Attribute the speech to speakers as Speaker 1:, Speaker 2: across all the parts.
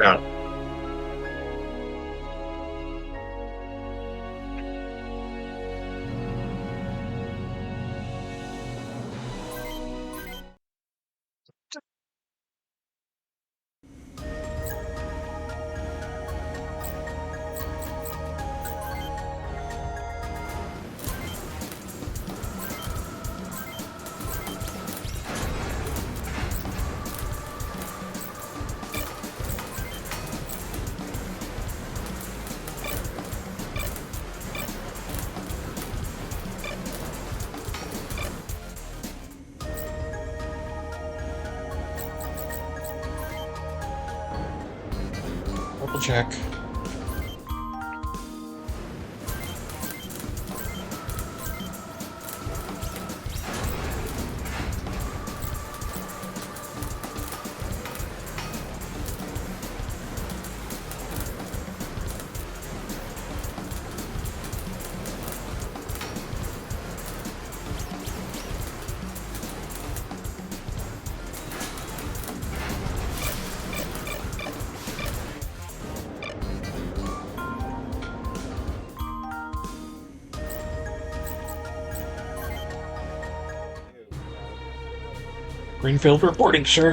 Speaker 1: Yeah.
Speaker 2: Double check. Greenfield reporting, sir.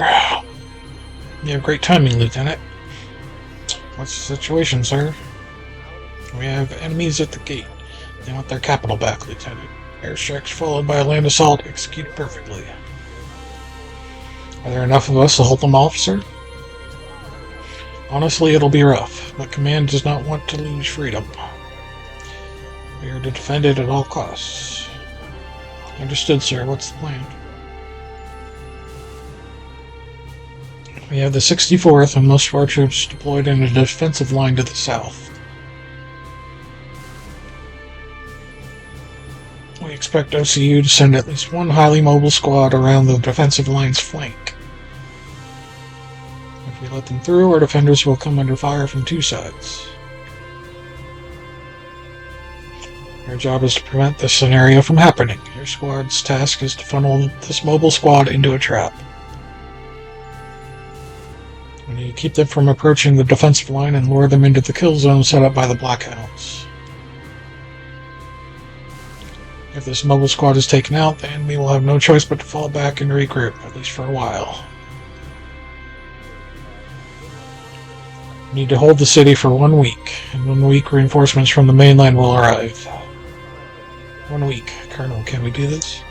Speaker 2: You have great timing, Lieutenant. What's the situation, sir? We have enemies at the gate. They want their capital back, Lieutenant. Airstrikes followed by a land assault executed perfectly. Are there enough of us to hold them off, sir? Honestly, it'll be rough, but Command does not want to lose freedom. We are to defend it at all costs. Understood, sir. What's the plan? We have the 64th and most of our troops deployed in a defensive line to the south. We expect OCU to send at least one highly mobile squad around the defensive line's flank. If we let them through, our defenders will come under fire from two sides. Your job is to prevent this scenario from happening. Your squad's task is to funnel this mobile squad into a trap. We need to keep them from approaching the defensive line and lure them into the kill zone set up by the Blackhounds. If this mobile squad is taken out, the enemy will have no choice but to fall back and regroup, at least for a while. We need to hold the city for 1 week, and 1 week reinforcements from the mainland will arrive. 1 week. Colonel, can we do this?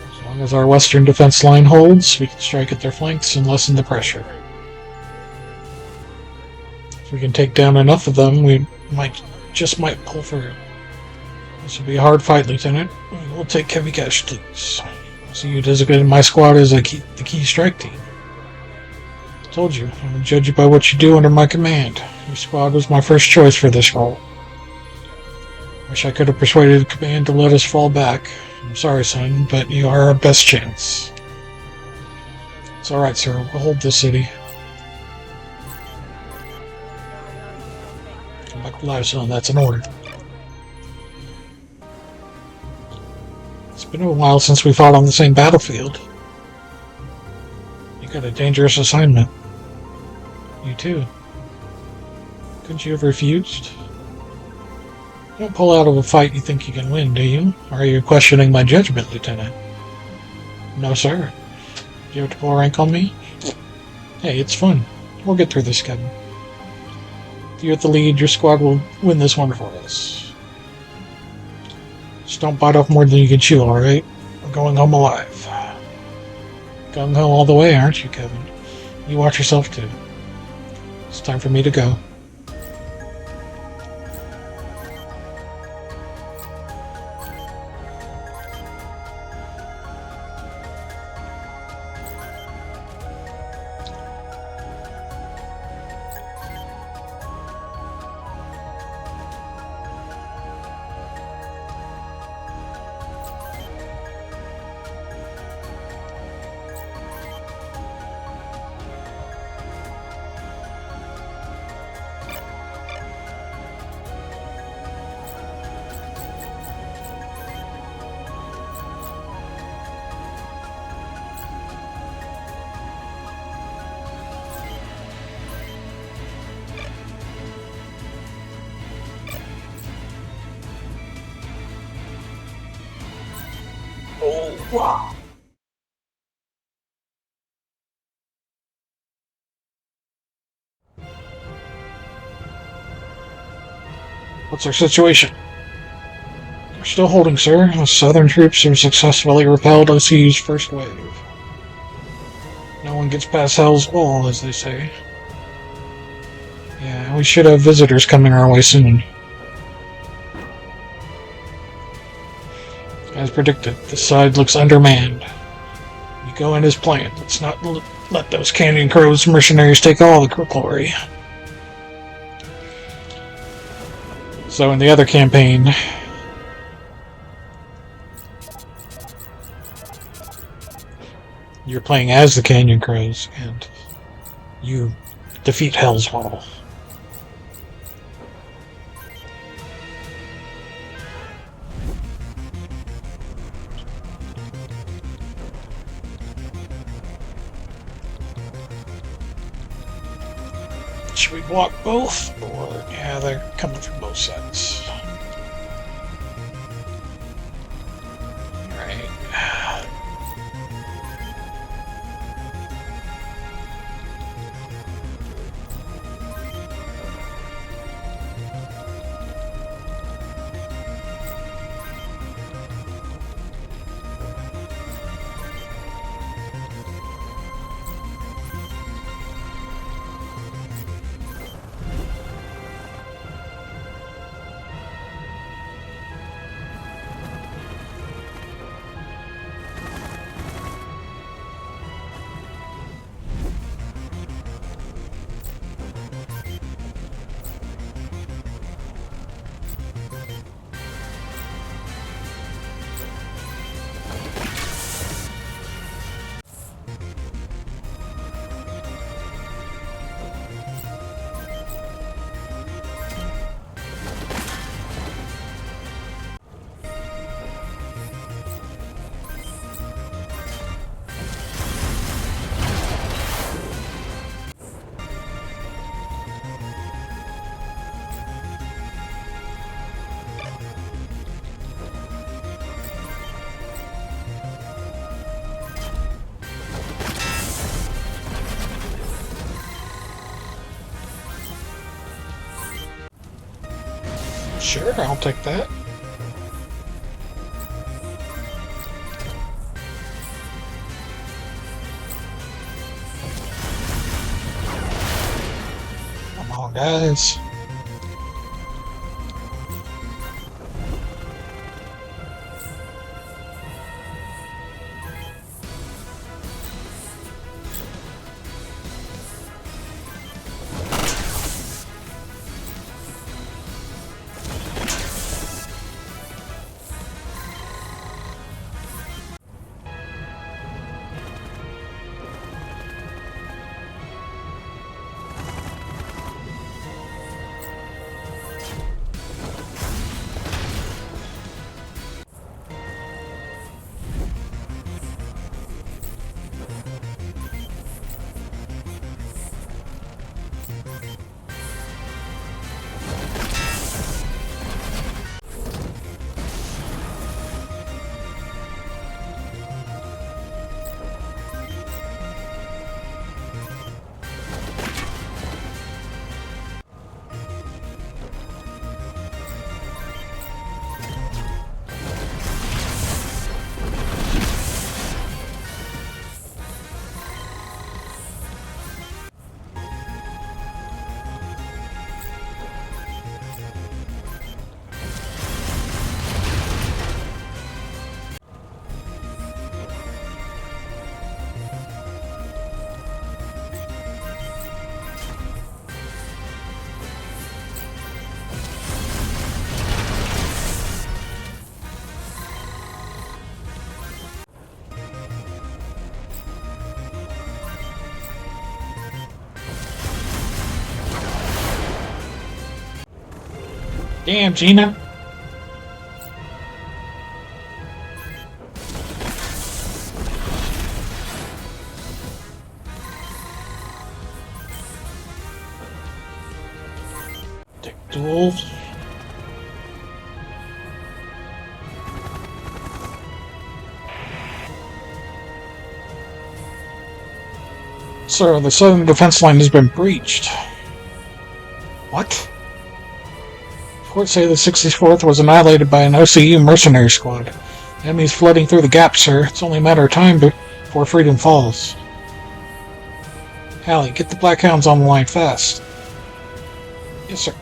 Speaker 2: As long as our western defense line holds, we can strike at their flanks and lessen the pressure. If we can take down enough of them, we might pull through. This will be a hard fight, Lieutenant. We will take heavy casualties. So you designated my squad as the key strike team. I told you, I will judge you by what you do under my command. Your squad was my first choice for this role. Wish I could have persuaded the command to let us fall back. I'm sorry, son, but you are our best chance. It's alright, sir. We'll hold this city. Come back alive, son. That's an order. It's been a while since we fought on the same battlefield. You got a dangerous assignment. You too. Couldn't you have refused? You don't pull out of a fight you think you can win, do you? Or are you questioning my judgment, Lieutenant? No, sir. Do you have to pull rank on me? Hey, it's fun. We'll get through this, Kevin. If you're at the lead, your squad will win this one for us. Just don't bite off more than you can chew, alright? We're going home alive. Gung-ho all the way, aren't you, Kevin? You watch yourself, too. It's time for me to go. Wow. What's our situation? We're still holding, sir. The Southern troops have successfully repelled OCU's first wave. No one gets past Hell's Wall, as they say. Yeah, we should have visitors coming our way soon. As predicted, this side looks undermanned. You go in as planned. Let's not let those Canyon Crows mercenaries take all the glory. So in the other campaign, you're playing as the Canyon Crows, and you defeat Hell's Hall. Should we block both? Or, yeah, they're coming from both sides. Right. Sure, I'll take that. Come on, guys. Damn, Gina. Take duels. Sir, the southern defense line has been breached. What? Reports say the 64th was annihilated by an OCU mercenary squad. The enemy's flooding through the gap, sir. It's only a matter of time before freedom falls. Hallie, get the Black Hounds on the line fast. Yes, sir.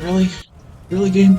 Speaker 2: Really? Really, game?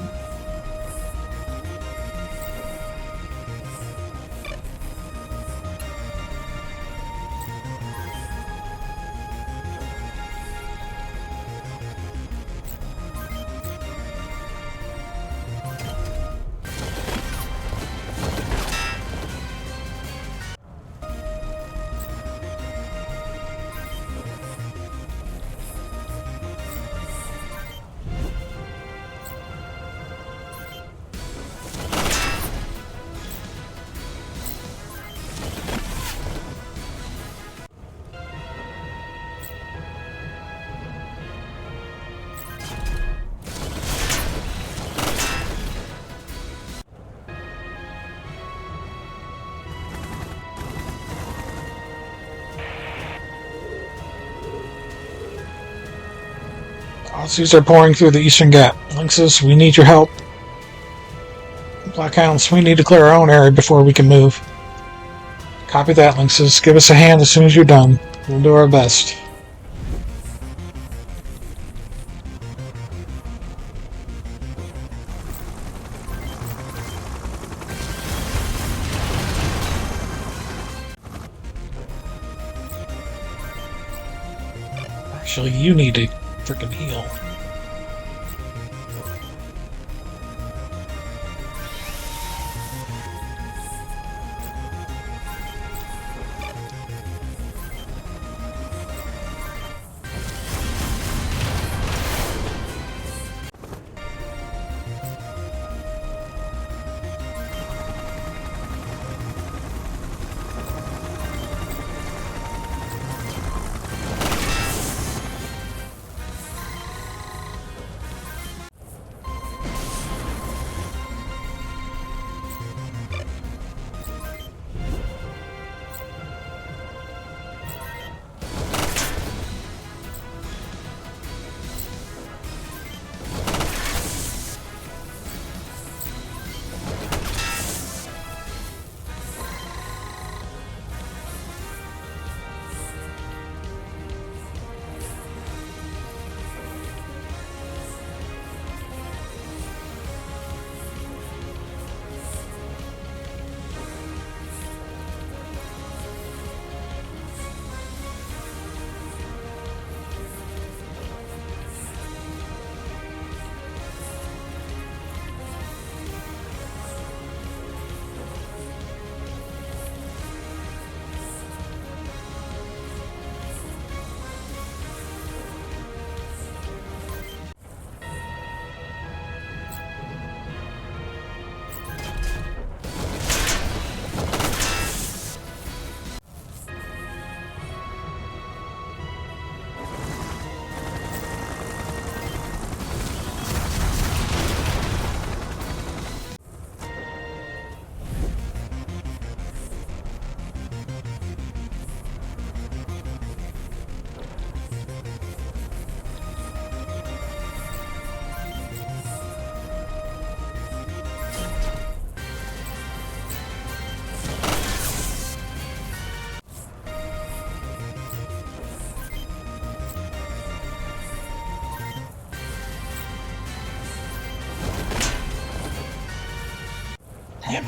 Speaker 2: Aussies are pouring through the eastern gap. Lynxes, we need your help. Black Hounds, we need to clear our own area before we can move. Copy that, Lynxes. Give us a hand as soon as you're done. We'll do our best. Actually, you need to freaking heal.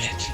Speaker 2: it.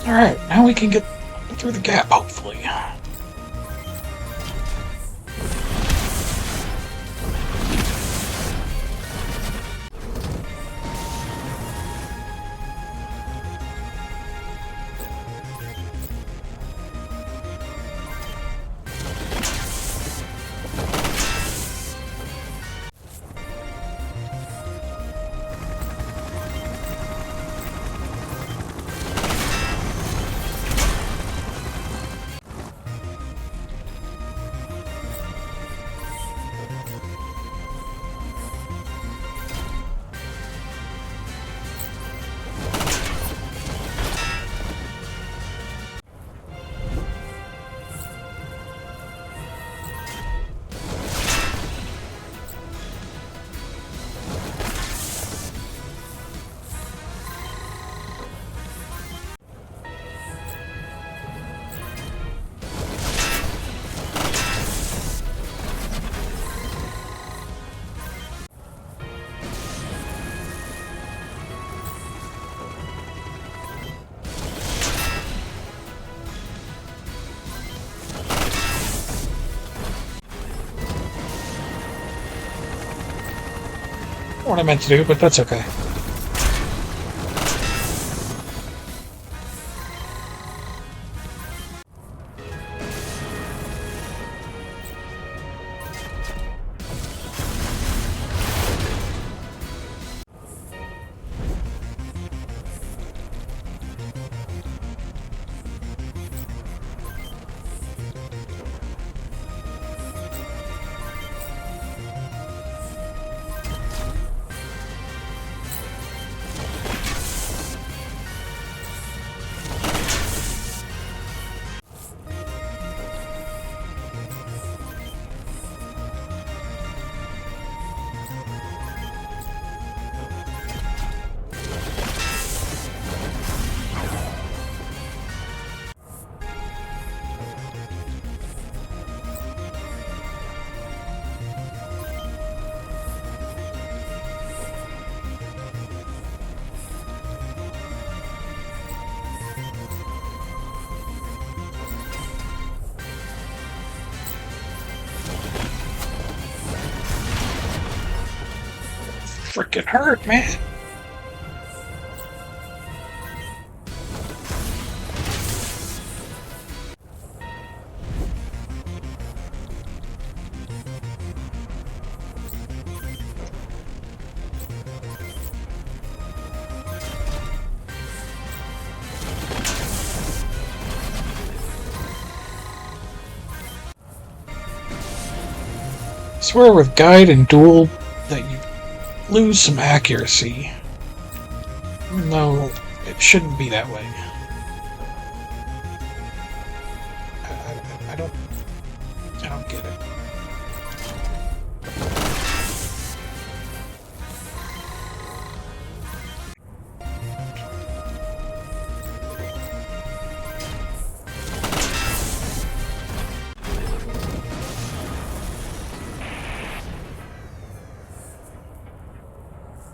Speaker 2: Alright, now we can get through the gap, hopefully. What I meant to do, but that's okay. Freaking hurt, man. I swear with guide and duel that you lose some accuracy. Even though it shouldn't be that way. I don't get it.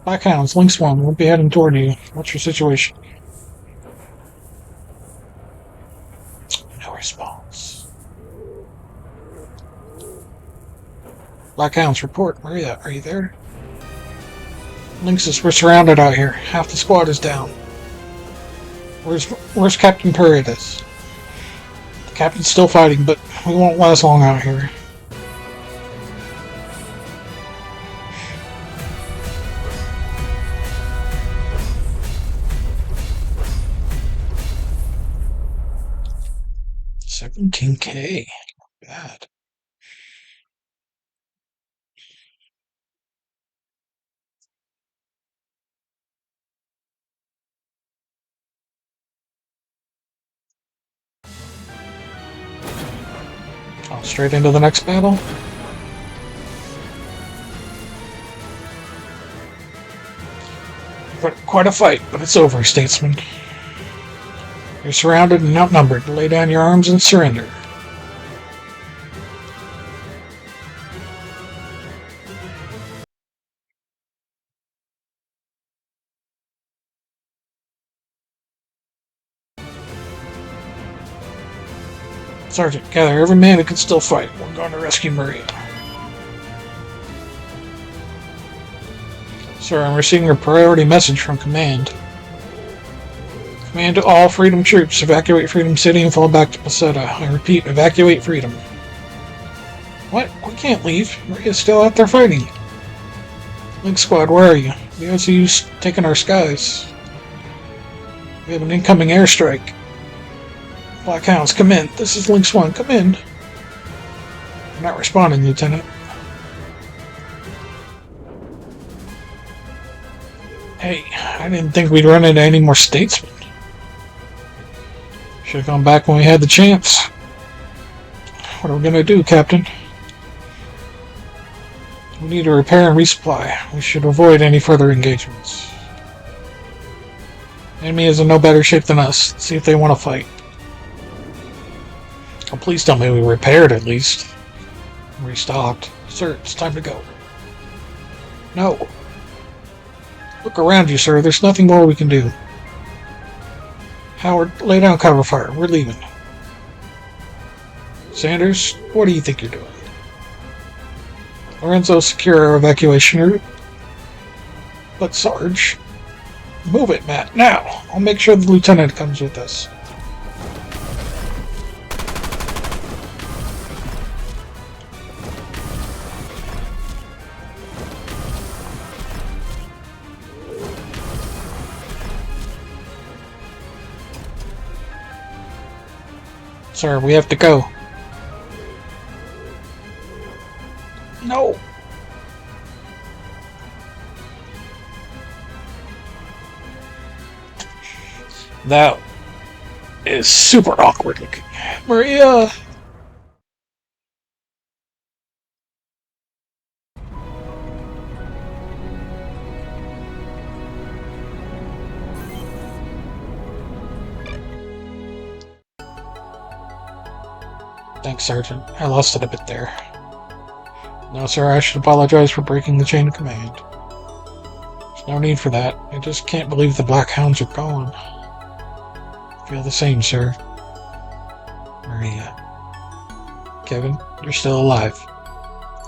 Speaker 2: Blackhounds, Lynx 1, we'll be heading toward you. What's your situation? No response. Black Hounds, report. Maria, are you there? Lynxes, we're surrounded out here. Half the squad is down. Where's Captain Paredes? The captain's still fighting, but we won't last long out here. $17K. Not bad. Oh, straight into the next battle? Quite a fight, but it's over, statesman. You're surrounded and outnumbered. Lay down your arms and surrender. Sergeant, gather every man who can still fight. We're going to rescue Maria. Sir, I'm receiving a priority message from Command. Command to all Freedom troops, evacuate Freedom City and fall back to Placetta. I repeat, evacuate Freedom. What? We can't leave. Maria's still out there fighting. Link Squad, where are you? The OCU's taking our skies. We have an incoming airstrike. Black Hounds, come in. This is Lynx 1, come in. You're not responding, Lieutenant. Hey, I didn't think we'd run into any more statesmen. Should have gone back when we had the chance. What are we gonna do, Captain? We need to repair and resupply. We should avoid any further engagements. Enemy is in no better shape than us. Let's see if they want to fight. Oh, please tell me we repaired at least. Restocked. Sir, it's time to go. No. Look around you, sir. There's nothing more we can do. Howard, lay down cover fire. We're leaving. Sanders, what do you think you're doing? Lorenzo, secure our evacuation route. But Sarge, move it, Matt, now. I'll make sure the lieutenant comes with us. Sir, we have to go. No! That is super awkward looking. Maria! Thanks, Sergeant. I lost it a bit there. No, sir, I should apologize for breaking the chain of command. There's no need for that. I just can't believe the Black Hounds are gone. I feel the same, sir. Maria. Kevin, you're still alive.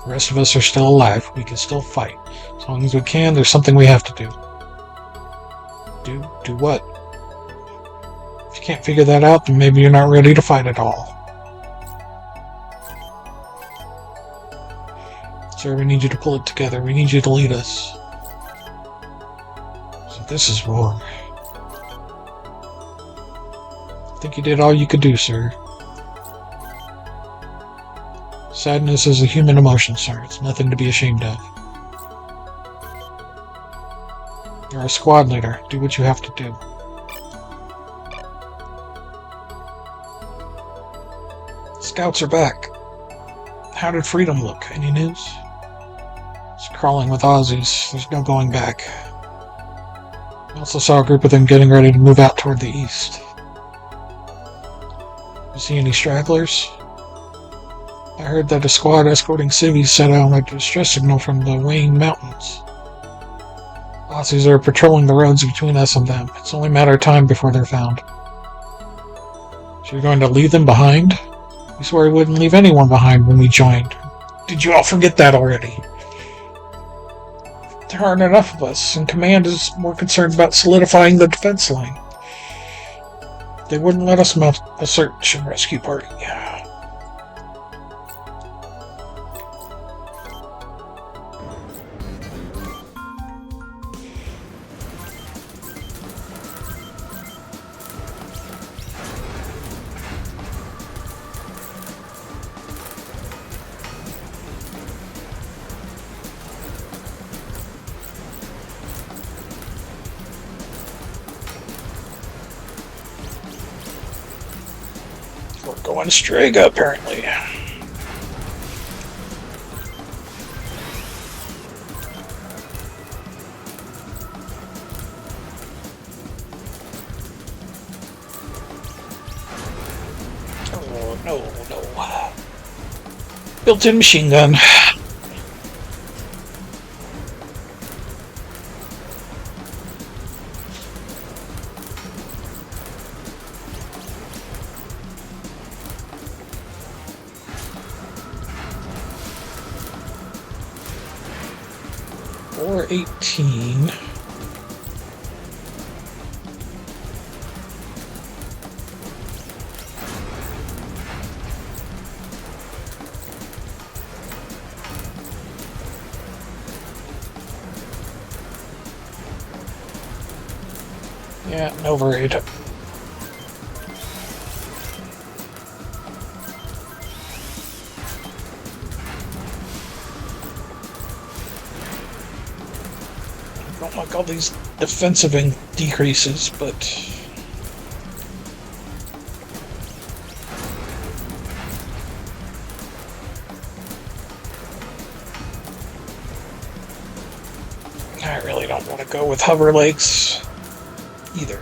Speaker 2: The rest of us are still alive. We can still fight. As long as we can, there's something we have to do. Do what? If you can't figure that out, then maybe you're not ready to fight at all. Sir, we need you to pull it together. We need you to lead us. So this is war. I think you did all you could do, sir. Sadness is a human emotion, sir. It's nothing to be ashamed of. You're a squad leader. Do what you have to do. Scouts are back. How did Freedom look? Any news? It's crawling with Aussies. There's no going back. I also saw a group of them getting ready to move out toward the east. You see any stragglers? I heard that a squad escorting civvies set out a distress signal from the Wayne Mountains. Aussies are patrolling the roads between us and them. It's only a matter of time before they're found. So you're going to leave them behind? You swore you wouldn't leave anyone behind when we joined. did you all forget that already? There aren't enough of us, and Command is more concerned about solidifying the defense line. They wouldn't let us mount a search and rescue party. We're going Strega, apparently. Oh, no. Built-in machine gun. Or 18. Yeah, no worried. I don't like all these defensive decreases, but I really don't want to go with hover lakes either.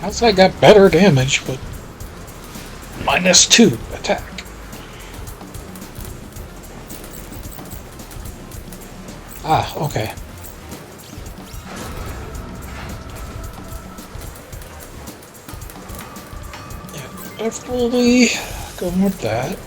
Speaker 2: Outside got better damage, but -2 attack. Ah, okay. Yeah, definitely going with that.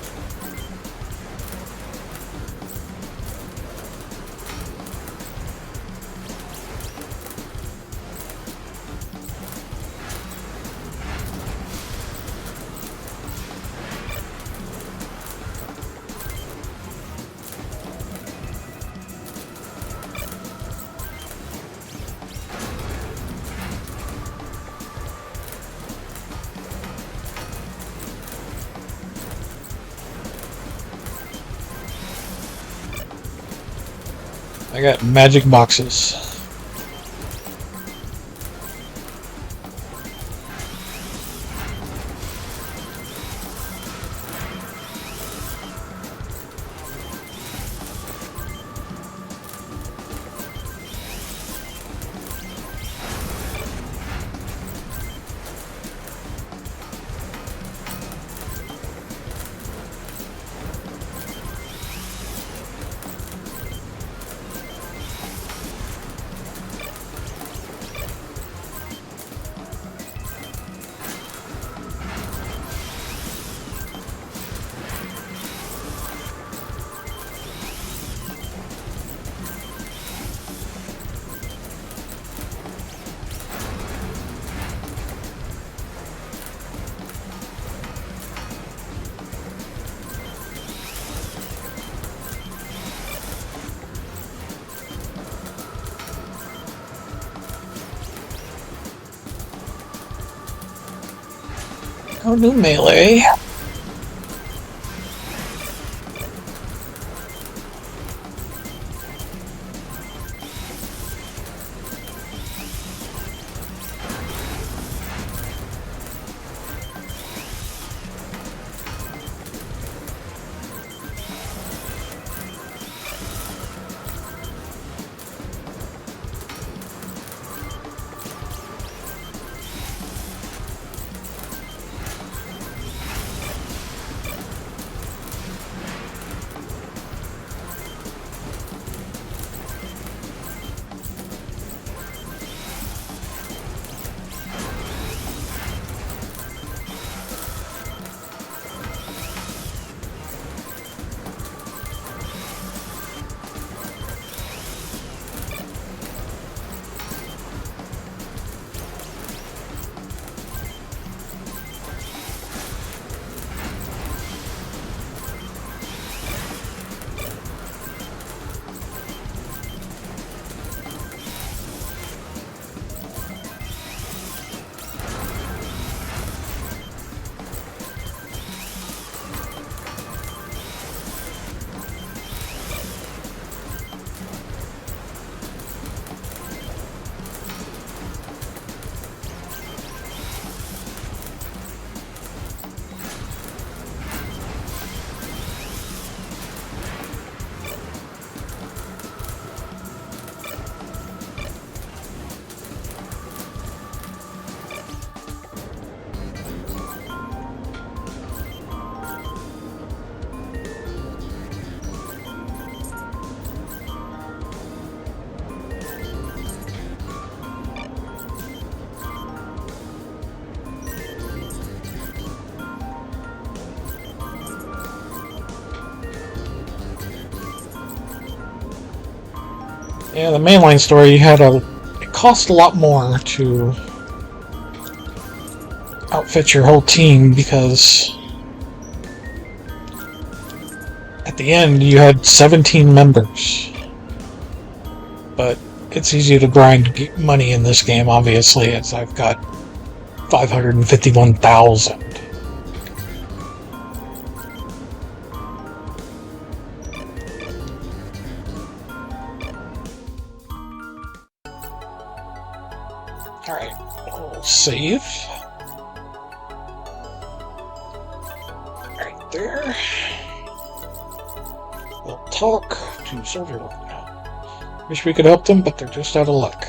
Speaker 2: I got magic boxes. Oh, new melee. Yeah, the mainline story it cost a lot more to outfit your whole team because at the end you had 17 members. But it's easy to grind money in this game, obviously, as I've got 551,000. Alright, we'll save. Right there. We'll talk to Soldier Lord. Wish we could help them, but they're just out of luck.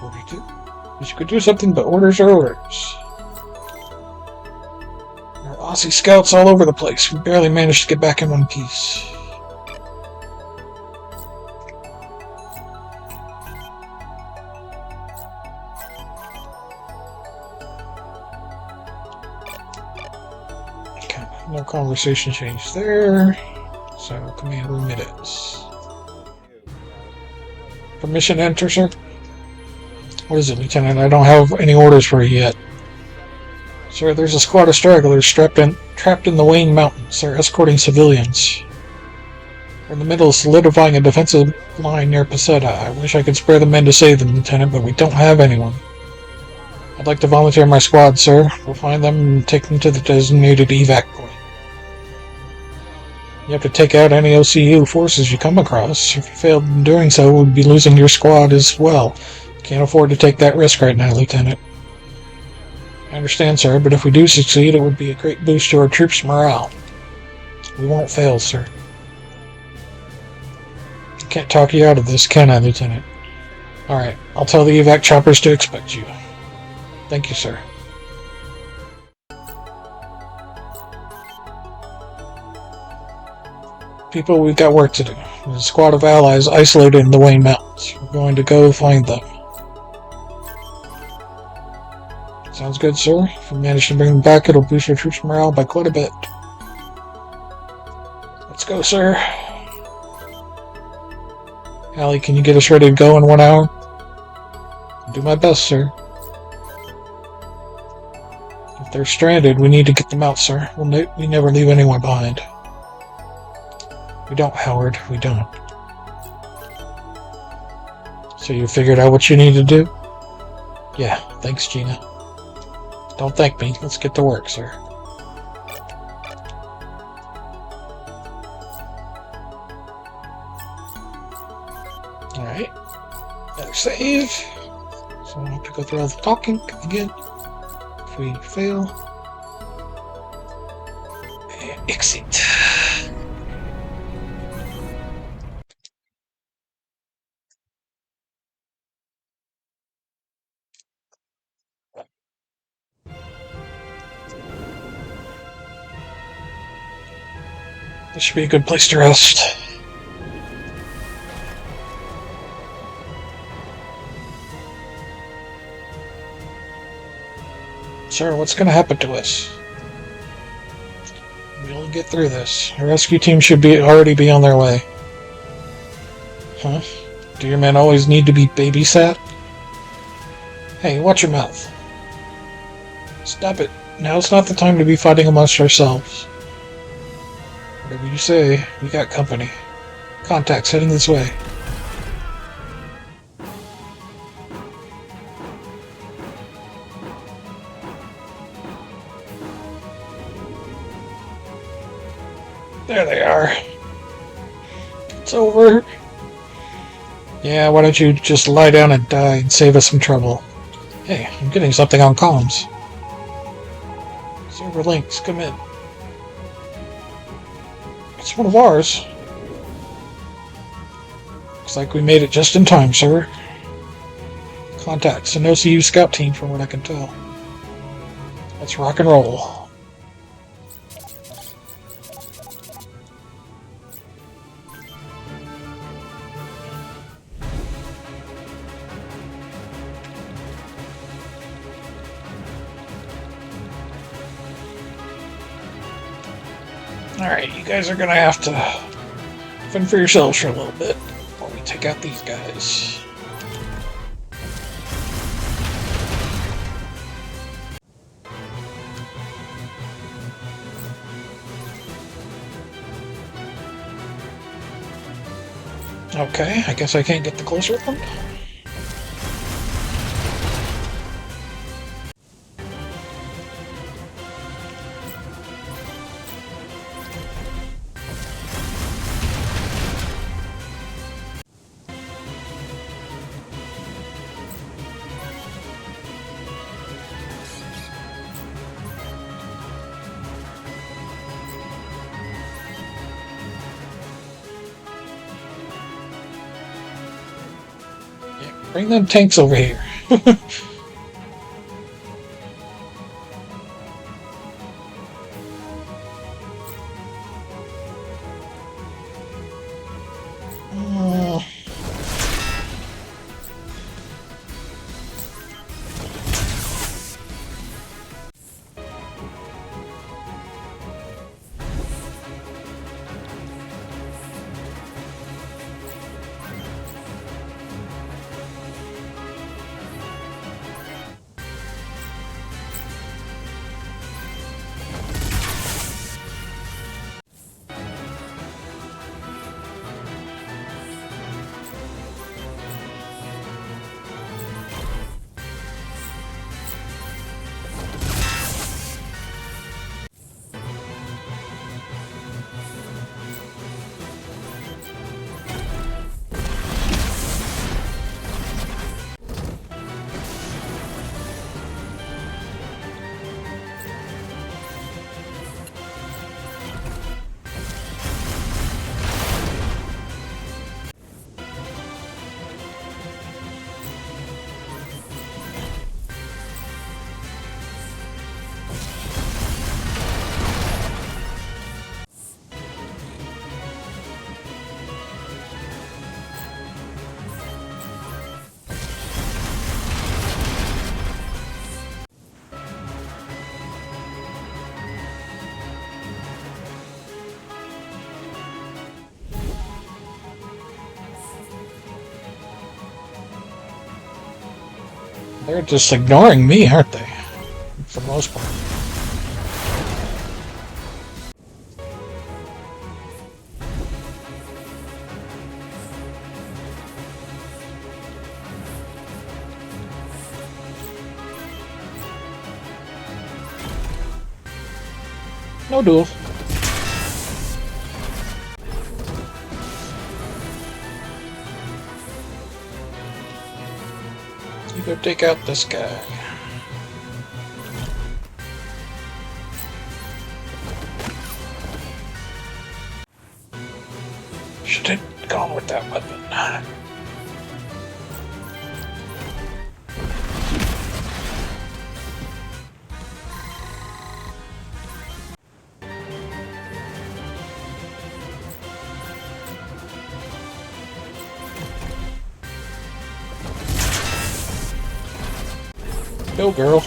Speaker 2: 42. Wish we could do something, but orders are orders. There are Aussie scouts all over the place. We barely managed to get back in one piece. Okay, no conversation change there. So, command room it is. Permission to enter, sir? What is it, Lieutenant? I don't have any orders for you yet. Sir, there's a squad of stragglers trapped in the Wayne Mountains. They're escorting civilians. We're in the middle of solidifying a defensive line near Paseta. I wish I could spare the men to save them, Lieutenant, but we don't have anyone. I'd like to volunteer my squad, sir. We'll find them and take them to the designated evac point. You have to take out any OCU forces you come across. If you failed in doing so, we'd be losing your squad as well. Can't afford to take that risk right now, Lieutenant. I understand, sir, but if we do succeed, it would be a great boost to our troops' morale. We won't fail, sir. I can't talk you out of this, can I, Lieutenant? Alright, I'll tell the evac choppers to expect you. Thank you, sir. People, we've got work to do. There's a squad of allies isolated in the Wayne Mountains. We're going to go find them. Sounds good, sir. If we manage to bring them back, it'll boost your troops' morale by quite a bit. Let's go, sir. Allie, can you get us ready to go in 1 hour? I'll do my best, sir. If they're stranded, we need to get them out, sir. We never leave anyone behind. We don't, Howard. We don't. So you figured out what you need to do? Yeah, thanks, Gina. Don't thank me. Let's get to work, sir. Alright. Better save. So I have to go through all the talking again. If we fail. And exit. This should be a good place to rest. Sir, what's going to happen to us? We'll get through this. The rescue team should already be on their way. Huh? Do your men always need to be babysat? Hey, watch your mouth. Stop it. Now's not the time to be fighting amongst ourselves. Whatever you say, we got company. Contacts heading this way. There they are. It's over. Yeah, why don't you just lie down and die and save us some trouble? Hey, I'm getting something on comms. Server links, come in. It's one of ours. Looks like we made it just in time, sir. Contacts, an OCU scout team from what I can tell. Let's rock and roll. Alright, you guys are gonna have to fend for yourselves for a little bit while we take out these guys. Okay, I guess I can't get the closer one. Bring them tanks over here. They're just ignoring me, aren't they? For the most part. No duel. You go take out this guy. Should have gone with that weapon. Go, girl.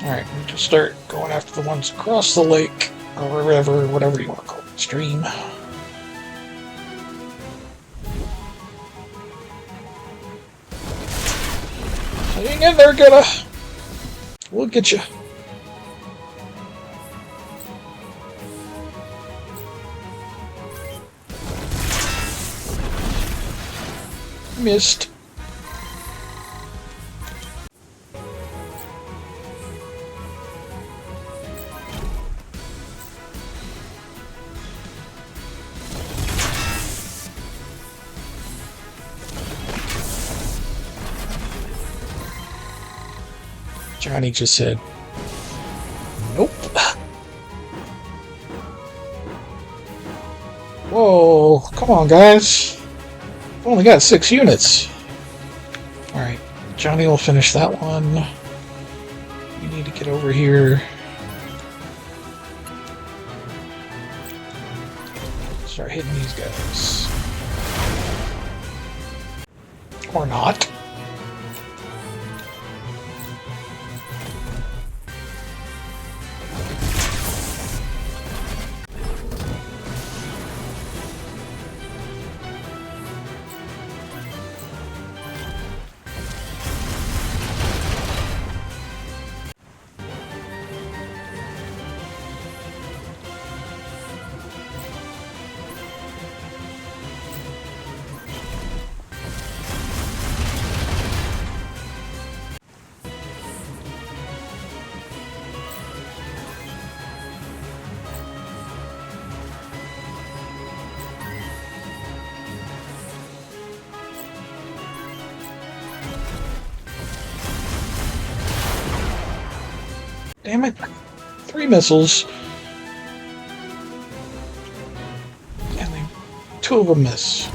Speaker 2: Alright, we just start going after the ones across the lake, or river, whatever you want to call it, stream. Hang in there, Geta! We'll get you. Missed. Johnny just said, nope. Whoa, come on, guys. I've only got 6 units. Alright, Johnny will finish that one. You need to get over here. Start hitting these guys. Or not. Damn it. 3 missiles. And then 2 of them miss.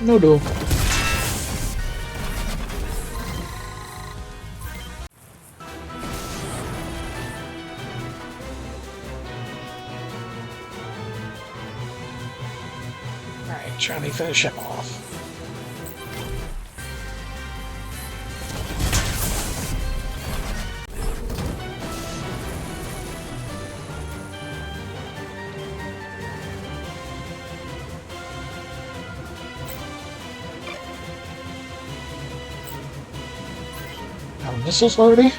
Speaker 2: No duel. Alright, trying to finish him off. Missiles already?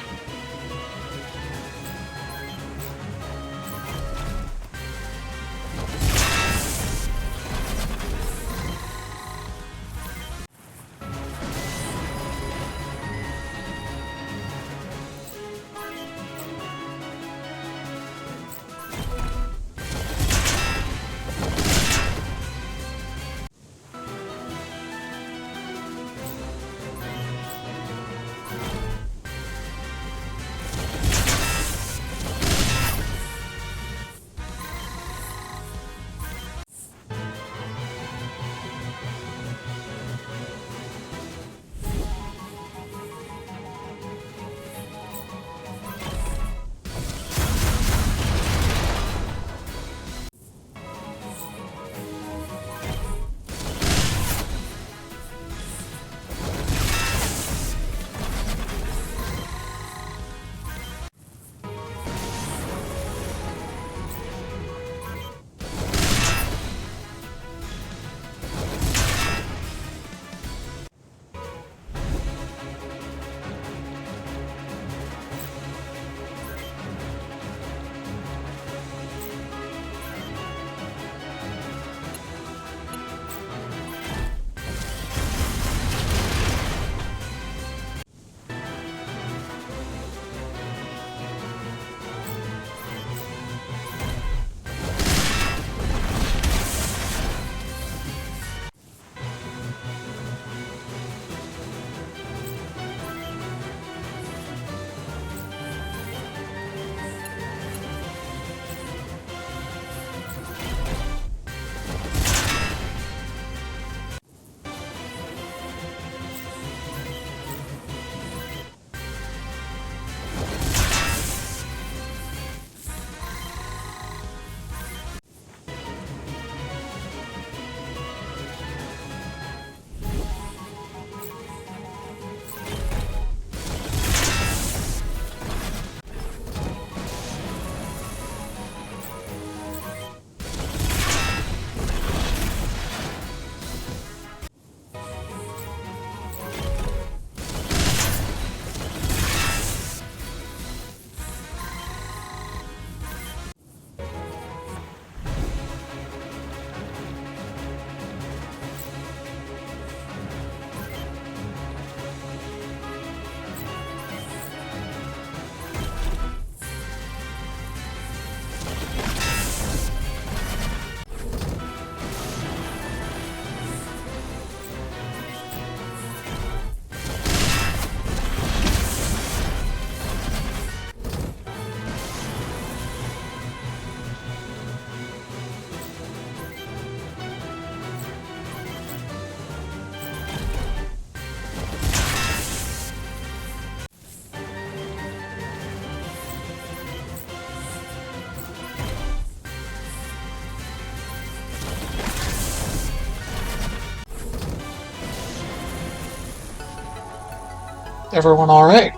Speaker 2: Everyone alright?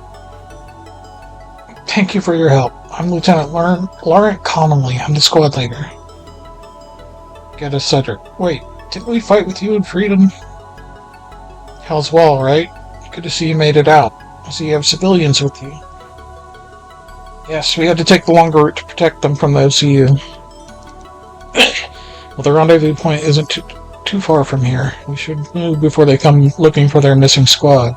Speaker 2: Thank you for your help. I'm Lieutenant Laurent Connolly. I'm the squad leader. Get us Cedric. Wait, didn't we fight with you in Freedom? Hell's well, right? Good to see you made it out. I see you have civilians with you. Yes, we had to take the longer route to protect them from the OCU. Well, the rendezvous point isn't too far from here. We should move before they come looking for their missing squad.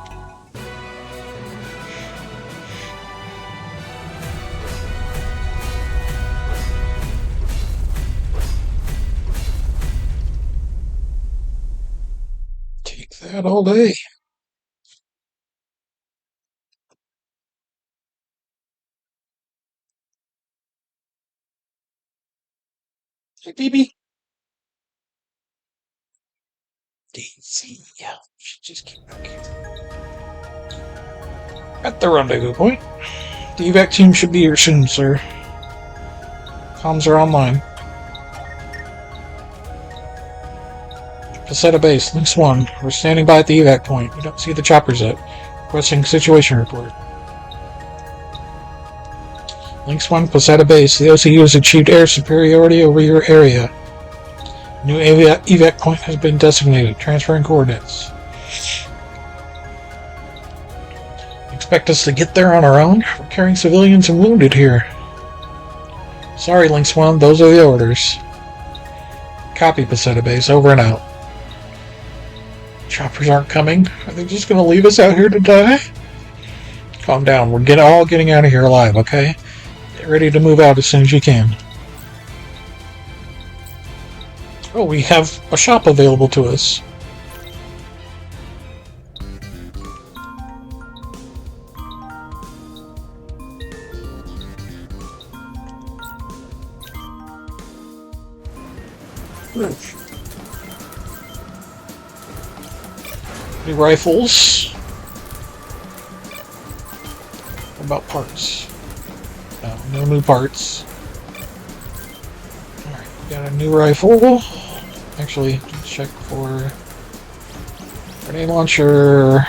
Speaker 2: Take that all day. Hey, BB. Daisy. Yeah, should just keep back here. At the rendezvous point. The evac team should be here soon, sir. Comms are online. Placetta Base, Lynx 1. We're standing by at the evac point. We don't see the choppers yet. Requesting situation report. Lynx 1, Placetta Base. The OCU has achieved air superiority over your area. New evac point has been designated. Transferring coordinates. Expect us to get there on our own? We're carrying civilians and wounded here. Sorry, Lynx 1. Those are the orders. Copy, Placetta Base. Over and out. Choppers aren't coming. Are they just going to leave us out here to die? Calm down. We're all getting out of here alive, okay? Get ready to move out as soon as you can. Oh, we have a shop available to us. New rifles. What about parts? No new parts. Alright, got a new rifle. Actually, let's check for grenade launcher,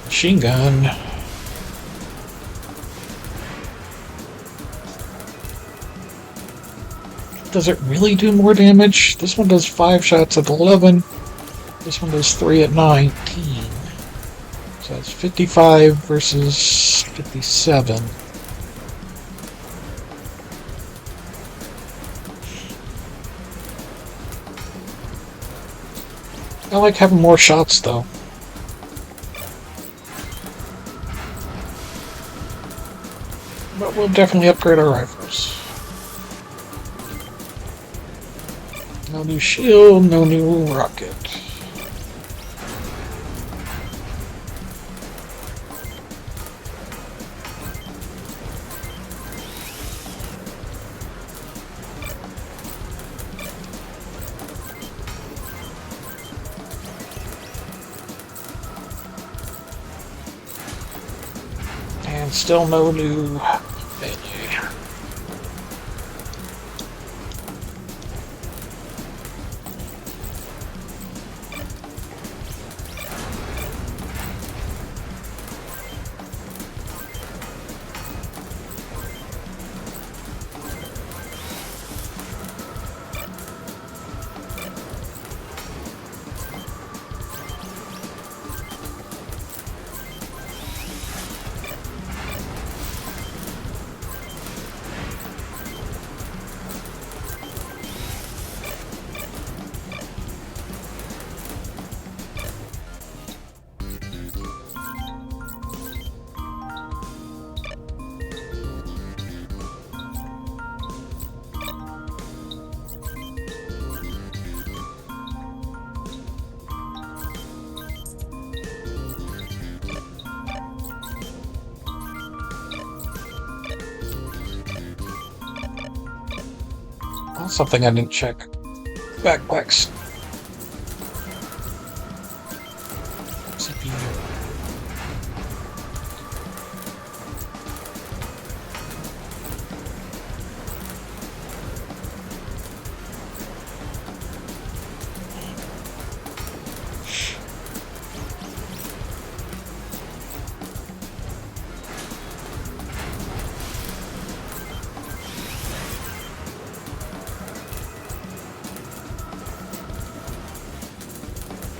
Speaker 2: machine gun. Does it really do more damage? This one does 5 shots at 11. This one does 3 at 19. So that's 55 versus 57. I like having more shots, though. But we'll definitely upgrade our rifles. No new shield, no new rocket. And still no new melee. Something I didn't check. Backpacks. CPU.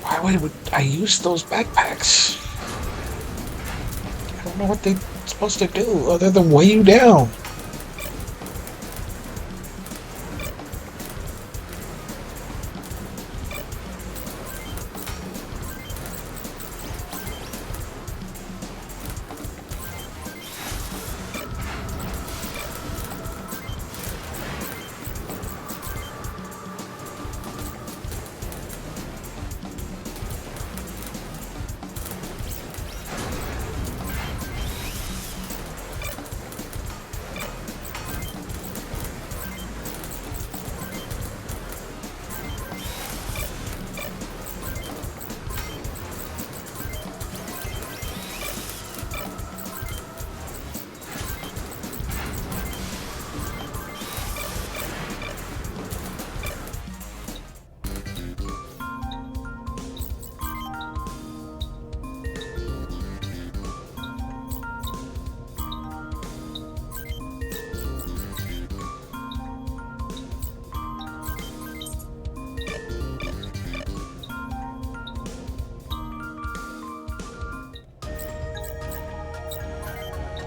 Speaker 2: Why would I use those backpacks? I don't know what they're supposed to do other than weigh you down.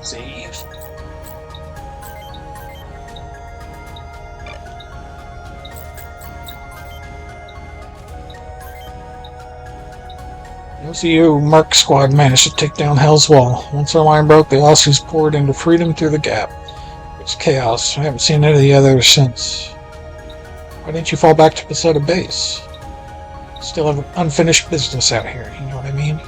Speaker 2: Save. UCU Merc Squad managed to take down Hell's Wall. Once our line broke, the Aussies poured into freedom through the gap. It's chaos. I haven't seen any of the others since. Why didn't you fall back to Paseta base? Still have unfinished business out here, you know what I mean?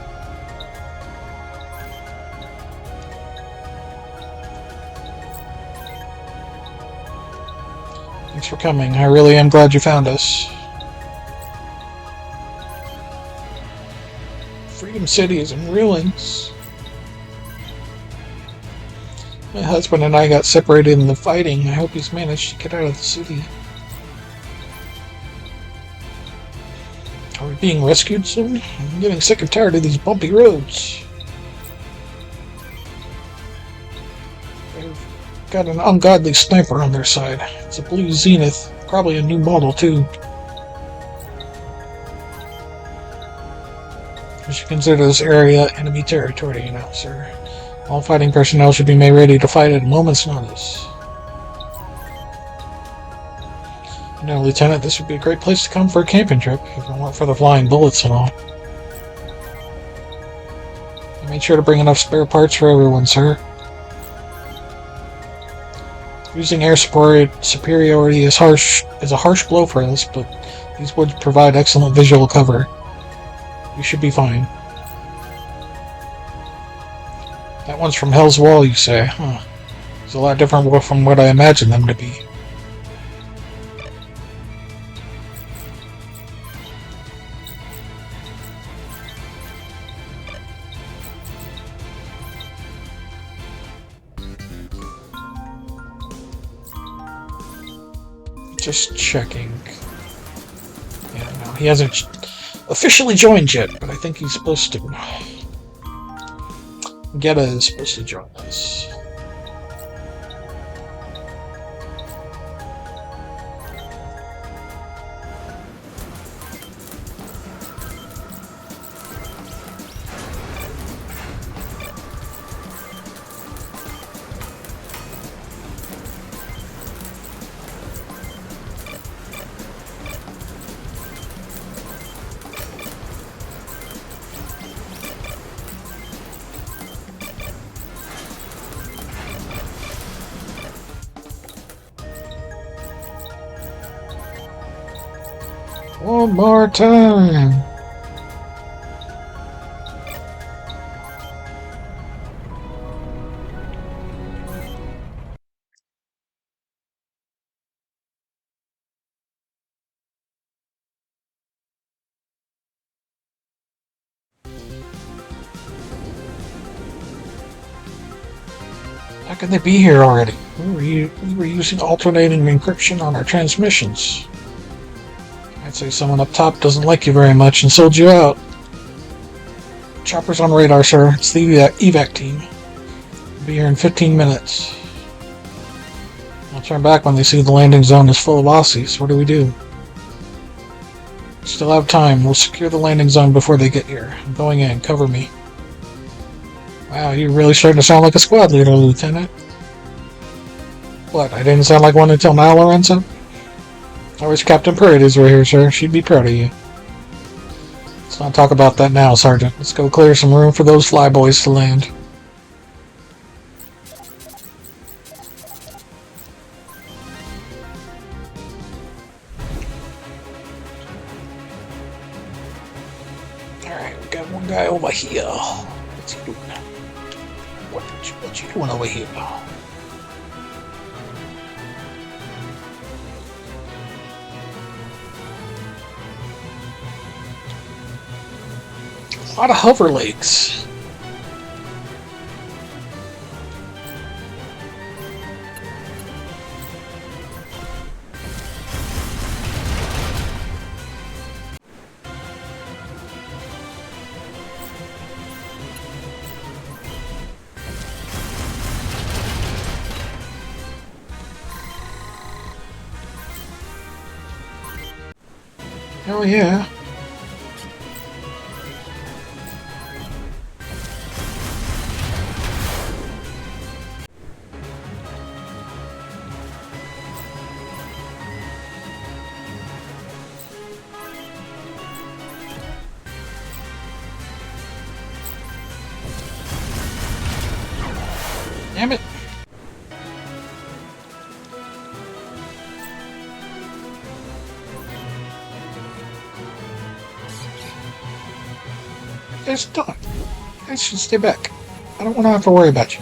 Speaker 2: Thanks for coming. I really am glad you found us. Freedom City is in ruins. My husband and I got separated in the fighting. I hope he's managed to get out of the city. Are we being rescued soon? I'm getting sick and tired of these bumpy roads. They've got an ungodly sniper on their side. It's a blue Zenith, probably a new model too. We should consider this area enemy territory, you know, sir. All fighting personnel should be made ready to fight at a moment's notice. Now, Lieutenant, this would be a great place to come for a camping trip, if it weren't for the flying bullets and all. I made sure to bring enough spare parts for everyone, sir. Using air superiority is a harsh blow for us, but these woods provide excellent visual cover. We should be fine. That one's from Hell's Wall, you say? Huh. It's a lot different from what I imagined them to be. Just checking. Yeah, no, he hasn't officially joined yet, but I think he's supposed to. Geta is supposed to join us. One more time. How can they be here already? We were using alternating encryption on our transmissions. I'd say someone up top doesn't like you very much and sold you out. Chopper's on radar, sir. It's the evac team. We'll be here in 15 minutes. They'll turn back when they see the landing zone is full of Aussies. What do we do? Still have time. We'll secure the landing zone before they get here. I'm going in. Cover me. Wow, you're really starting to sound like a squad leader, Lieutenant. What, I didn't sound like one until now, Lorenzo? I wish Captain Paredes were here, sir. She'd be proud of you. Let's not talk about that now, Sergeant. Let's go clear some room for those flyboys to land. Alright, we got one guy over here. What's he doing? What you doing over here? A lot of hover lakes. Hell yeah. Damn it. It's done. I should stay back. I don't want to have to worry about you.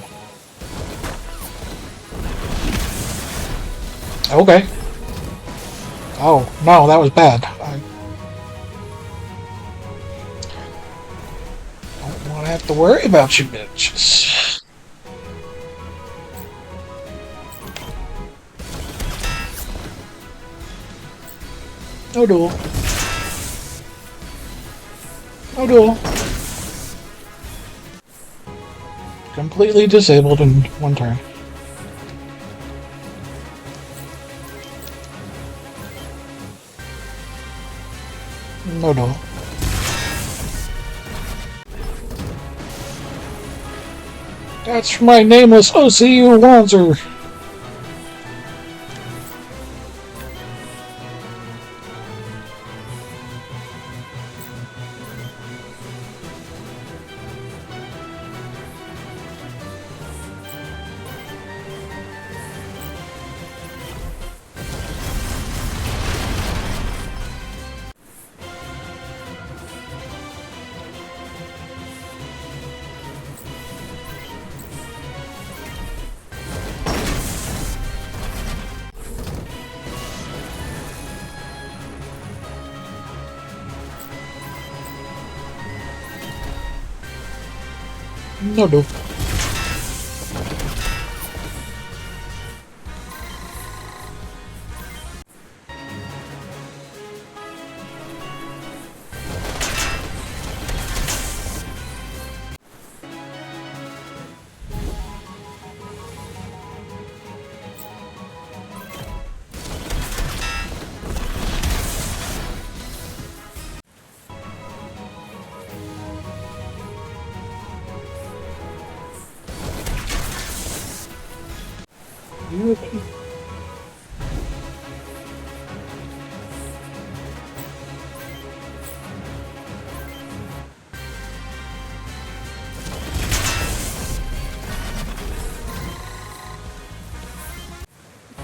Speaker 2: Okay. Oh, no, that was bad. I don't want to have to worry about you, bitches. No duel. No duel. Completely disabled in one turn. No duel. That's my nameless OCU Wanzer. No duel.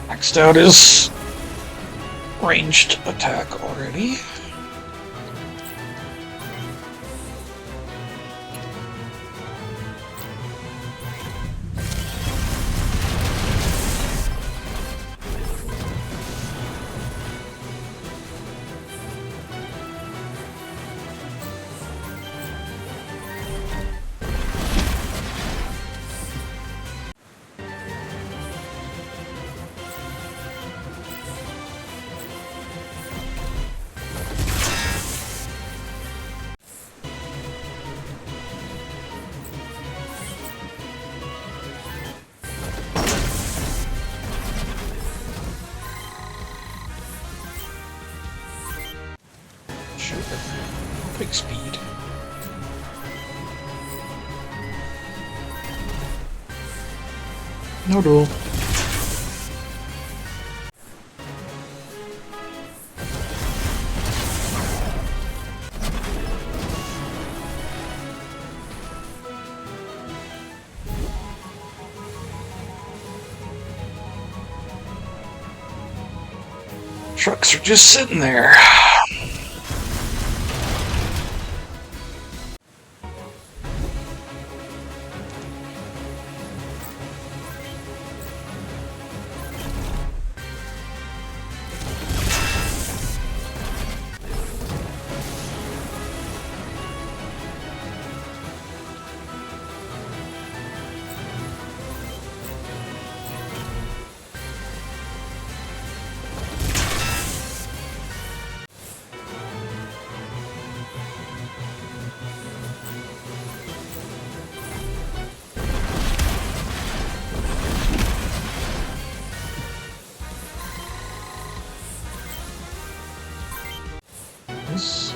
Speaker 2: Maxed out his ranged attack already. Quick speed. No duel. Trucks are just sitting there. This.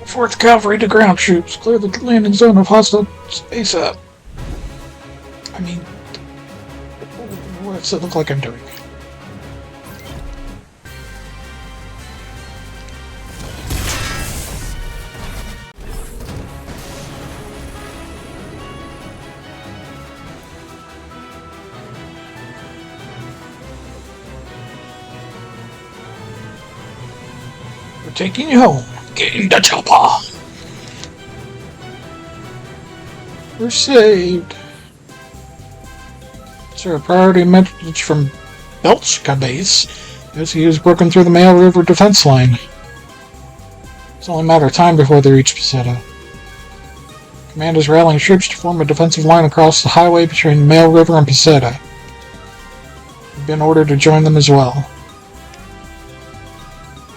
Speaker 2: Fourth Cavalry to ground troops. Clear the landing zone of hostile space up. I mean, what's it look like I'm doing? We're taking you home. Gain the chopper. We're saved. Sir, a priority message from Belchka base. As he was working through the Mail River defense line. It's only a matter of time before they reach Paseta. Command is rallying troops to form a defensive line across the highway between Mail River and Paseta. You've been ordered to join them as well.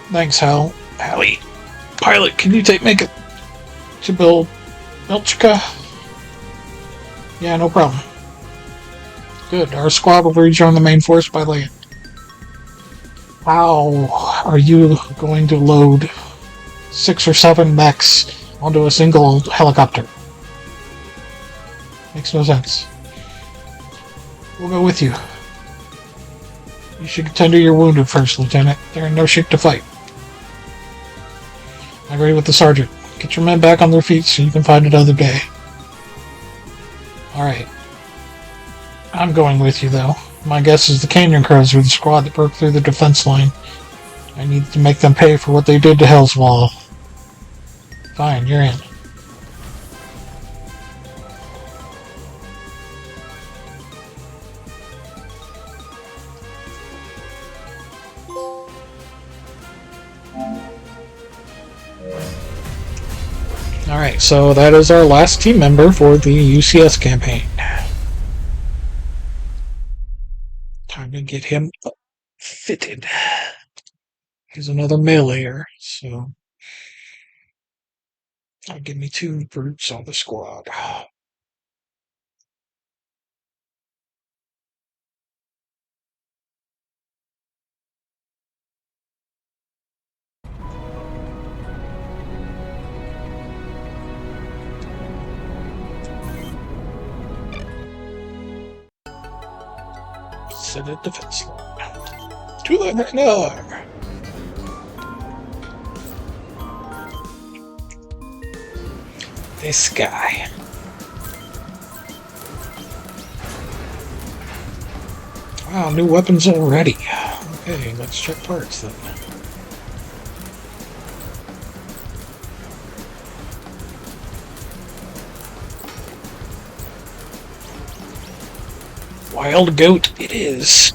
Speaker 2: Thanks, Hal. Hallie. Pilot, can you make it to Belchka? Yeah, no problem. Good. Our squad will rejoin the main force by land. How are you going to load 6 or 7 mechs onto a single helicopter? Makes no sense. We'll go with you. You should tend to your wounded first, Lieutenant. They're in no shape to fight. I agree with the sergeant. Get your men back on their feet so you can find another day. Alright. I'm going with you, though. My guess is the Canyon Crows were the squad that broke through the defense line. I need to make them pay for what they did to Hell's Wall. Fine, you're in. Alright, so that is our last team member for the UCS campaign. Time to get him fitted. Here's another meleeer, so that'll give me 2 brutes on the squad. Set a defense line. To the corner! This guy. Wow, new weapons already. Okay, let's check parts then. Wild goat it is.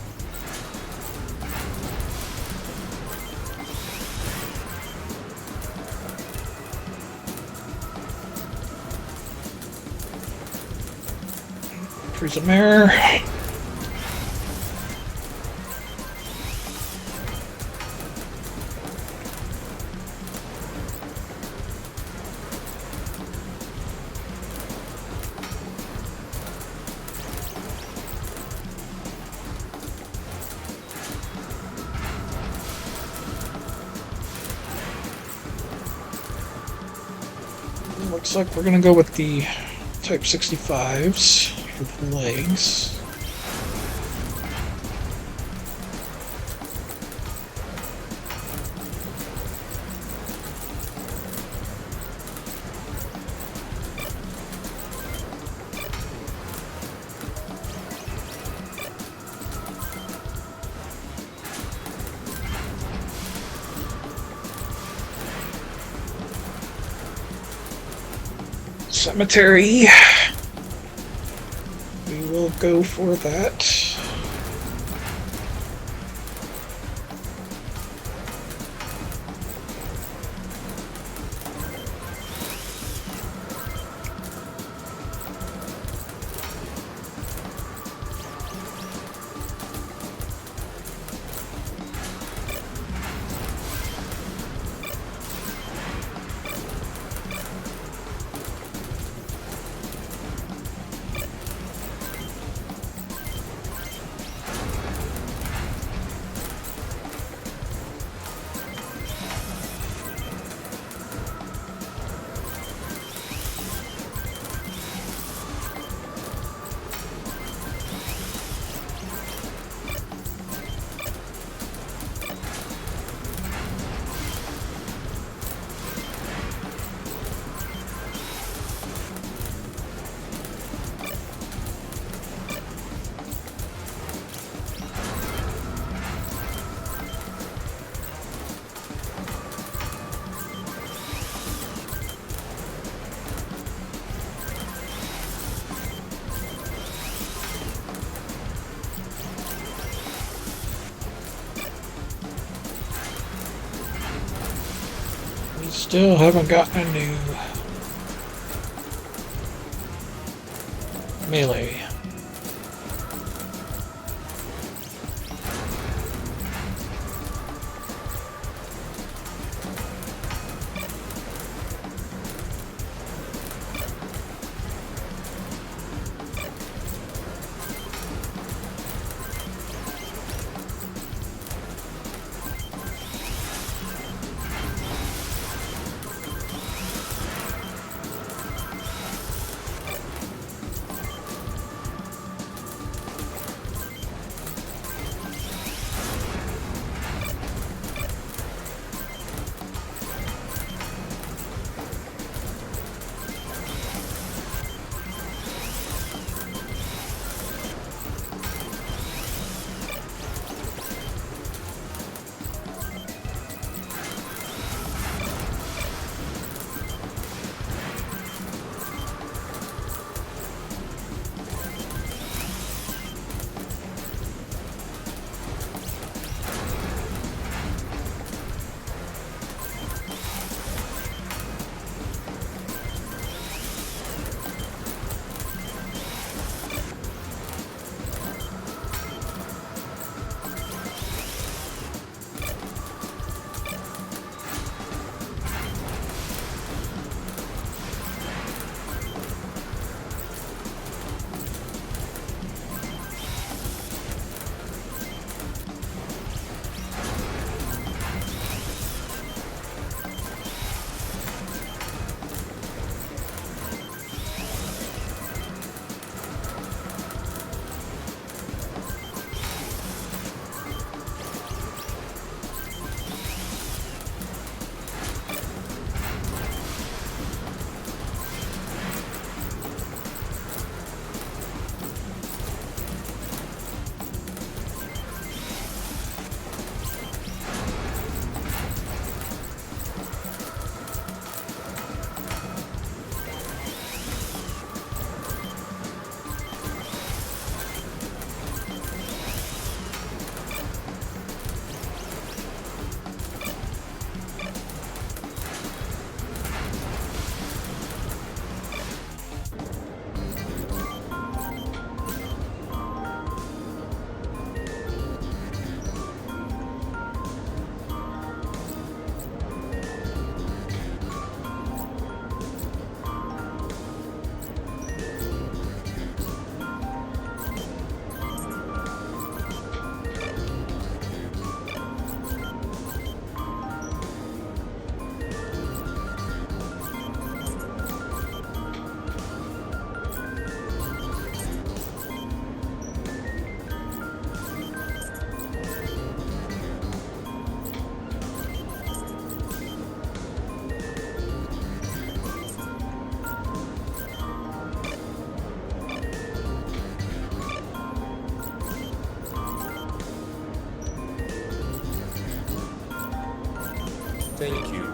Speaker 2: Prismare. Looks like we're gonna go with the Type 65s for the legs. Cemetery. We will go for that. We still haven't gotten a new melee.
Speaker 1: Thank you.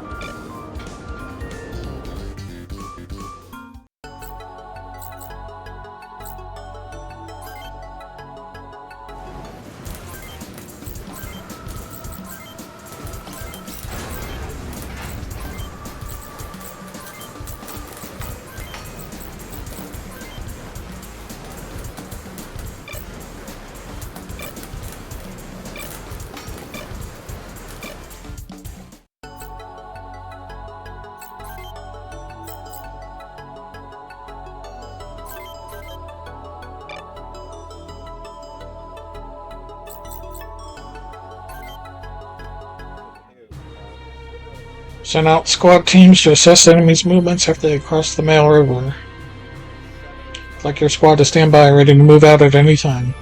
Speaker 2: Send out squad teams to assess the enemy's movements after they cross the Mail River. I'd like your squad to stand by, ready to move out at any time.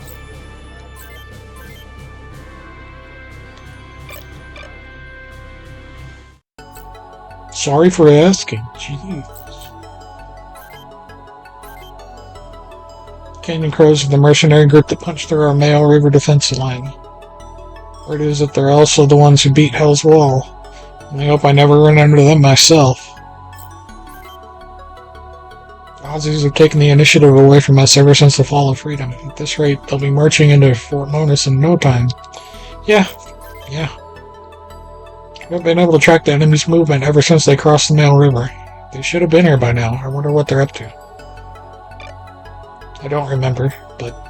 Speaker 2: Sorry for asking. Jeez. Canyon Crows are the mercenary group that punched through our Mail River defense line. Word is that they're also the ones who beat Hell's Wall. And I hope I never run into them myself. The Aussies have taken the initiative away from us ever since the fall of freedom. At this rate, they'll be marching into Fort Monas in no time. Yeah. I've been able to track the enemy's movement ever since they crossed the Mail River. They should have been here by now. I wonder what they're up to. I don't remember, but...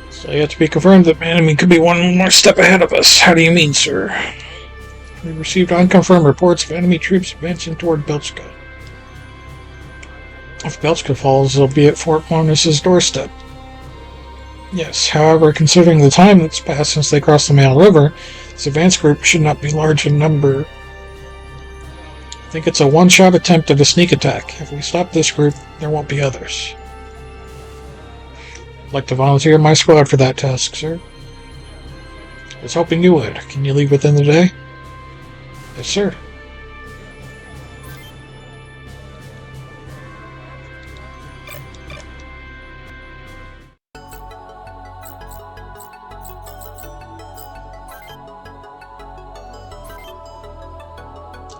Speaker 2: So yet to be confirmed that the enemy could be one more step ahead of us. How do you mean, sir? We received unconfirmed reports of enemy troops advancing toward Belchka. If Belchka falls, they'll be at Fort Monas' doorstep. Yes, however, considering the time that's passed since they crossed the Mail River, this advance group should not be large in number. I think it's a one-shot attempt at a sneak attack. If we stop this group, there won't be others. I'd like to volunteer my squad for that task, sir. I was hoping you would. Can you leave within the day? Yes, sir.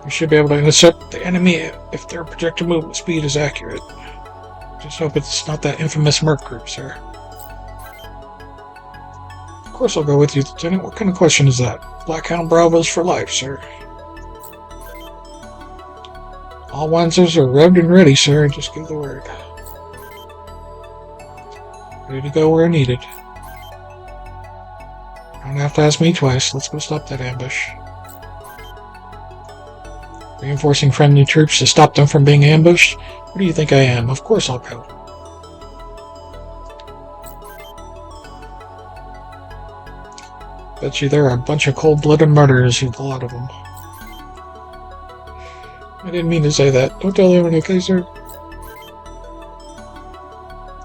Speaker 2: We should be able to intercept the enemy if their projected movement speed is accurate. Just hope it's not that infamous Merc group, sir. Of course I'll go with you, Lieutenant. What kind of question is that? Blackhound Bravos for life, sir. All Windsors are revved and ready, sir. Just give the word. Ready to go where needed. Don't have to ask me twice. Let's go stop that ambush. Reinforcing friendly troops to stop them from being ambushed? What do you think I am? Of course I'll go. Bet you there are a bunch of cold-blooded murderers, a lot of them. I didn't mean to say that. Don't tell anyone, okay, sir?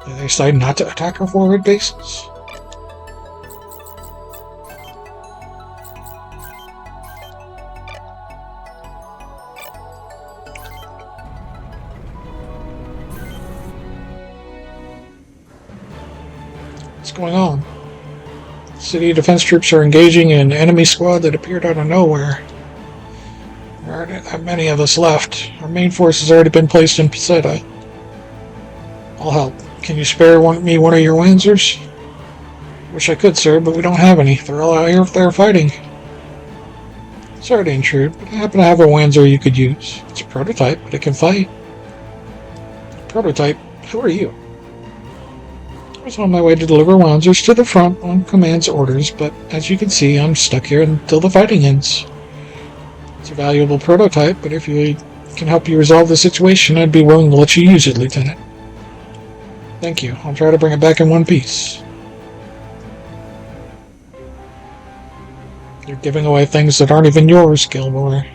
Speaker 2: Did they decide not to attack our forward bases? What's going on? City defense troops are engaging an enemy squad that appeared out of nowhere. There aren't that many of us left. Our main force has already been placed in Peseta. I'll help. Can you spare me one of your Wanzers? Wish I could, sir, but we don't have any. They're all out here there fighting. Sorry to intrude, but I happen to have a Wanzer you could use. It's a prototype, but it can fight. Prototype? Who are you? I was on my way to deliver Wanzers to the front on command's orders, but as you can see, I'm stuck here until the fighting ends. It's a valuable prototype, but if you can help you resolve the situation, I'd be willing to let you use it, Lieutenant. Thank you. I'll try to bring it back in one piece. You're giving away things that aren't even yours, Gilmore.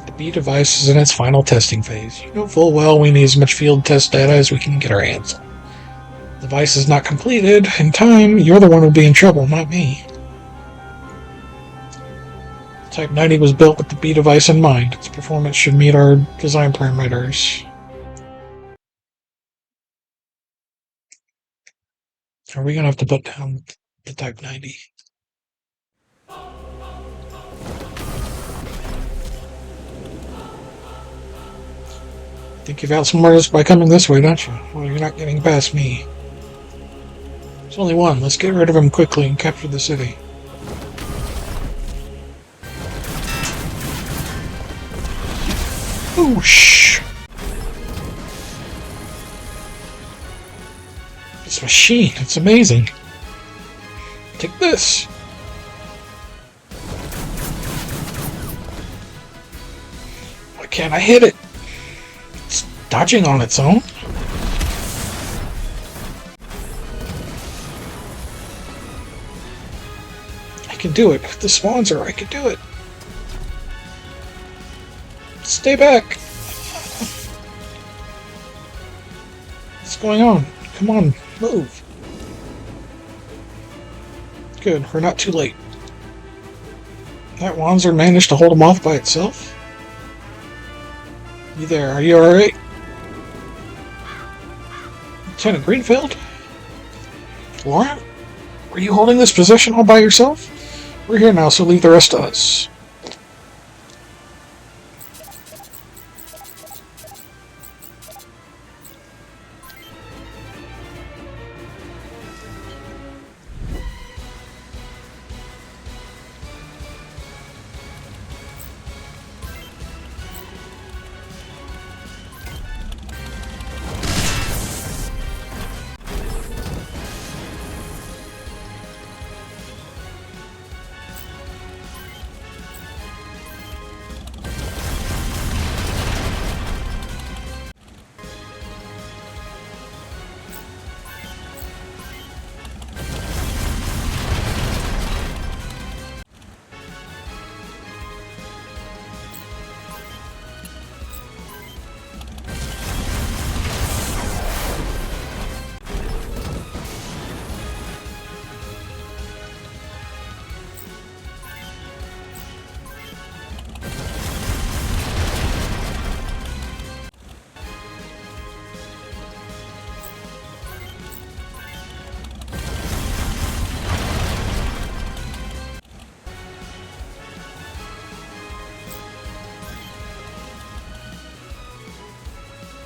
Speaker 2: The B device is in its final testing phase. You know full well we need as much field test data as we can get our hands on. The device is not completed. In time, you're the one who'll be in trouble, not me. Type 90 was built with the B device in mind. Its performance should meet our design parameters. Are we going to have to put down the Type 90? Think you've outsmarted us by coming this way, don't you? Well, you're not getting past me. There's only one. Let's get rid of him quickly and capture the city. Whoosh! This machine, it's amazing. Take this. Why can't I hit it? It's dodging on its own. I can do it. If the swans are, I can do it. Stay back. What's going on? Come on, move. Good, we're not too late. That Wanzer managed to hold him off by itself? You there, are you alright? Lieutenant Greenfield? Laura? Were you holding this position all by yourself? We're here now, so leave the rest to us.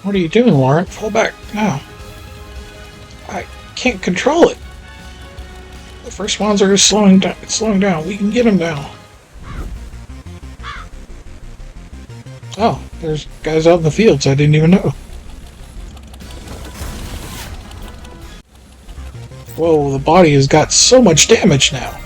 Speaker 2: What are you doing, Lauren? Fall back now. I can't control it. The first Wanzer is slowing down. It's slowing down. We can get him now. Oh, there's guys out in the fields I didn't even know. Whoa, the body has got so much damage now.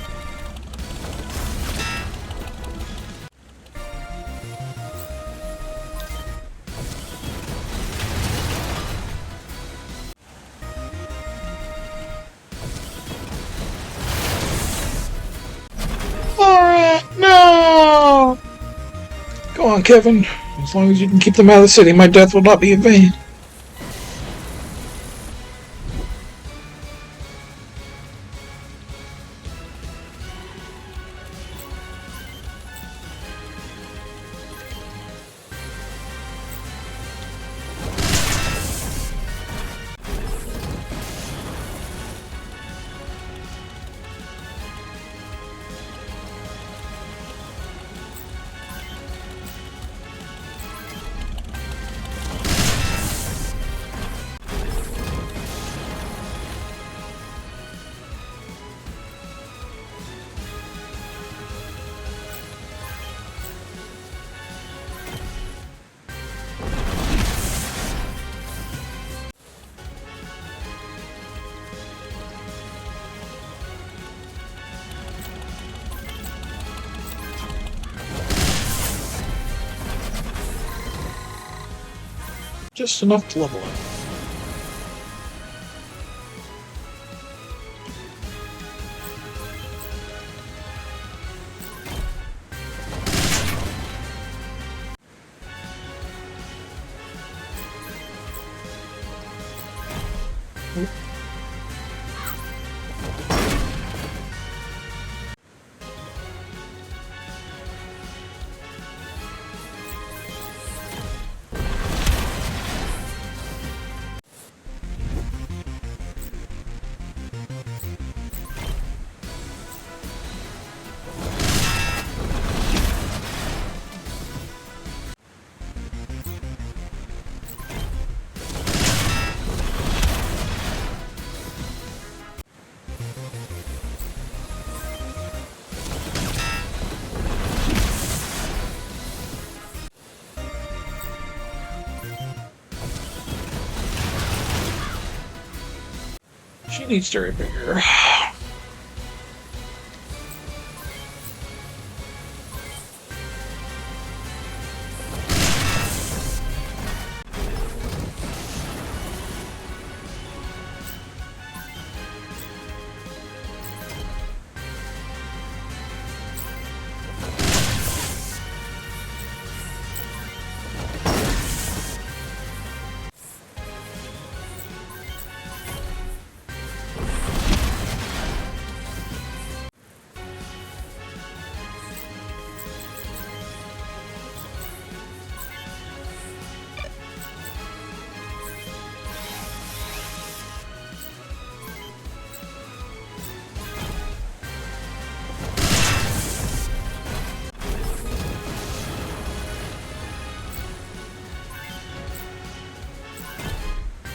Speaker 2: No! Go on, Kevin. As long as you can keep them out of the city, my death will not be in vain. Just enough to level up. She needs to repair.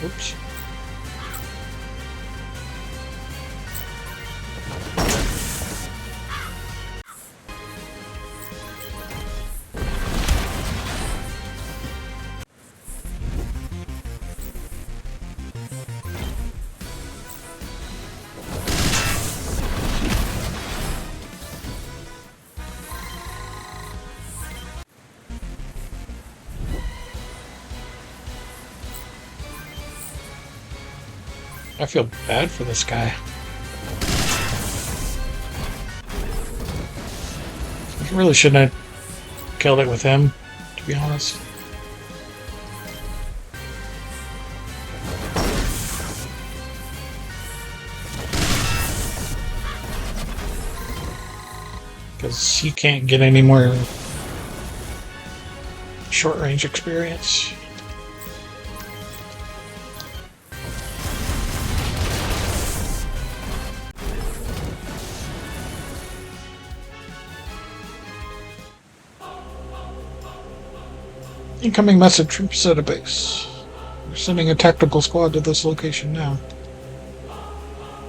Speaker 2: Oops. I feel bad for this guy. I really shouldn't have killed it with him, to be honest. Because he can't get any more short-range experience. Incoming message from Peseta Base. We're sending a tactical squad to this location now.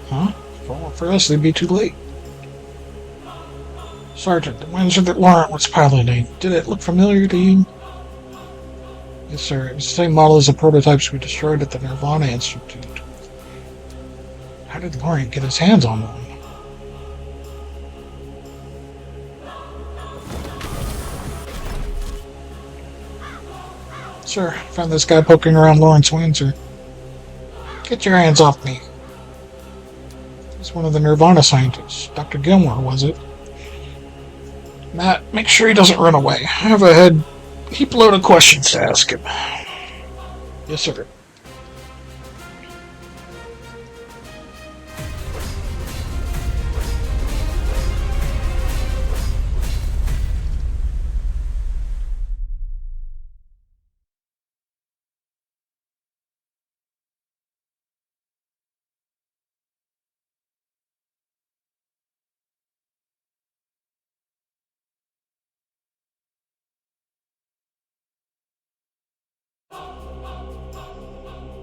Speaker 2: Huh? Well, for us, they'd be too late. Sergeant, the Windsor that Laurent was piloting, did it look familiar to you? Yes, sir. It was the same model as the prototypes we destroyed at the Nirvana Institute. How did Laurent get his hands on one? Sir, I found this guy poking around Lawrence Windsor. Get your hands off me. He's one of the Nirvana scientists. Dr. Gilmore, was it? Matt, make sure he doesn't run away. I have a heap load of questions to ask him. Yes, sir.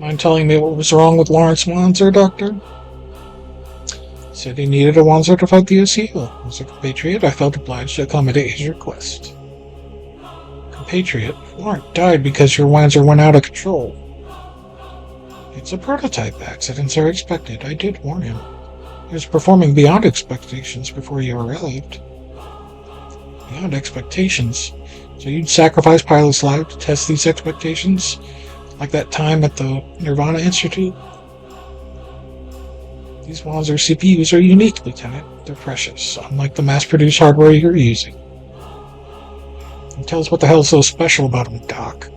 Speaker 2: Mind telling me what was wrong with Lawrence Wanzer, Doctor? Said he needed a Wanzer to fight the UCS. As a compatriot, I felt obliged to accommodate his request. Compatriot? Lawrence died because your Wanzer went out of control. It's a prototype. Accidents are expected. I did warn him. He was performing beyond expectations before you arrived. Beyond expectations? So you'd sacrifice Pilot's life to test these expectations? Like that time at the Nirvana Institute? These Wanzer CPUs are unique, Lieutenant. They're precious, unlike the mass-produced hardware you're using. And tell us what the hell's so special about them, Doc.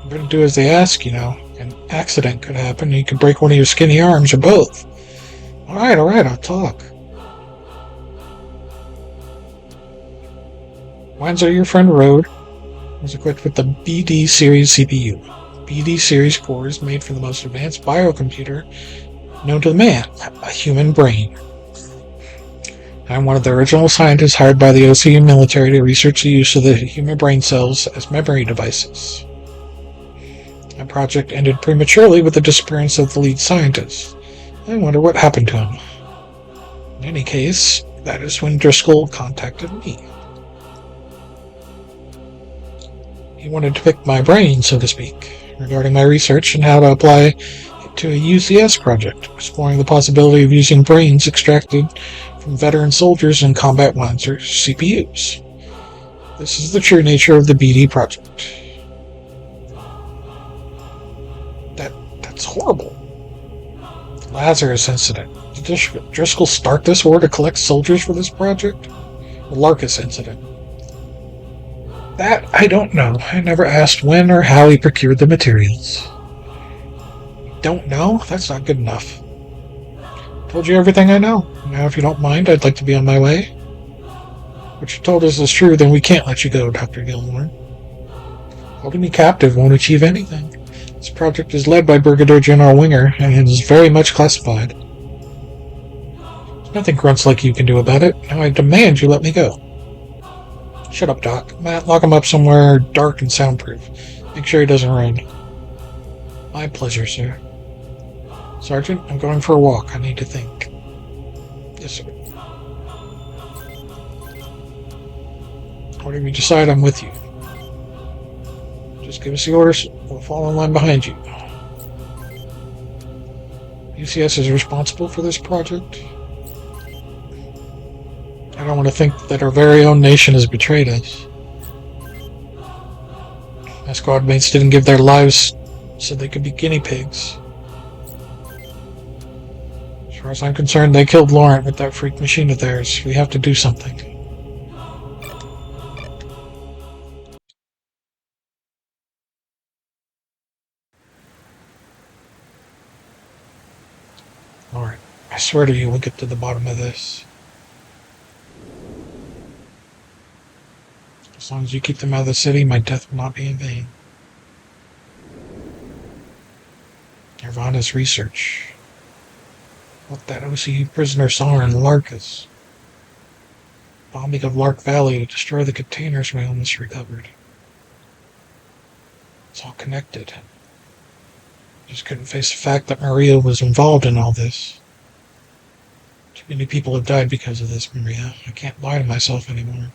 Speaker 2: You better do as they ask, you know. An accident could happen, and you could break one of your skinny arms, or both. Alright, I'll talk. Wanzer, your friend Road, was equipped with the BD series CPU. BD series cores made for the most advanced biocomputer known to the man, a human brain. I'm one of the original scientists hired by the OCU military to research the use of the human brain cells as memory devices. My project ended prematurely with the disappearance of the lead scientist. I wonder what happened to him. In any case, that is when Driscoll contacted me. He wanted to pick my brain, so to speak, regarding my research and how to apply it to a UCS project, exploring the possibility of using brains extracted from veteran soldiers and combat Wanzer CPUs. This is the true nature of the BD project. That's horrible. Lazarus incident. Did Driscoll start this war to collect soldiers for this project? The Larkus incident. That I don't know. I never asked when or how he procured the materials. Don't know? That's not good enough. Told you everything I know. Now, if you don't mind, I'd like to be on my way. What you told us is true, then we can't let you go, Dr. Gilmore. Holding me captive won't achieve anything. This project is led by Brigadier General Winger, and is very much classified. There's nothing grunts like you can do about it. Now I demand you let me go. Shut up, Doc. Matt, lock him up somewhere dark and soundproof. Make sure he doesn't run. My pleasure, sir. Sergeant, I'm going for a walk. I need to think. Yes, sir. Whatever you decide, I'm with you. Just give us the orders. We'll fall in line behind you. UCS is responsible for this project. I don't want to think that our very own nation has betrayed us. My squad mates didn't give their lives so they could be guinea pigs. As far as I'm concerned, they killed Laurent with that freak machine of theirs. We have to do something. Laurent, I swear to you, we'll get to the bottom of this. As long as you keep them out of the city, my death will not be in vain. Nirvana's research. What that OCU prisoner saw in Larkus. Bombing of Lark Valley to destroy the containers we almost recovered. It's all connected. Just couldn't face the fact that Maria was involved in all this. Too many people have died because of this, Maria. I can't lie to myself anymore.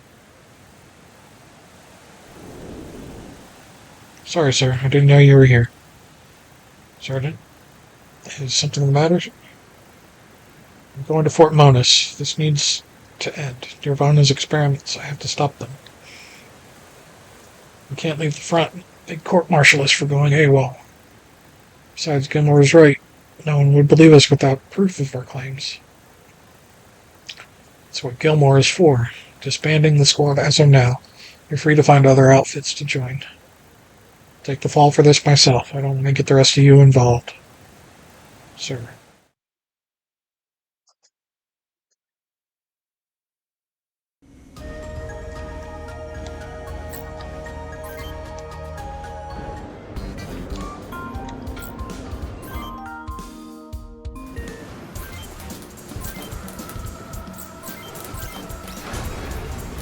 Speaker 2: Sorry, sir. I didn't know you were here. Sergeant? Is something the matter? I'm going to Fort Monas. This needs to end. Nirvana's experiments. I have to stop them. We can't leave the front. They'd court-martial us for going AWOL. Besides, Gilmore is right. No one would believe us without proof of our claims. That's what Gilmore is for. Disbanding the squad as of now. You're free to find other outfits to join. Take the fall for this myself. I don't want to get the rest of you involved. Sir.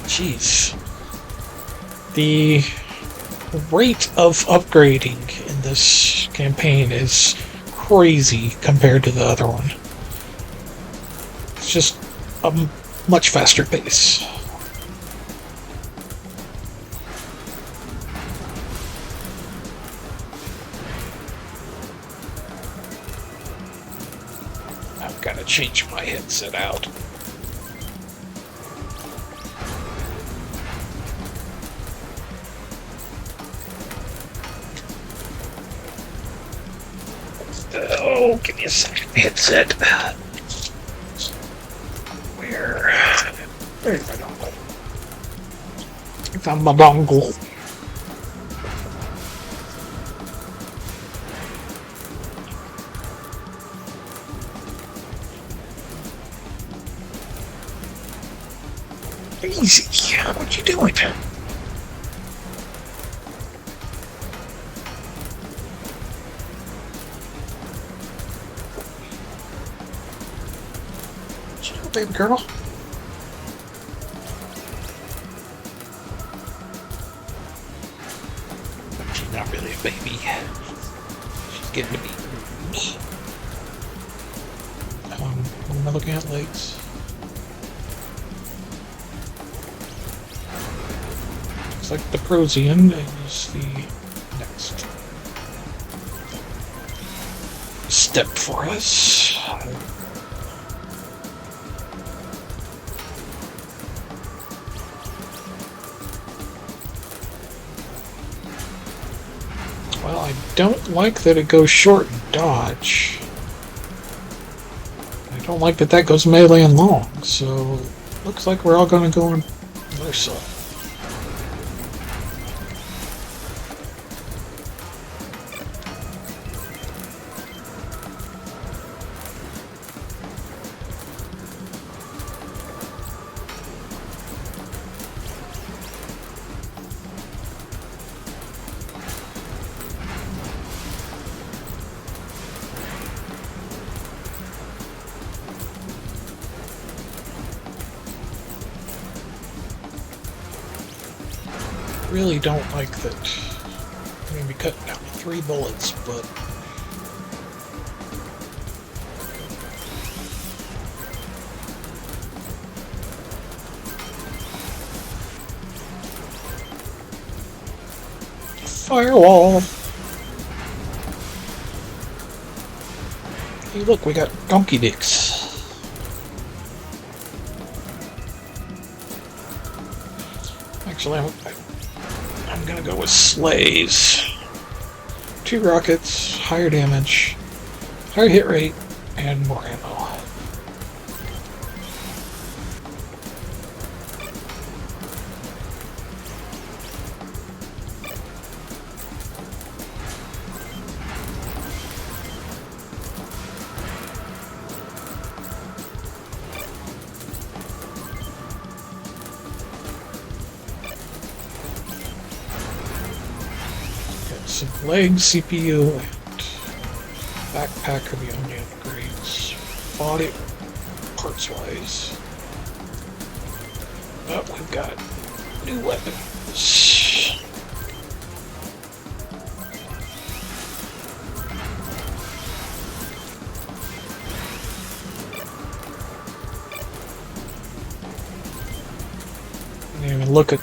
Speaker 2: Jeez. The rate of upgrading in this campaign is crazy compared to the other one. It's just a much faster pace. I've got to change my headset out. Oh, give me a second. Headset. Where? Where's my dongle? I found my dongle. Easy. What you doing? Chill, baby girl. She's not really a baby. She's getting to be me. What am I looking at, legs? Looks like the Prosian is the next step for us. Well, I don't like that it goes short and dodge. I don't like that that goes melee and long, so looks like we're all going to go on their side. Really don't like that. I'm going to be cutting down 3 bullets, but firewall. Hey, look, we got donkey dicks. Actually, I'm gonna go with sleighs. 2 rockets, higher damage, higher hit rate, and more ammo. Some legs, CPU, and backpack are the only upgrades. Body parts wise. But we've got new weapons. I didn't even look at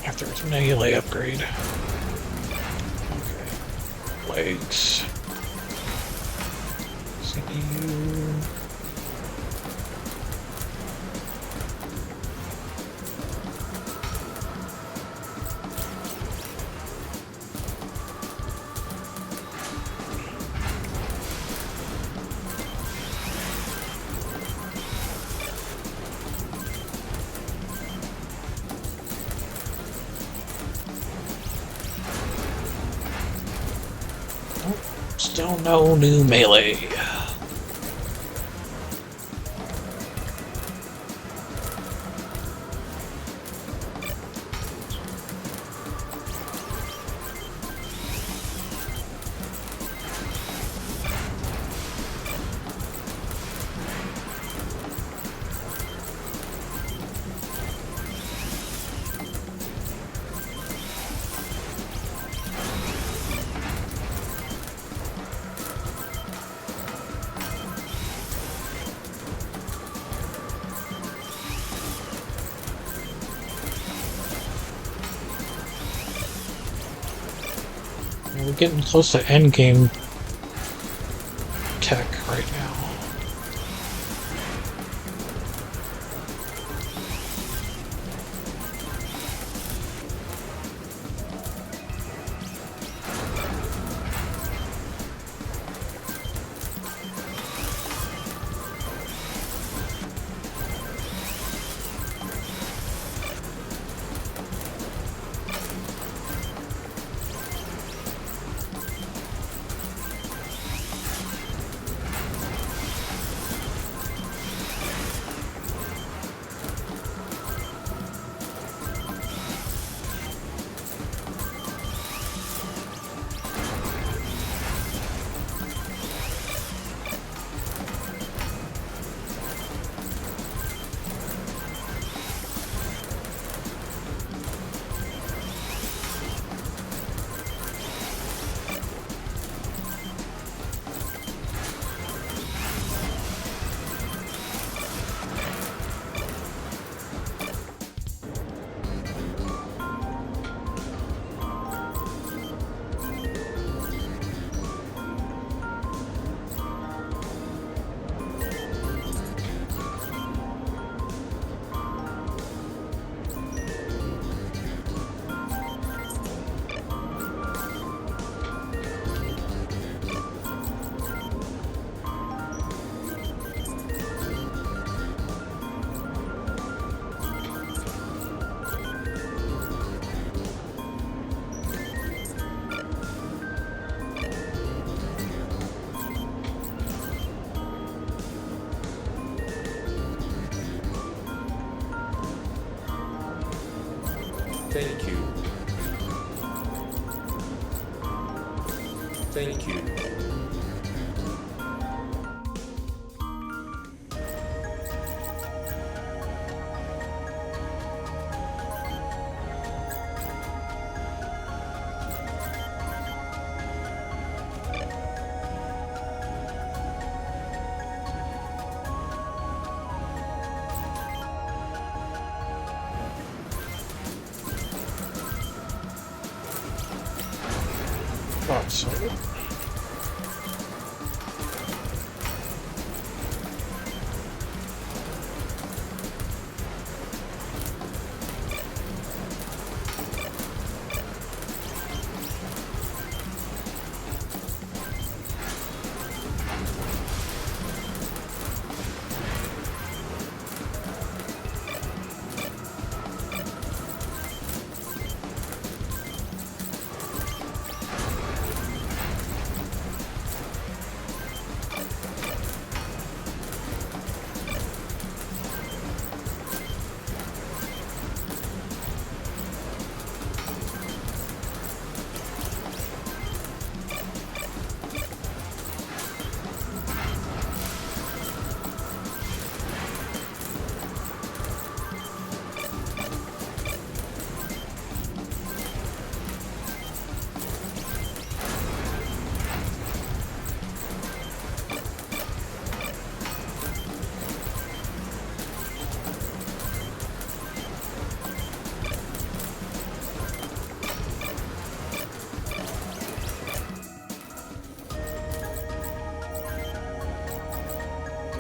Speaker 2: after its melee upgrade. Legs. CPU. Still no new melee. We're getting close to endgame tech right now.
Speaker 1: Thank you.
Speaker 2: Oh, so you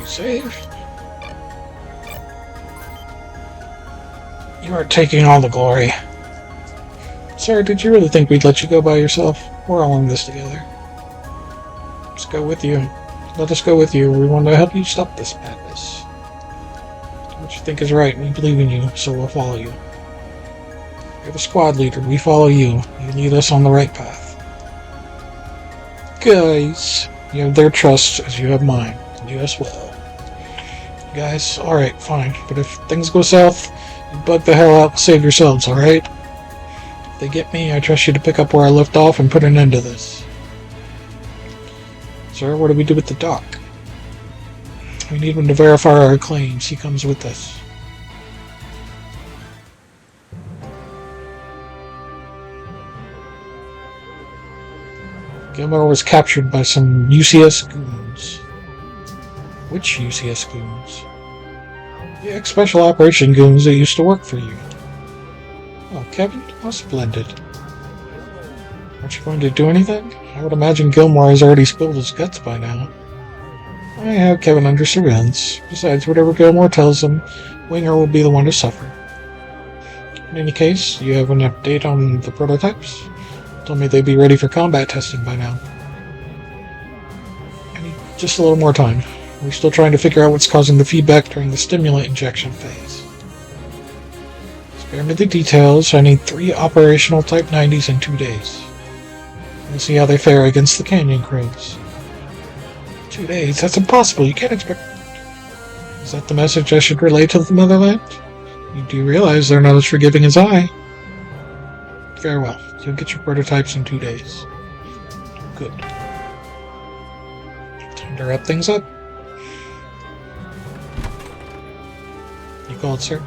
Speaker 2: save. You are taking all the glory. Sir, did you really think we'd let you go by yourself? We're all in this together. Let's go with you. Let us go with you. We want to help you stop this madness. What you think is right. We believe in you, so we'll follow you. You're the squad leader. We follow you. You lead us on the right path. Guys, you have their trust as you have mine. And you as well. Guys, alright, fine. But if things go south, you bug the hell out and save yourselves, alright? If they get me, I trust you to pick up where I left off and put an end to this. Sir, what do we do with the doc? We need him to verify our claims. He comes with us. Gilmore was captured by some UCS goons. Which UCS goons? The ex-Special Operation goons that used to work for you. Oh, Kevin? How splendid. Aren't you going to do anything? I would imagine Gilmore has already spilled his guts by now. I have Kevin under surveillance. Besides, whatever Gilmore tells him, Winger will be the one to suffer. In any case, you have an update on the prototypes? Told me they'd be ready for combat testing by now. I need just a little more time. We're still trying to figure out what's causing the feedback during the stimulant injection phase. Spare me the details. I need 3 operational Type 90s in 2 days. We'll see how they fare against the Canyon Crows. 2 days? That's impossible. You can't expect... Is that the message I should relay to the motherland? You do realize they're not as forgiving as I. Farewell. You'll get your prototypes in 2 days. Good. Time to wrap things up. You called, sir?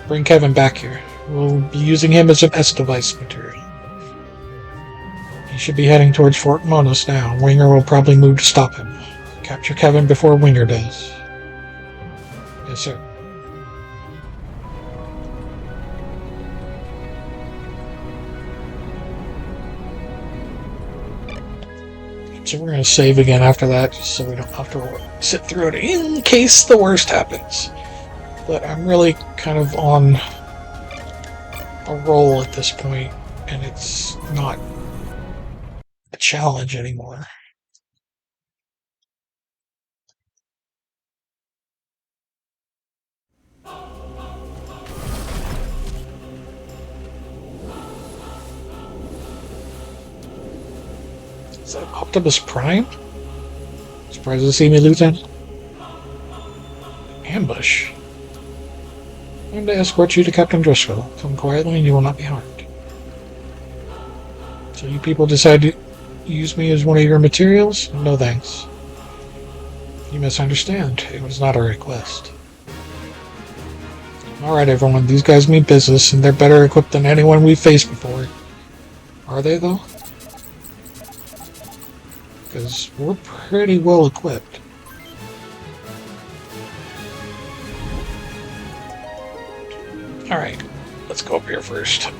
Speaker 2: Bring Kevin back here. We'll be using him as an S-device material. He should be heading towards Fort Monos now. Winger will probably move to stop him. Capture Kevin before Winger does. Yes, sir. So we're going to save again after that, just so we don't have to sit through it in case the worst happens. But I'm really kind of on a roll at this point, and it's not a challenge anymore. Is that Optimus Prime? Surprised to see me, Lieutenant? Ambush? I'm to escort you to Captain Driscoll. Come quietly and you will not be harmed. So you people decided use me as one of your materials? No thanks. You misunderstand. It was not a request. Alright everyone, these guys mean business, and they're better equipped than anyone we've faced before. Are they, though? Because we're pretty well equipped. Alright, let's go up here first.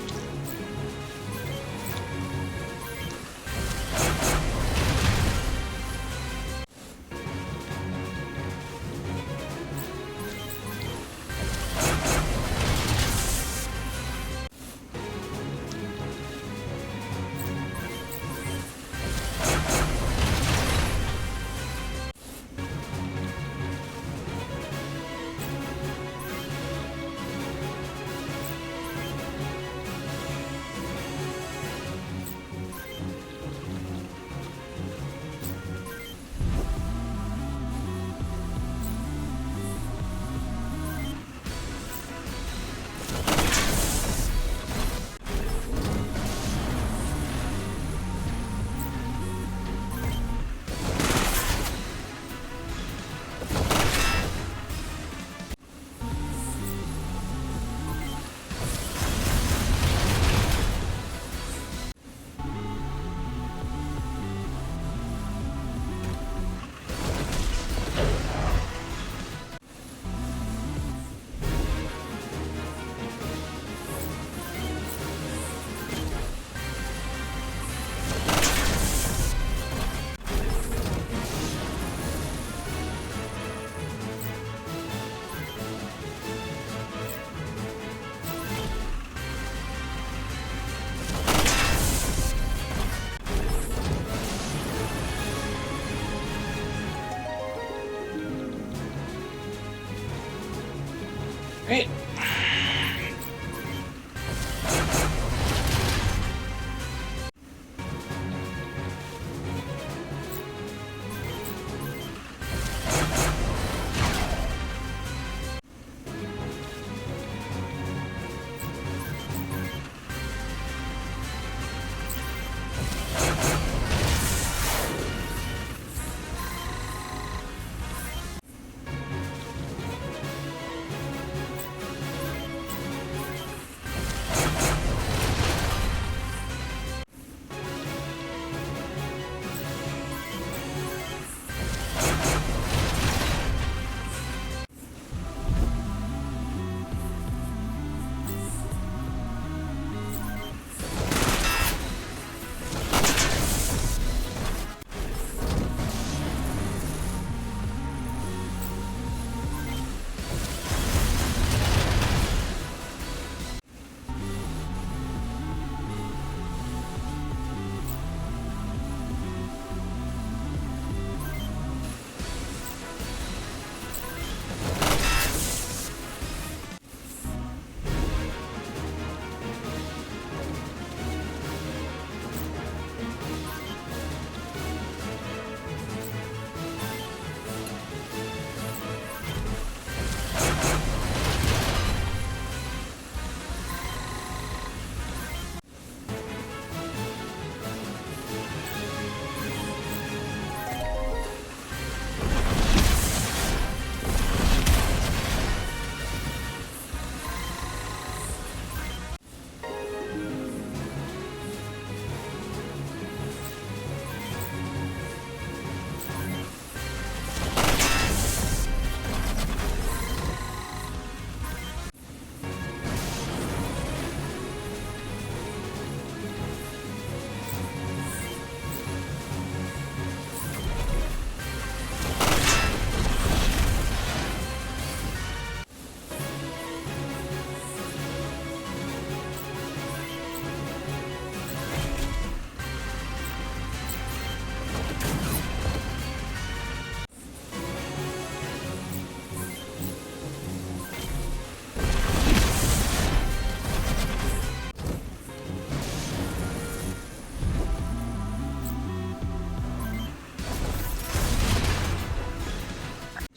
Speaker 2: Right.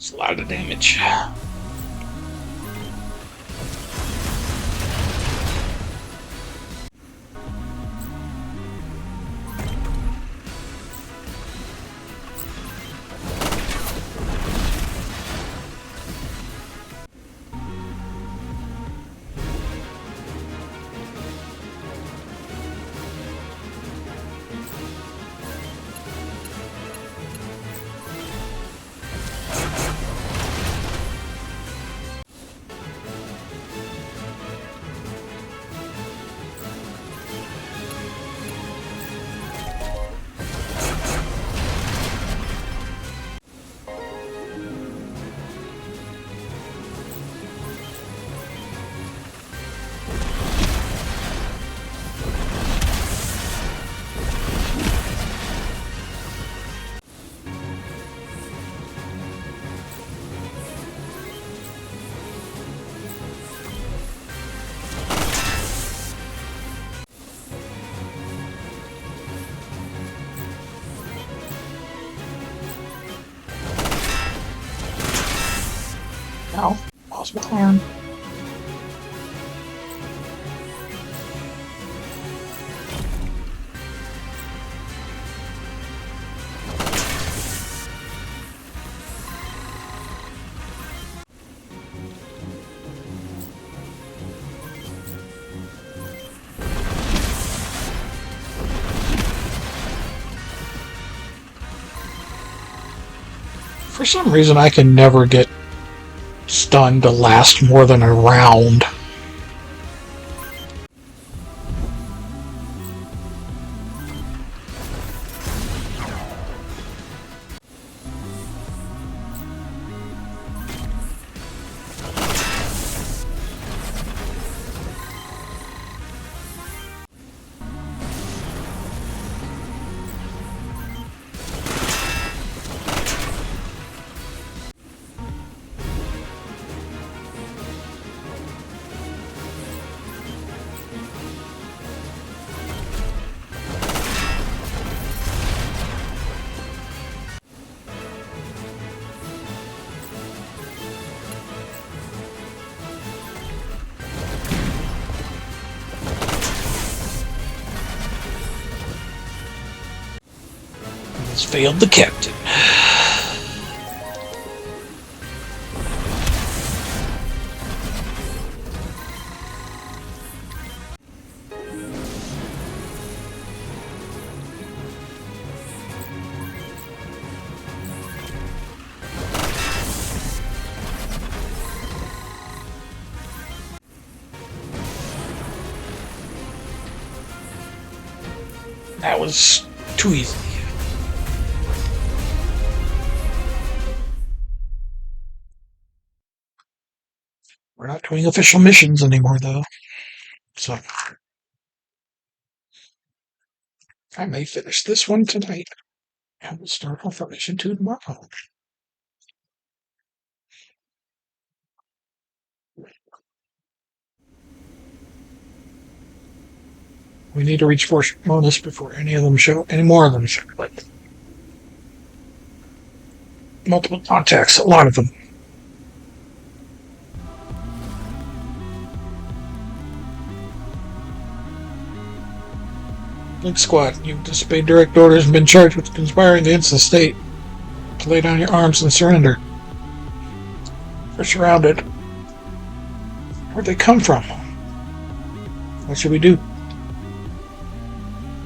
Speaker 2: It's a lot of damage. Lost my arm. For some reason, I can never get stunned to last more than a round. Has failed the captain. That was too easy. We're not doing official missions anymore, though. So, I may finish this one tonight. And we'll start off on mission 2 tomorrow. We need to reach Force bonus before any more of them show. Like, multiple contacts, a lot of them. Link Squad, you've disobeyed direct orders and been charged with conspiring against the state. To lay down your arms and surrender. We're surrounded. Where'd they come from? What should we do?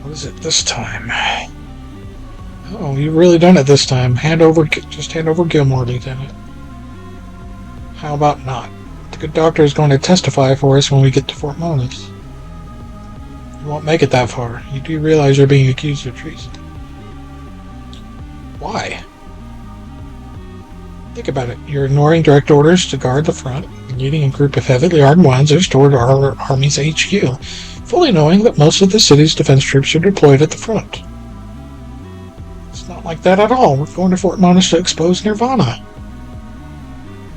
Speaker 2: What is it this time? Oh, you've really done it this time. Just hand over Gilmore, Lieutenant. How about not? The good doctor is going to testify for us when we get to Fort Moniz. You won't make it that far. You do realize you're being accused of treason. Why? Think about it. You're ignoring direct orders to guard the front, and leading a group of heavily armed Wanzers toward our Army's HQ, fully knowing that most of the city's defense troops are deployed at the front. It's not like that at all. We're going to Fort Moniz to expose Nirvana.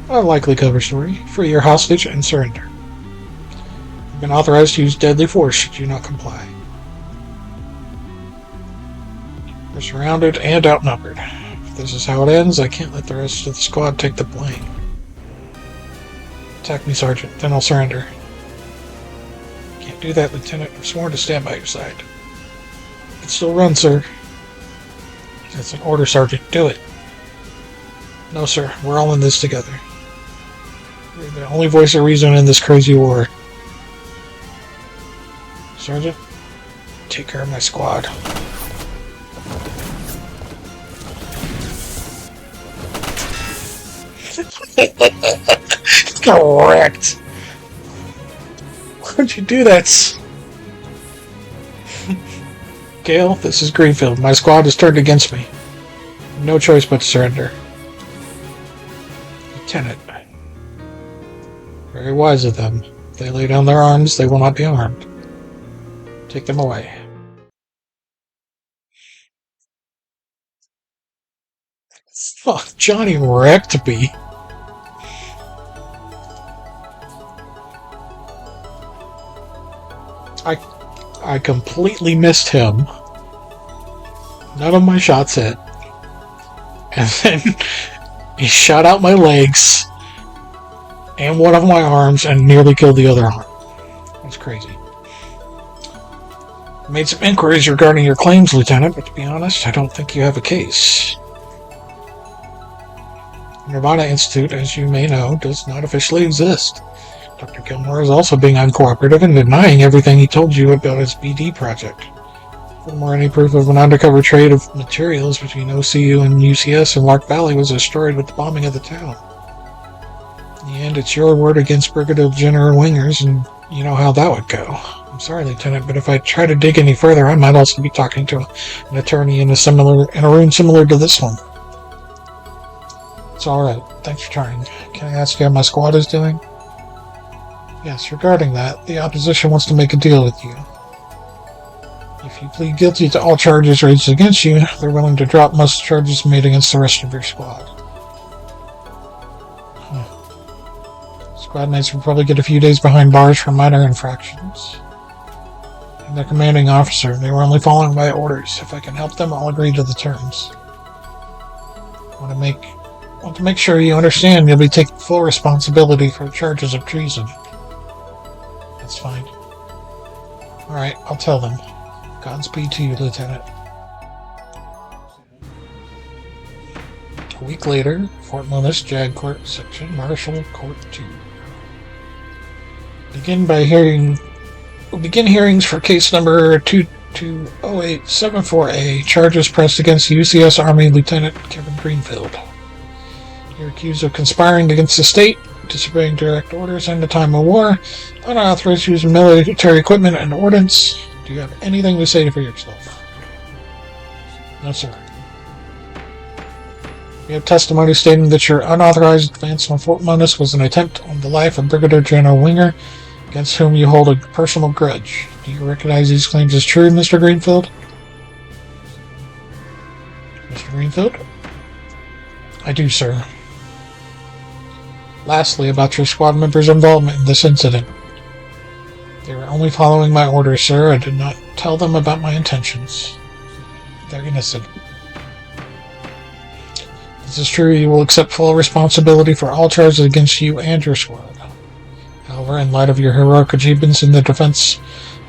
Speaker 2: A likely cover story. Free your hostage and surrender. You've been authorized to use deadly force should you not comply. We're surrounded and outnumbered. If this is how it ends, I can't let the rest of the squad take the blame. Attack me, Sergeant, then I'll surrender. Can't do that, Lieutenant. I'm sworn to stand by your side. You can still run, sir. That's an order, Sergeant. Do it. No, sir. We're all in this together. You're the only voice of reason in this crazy war. Sergeant, take care of my squad. Correct. Why'd you do that? Gale, this is Greenfield. My squad has turned against me. No choice but to surrender. Lieutenant. Very wise of them. If they lay down their arms, they will not be harmed. Take them away. Fuck, Johnny wrecked me. I completely missed him. None of my shots hit. And then he shot out my legs. and one of my arms and nearly killed the other arm. That's crazy. I made some inquiries regarding your claims, Lieutenant, but to be honest, I don't think you have a case. Nirvana Institute, as you may know, does not officially exist. Dr. Gilmore is also being uncooperative and denying everything he told you about his BD project. Furthermore, any proof of an undercover trade of materials between OCU and UCS in Lark Valley was destroyed with the bombing of the town. In the end, it's your word against Brigadier General Wingers, and you know how that would go. I'm sorry, Lieutenant, but if I try to dig any further, I might also be talking to an attorney in a room similar to this one. It's alright. Thanks for trying. Can I ask you how my squad is doing? Yes, regarding that, the opposition wants to make a deal with you. If you plead guilty to all charges raised against you, they're willing to drop most charges made against the rest of your squad. Squad mates will probably get a few days behind bars for minor infractions. I'm their commanding officer. They were only following my orders. If I can help them, I'll agree to the terms. Want to make sure you understand you'll be taking full responsibility for charges of treason. That's fine. Alright, I'll tell them. Godspeed to you, Lieutenant. A week later, Fort Monis, Jag Court Section, Marshal Court 2. We'll begin hearings for case number 220874A, charges pressed against UCS Army Lieutenant Kevin Greenfield. You're accused of conspiring against the state, disobeying direct orders in the time of war, unauthorized use of military equipment and ordnance. Do you have anything to say for yourself? No, sir. We have testimony stating that your unauthorized advance on Fort Monis was an attempt on the life of Brigadier General Winger, against whom you hold a personal grudge. Do you recognize these claims as true, Mr. Greenfield? Mr. Greenfield? I do, sir. Lastly, about your squad members' involvement in this incident. They were only following my orders, sir. I did not tell them about my intentions. They're innocent. If this is true, you will accept full responsibility for all charges against you and your squad. However, in light of your heroic achievements in the defense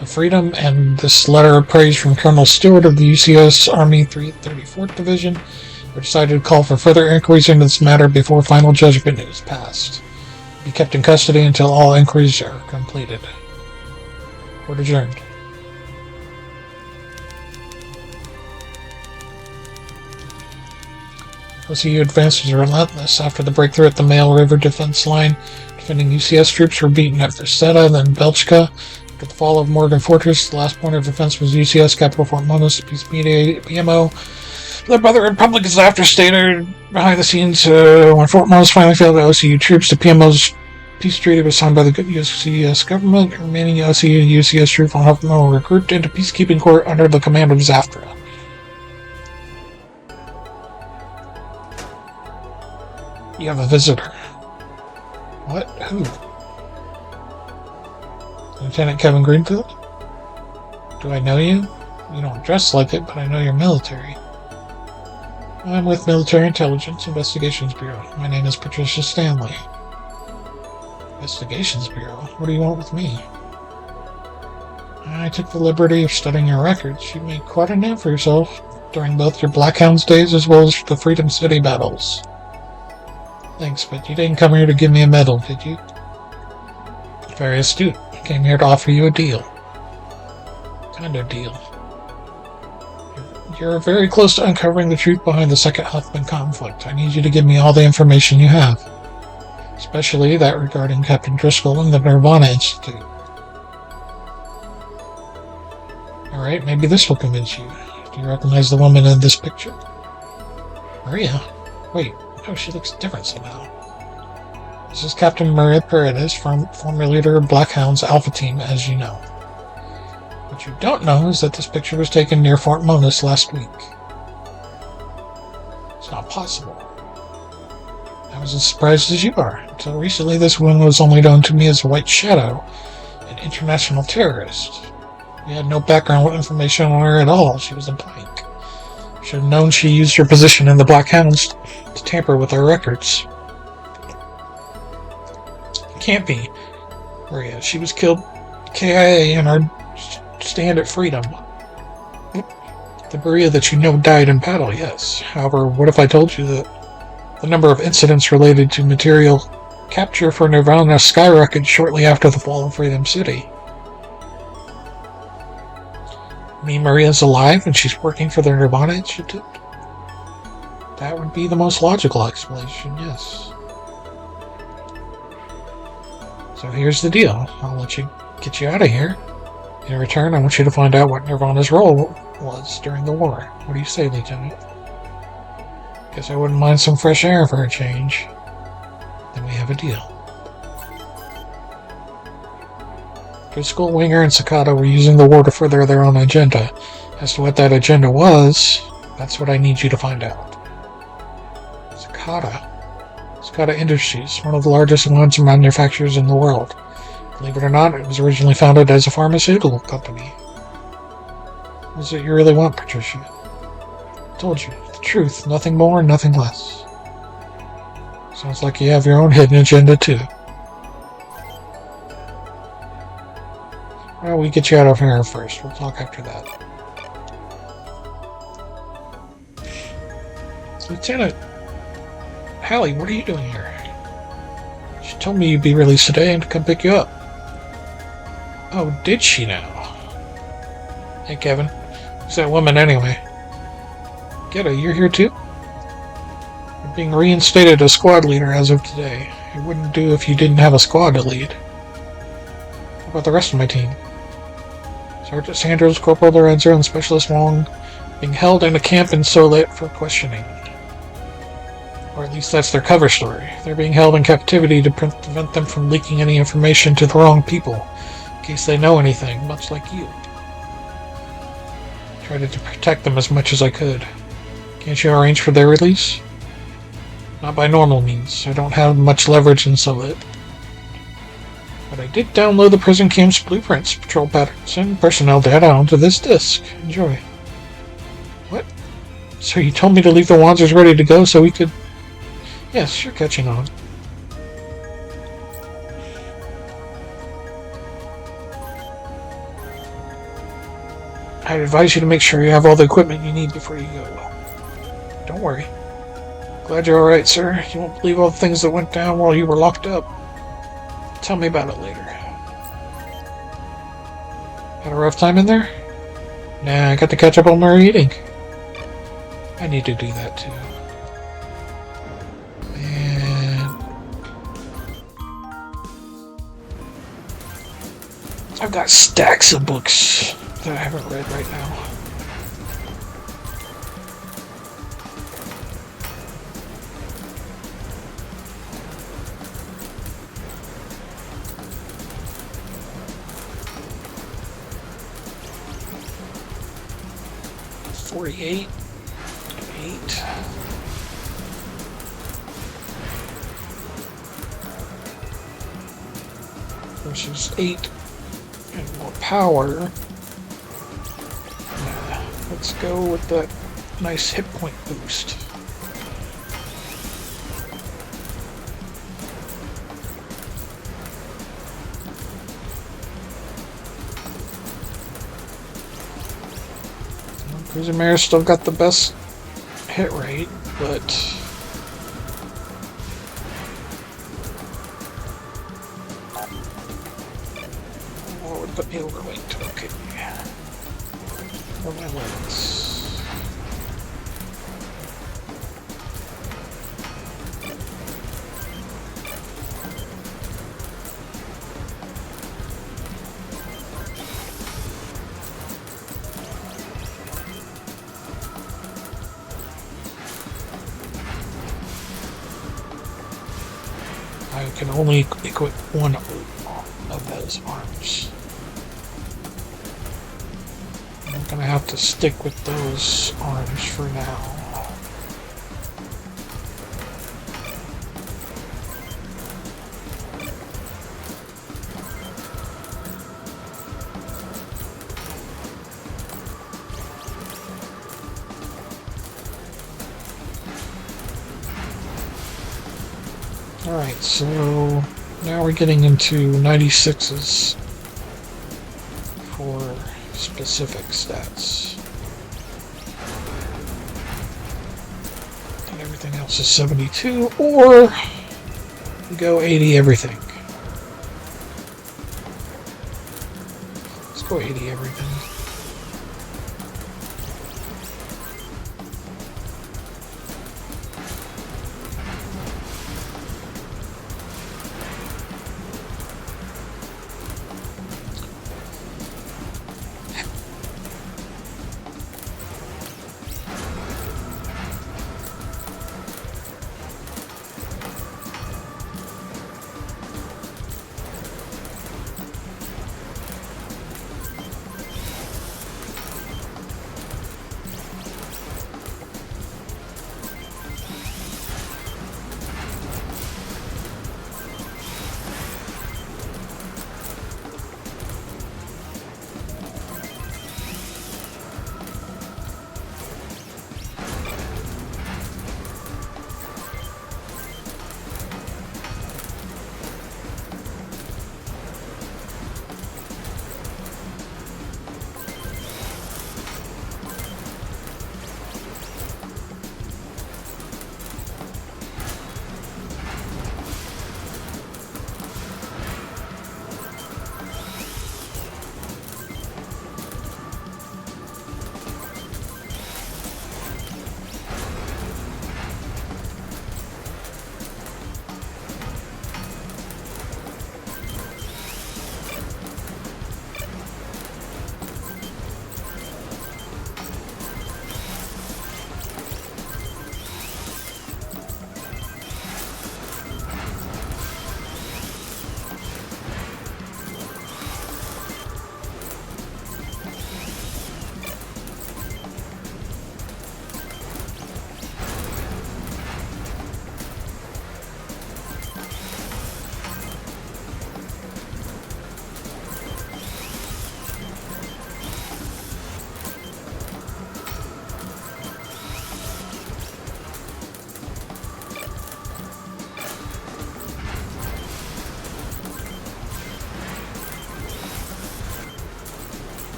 Speaker 2: of freedom and this letter of praise from Colonel Stewart of the UCS Army 334th Division, we decided to call for further inquiries into this matter before final judgment is passed. Be kept in custody until all inquiries are completed. Court adjourned. OCU advances are relentless. After the breakthrough at the Mail River defense line, defending UCS troops were beaten at Versetta, then Belchka. After the fall of Morgan Fortress, the last point of defense was UCS capital Fort Monis. Peace-mediated PMO, led by the Republicans after stated behind the scenes when Fort Monis finally failed to OCU troops. The PMO's peace treaty was signed by the UCS government. The remaining OCU and UCS troops on Fort Monis were recruited into peacekeeping court under the command of Zafra. You have a visitor. What? Who? Lieutenant Kevin Greenfield? Do I know you? You don't dress like it, but I know you're military. I'm with Military Intelligence Investigations Bureau. My name is Patricia Stanley. Investigations Bureau? What do you want with me? I took the liberty of studying your records. You made quite a name for yourself during both your Black Hounds days as well as the Freedom City battles. Thanks, but you didn't come here to give me a medal, did you? Very astute. I came here to offer you a deal. What kind of deal? You're very close to uncovering the truth behind the Second Huffman conflict. I need you to give me all the information you have. Especially that regarding Captain Driscoll and the Nirvana Institute. Alright, maybe this will convince you. Do you recognize the woman in this picture? Maria? Wait. Oh, she looks different somehow. This is Captain Maria Paredes, former leader of Black Hound's Alpha Team, as you know. What you don't know is that this picture was taken near Fort Monis last week. It's not possible. I was as surprised as you are. Until recently, this woman was only known to me as White Shadow, an international terrorist. We had no background information on her at all. She was a blank. Should have known she used her position in the Black Hounds to tamper with our records. can't be. Maria, she was killed KIA in our stand at Freedom. The Maria that you know died in battle, yes. However, what if I told you that the number of incidents related to material capture for Nirvana skyrocketed shortly after the fall of Freedom City? You mean Maria's alive and she's working for the Nirvana Institute? That would be the most logical explanation, yes. So here's the deal. I'll get you out of here. In return, I want you to find out what Nirvana's role was during the war. What do you say, Lieutenant? Guess I wouldn't mind some fresh air for a change. Then we have a deal. Driscoll, Winger, and Cicada were using the war to further their own agenda. As to what that agenda was, that's what I need you to find out. Cicada Industries, one of the largest arms manufacturers in the world. Believe it or not, it was originally founded as a pharmaceutical company. What is it you really want, Patricia? I told you, the truth, nothing more, nothing less. Sounds like you have your own hidden agenda, too. Well, we get you out of here first. We'll talk after that. Lieutenant, Hallie, what are you doing here? She told me you'd be released today and to come pick you up. Oh, did she now? Hey, Kevin. Who's that woman anyway? Geta, you're here too? You're being reinstated as squad leader as of today. It wouldn't do if you didn't have a squad to lead. How about the rest of my team? Sergeant Sanders, Corporal Lorenzo, and Specialist Wong being held in a camp in Solit for questioning. Or at least that's their cover story. They're being held in captivity to prevent them from leaking any information to the wrong people, in case they know anything, much like you. Tried to protect them as much as I could. Can't you arrange for their release? Not by normal means. I don't have much leverage in Solit. But I did download the prison camp's blueprints, patrol patterns, and personnel data onto this disk. Enjoy. What? So you told me to leave the Wanzers ready to go so we could... Yes, you're catching on. I'd advise you to make sure you have all the equipment you need before you go. Don't worry. Glad you're alright, sir. You won't believe all the things that went down while you were locked up. Tell me about it later. Had a rough time in there? Nah, I got to catch up on my reading. I need to do that too. And I've got stacks of books that I haven't read right now. $48, 8. Versus 8 and more power. Let's go with that nice hit point boost. Cruiser Mare's still got the best hit rate, but what would put me overweight? Okay. Or my limits. I can only equip one of those arms. I'm gonna have to stick with those arms for now. Alright, so now we're getting into 96s for specific stats. And everything else is 72, or go 80 everything. Let's go 80 everything.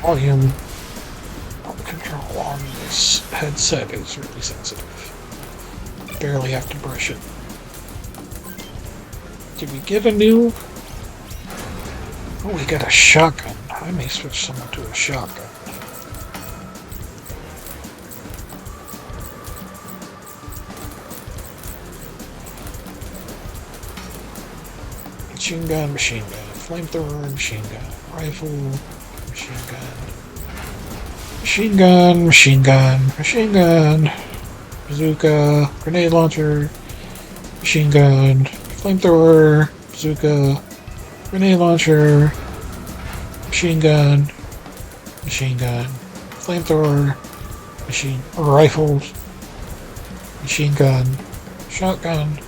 Speaker 2: Volume control on this headset is really sensitive. Barely have to brush it. Did we get a new? Oh, we got a shotgun. I may switch someone to a shotgun. Machine gun, flamethrower, machine gun, rifle, machine gun, bazooka, grenade launcher, machine gun, flamethrower, bazooka, grenade launcher, machine gun, flamethrower, rifles, machine gun, shotgun,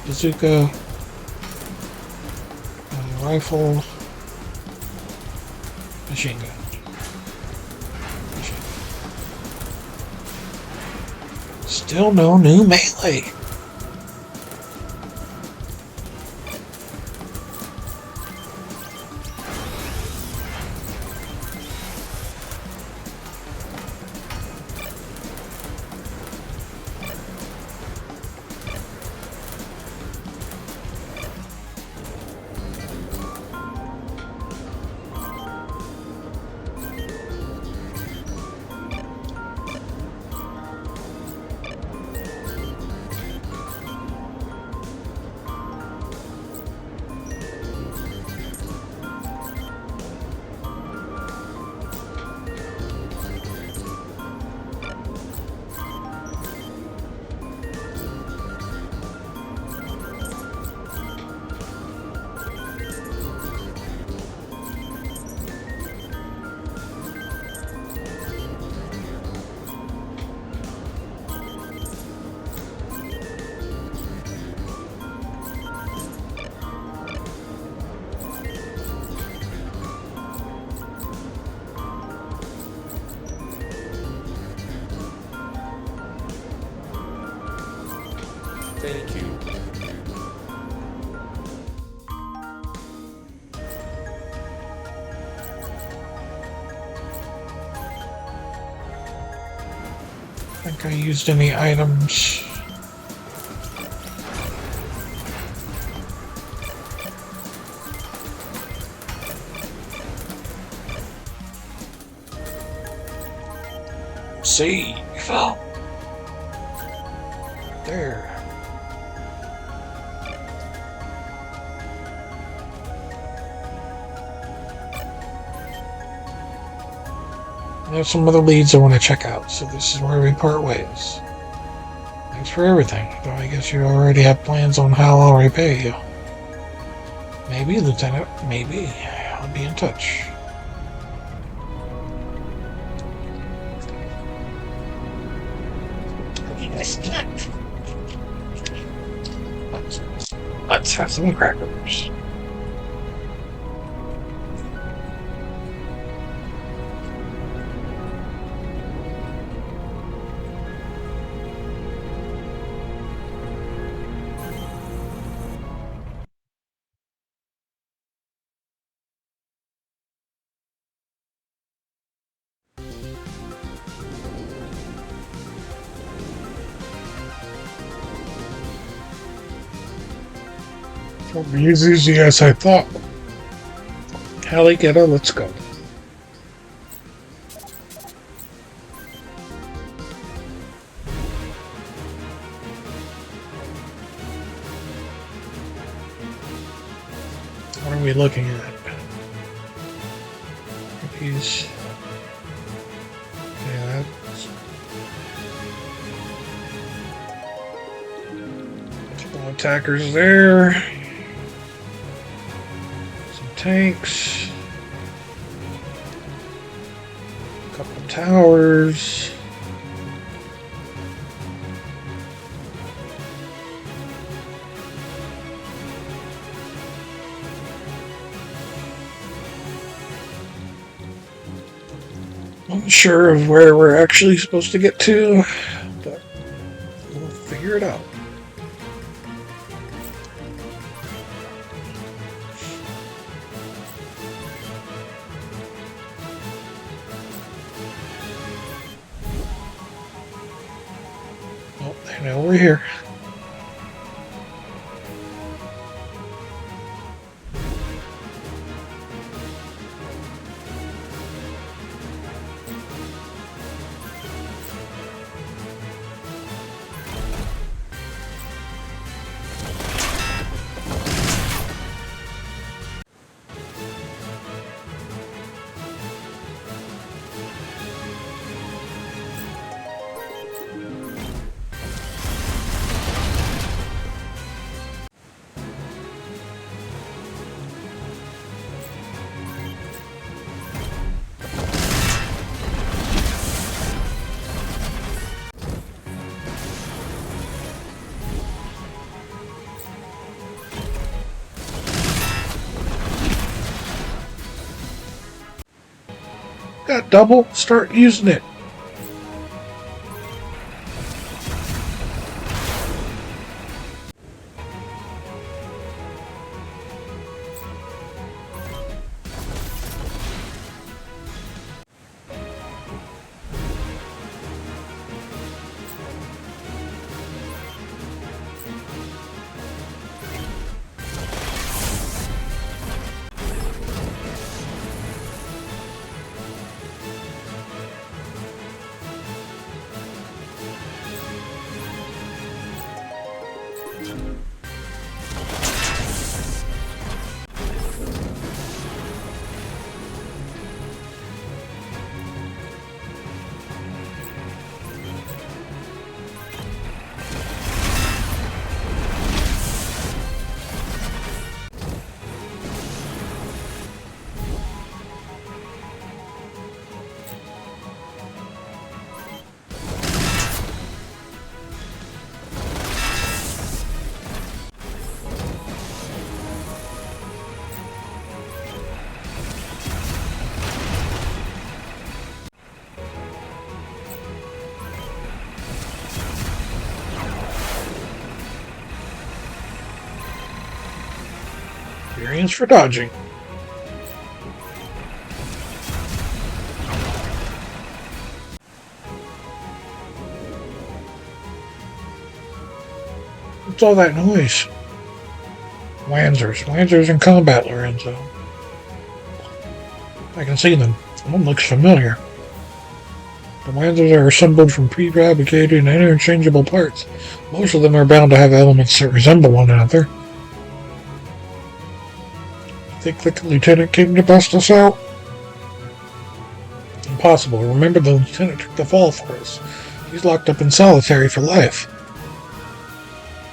Speaker 2: bazooka, rifle, machine gun. Still no new melee.
Speaker 1: Thank you.
Speaker 2: Think I used any items. Save. There. There's some other leads I want to check out, so this is where we part ways. Thanks for everything, though I guess you already have plans on how I'll repay you. Maybe, Lieutenant, maybe. I'll be in touch. Let's have some crackers. Won't be as easy as I thought. Hallie, get her, let's go. What are we looking at? He's... Yeah, that's... Couple attackers there. Some tanks. Couple towers. Unsure of where we're actually supposed to get to, but we'll figure it out. Oh, they know we're here. Got double? Start using it. Experience for dodging. What's all that noise? Lancers. Lancers in combat, Lorenzo. I can see them. One looks familiar. The Lancers are assembled from prefabricated and interchangeable parts. Most of them are bound to have elements that resemble one another. Think the lieutenant came to bust us out? Impossible. Remember, the lieutenant took the fall for us. He's locked up in solitary for life.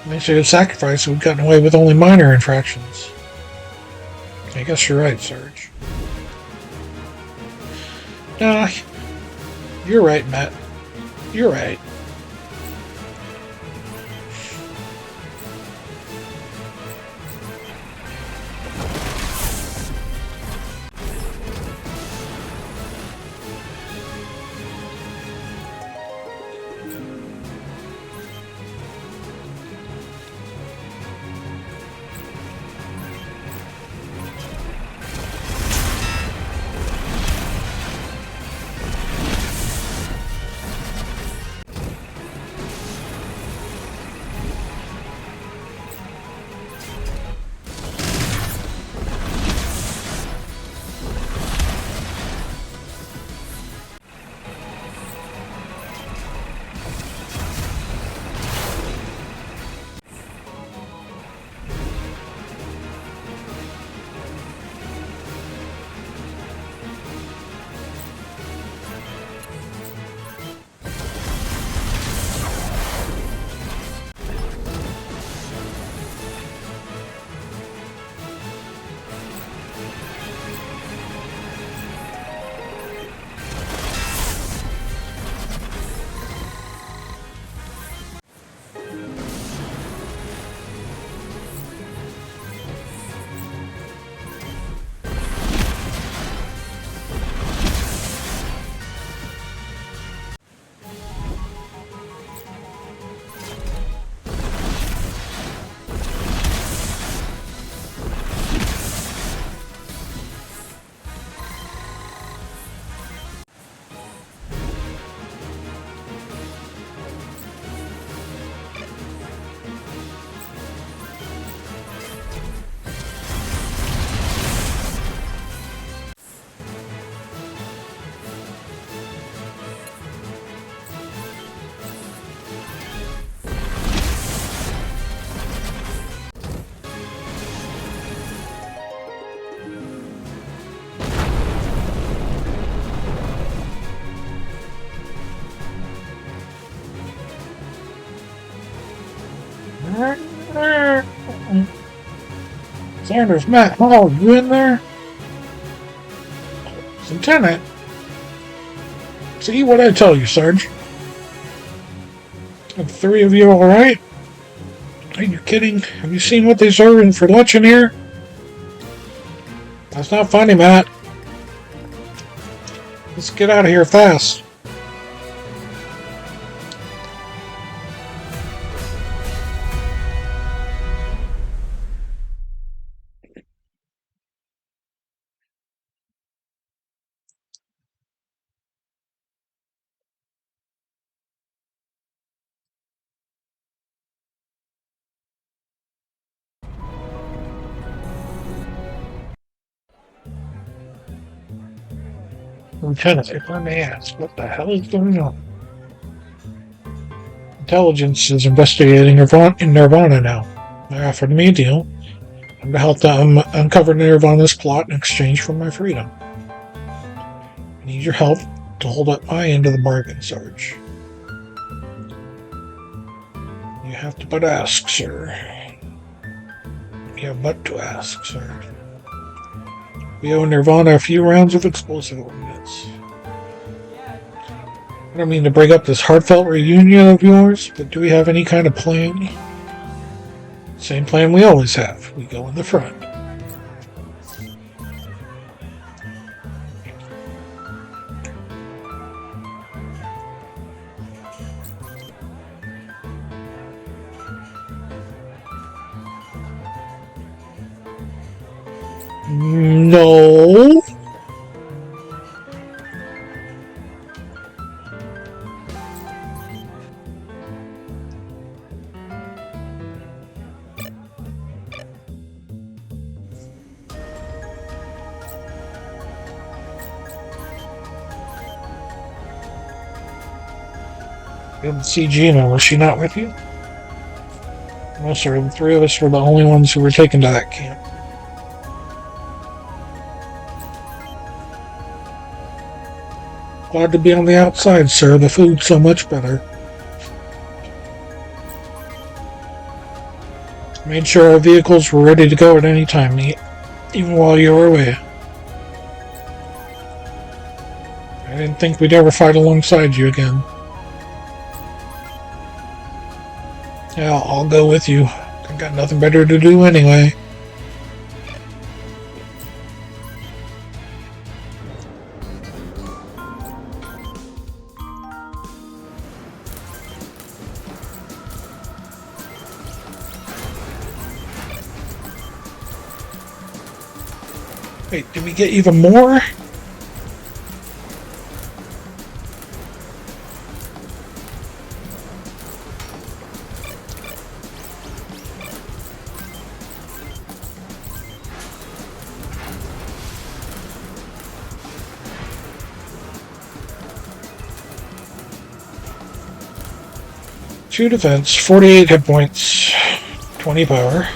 Speaker 2: They should have sacrificed so we'd gotten away with only minor infractions. I guess you're right, Sarge. Nah, you're right, Matt. You're right. Sanders, Matt Hall, you in there? Lieutenant? See what I tell you, Sarge? Are the three of you alright? Are you kidding? Have you seen what they serve for lunch in here? That's not funny, Matt. Let's get out of here fast. Lieutenant, if I may ask, what the hell is going on? Intelligence is investigating Nirvana now. They offered me a deal. I'm to help them uncover Nirvana's plot in exchange for my freedom. I need your help to hold up my end of the bargain, Sarge. You have to but ask, sir. You have but to ask, sir. We owe Nirvana a few rounds of explosive ordnance. I don't mean to break up this heartfelt reunion of yours, but do we have any kind of plan? Same plan we always have. We go in the front. No. I didn't see Gina. Was she not with you? No, sir. The three of us were the only ones who were taken to that camp. Glad to be on the outside, sir. The food's so much better. Made sure our vehicles were ready to go at any time, even while you were away. I didn't think we'd ever fight alongside you again. Yeah, I'll go with you. I got nothing better to do anyway. Wait, did we get even more? Two defense, 48 hit points, 20 power.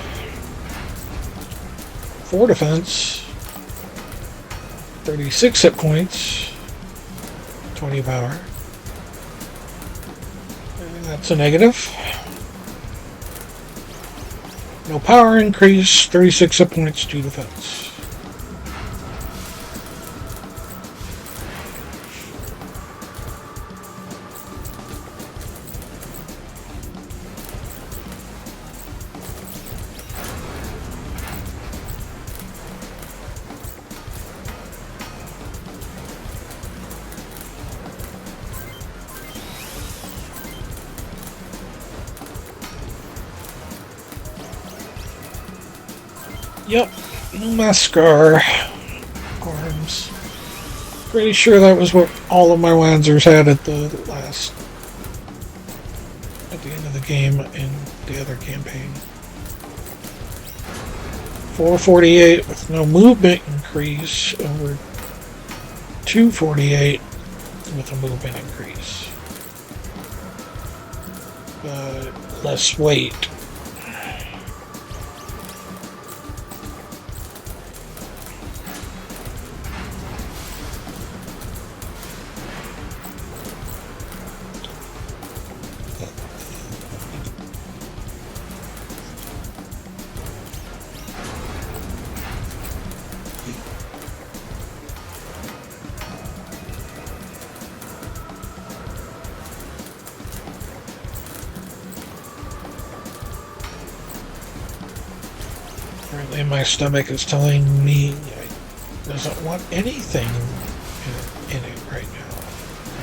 Speaker 2: 4 defense, 36 hit points, 20 power. And that's a negative. No power increase, 36 hit points, 2 defense. Yep, Mascar arms. Pretty sure that was what all of my Lancers had at the end of the game in the other campaign. 448 with no movement increase over 248 with a movement increase. But less weight. Apparently my stomach is telling me it doesn't want anything in it right now.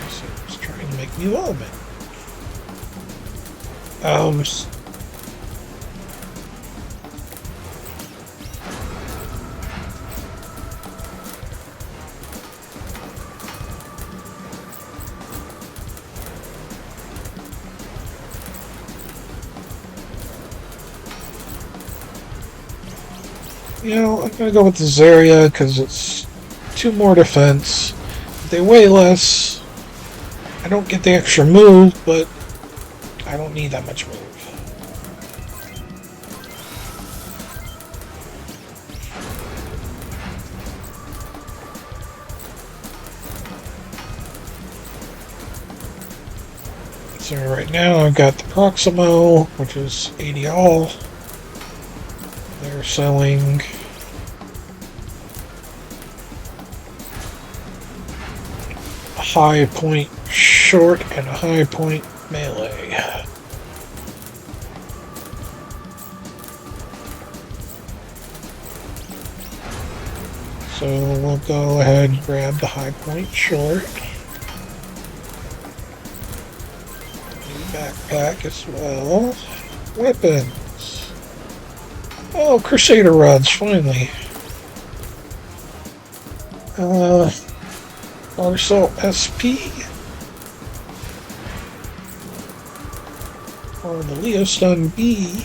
Speaker 2: So it's trying to make me vomit. You know, I'm gonna go with the Zarya because it's 2 more defense. They weigh less. I don't get the extra move, but I don't need that much move. So right now I've got the Proximo, which is 80 all. They're selling a high point short and a high point melee. So we'll go ahead and grab the high point short. New backpack as well. Weapons. Oh, Crusader rods, finally. also SP, or the Leo Stun B,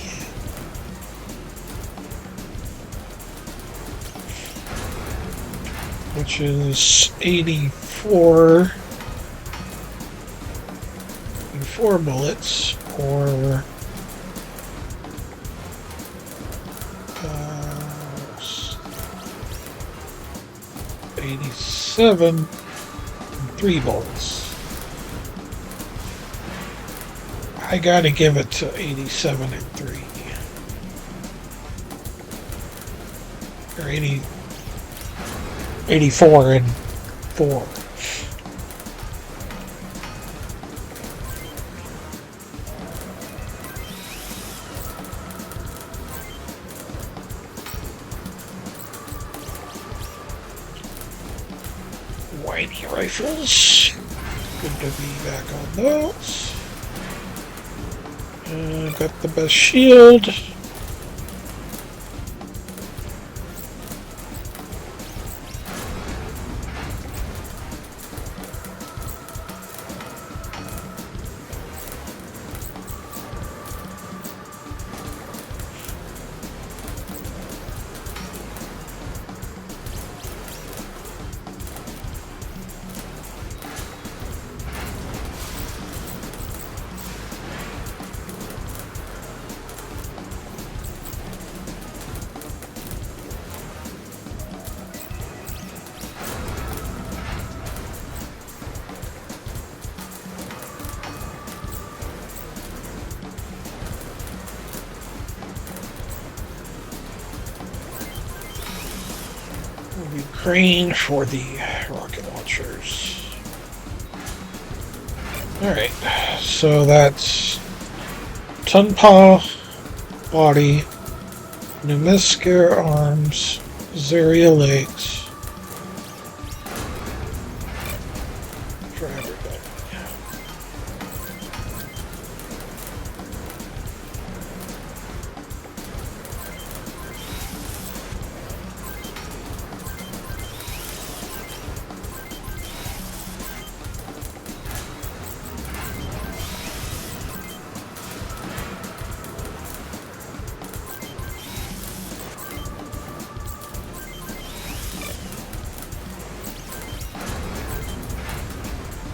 Speaker 2: which is 84 bullets, or 87 3 bullets. I gotta give it to 87 and 3. Or 84 and 4. Whitey rifles. Good to be back on those. Got the best shield. Green for the rocket launchers. Alright, so that's Tunpa body, Numiskar arms, Zaria legs for everybody.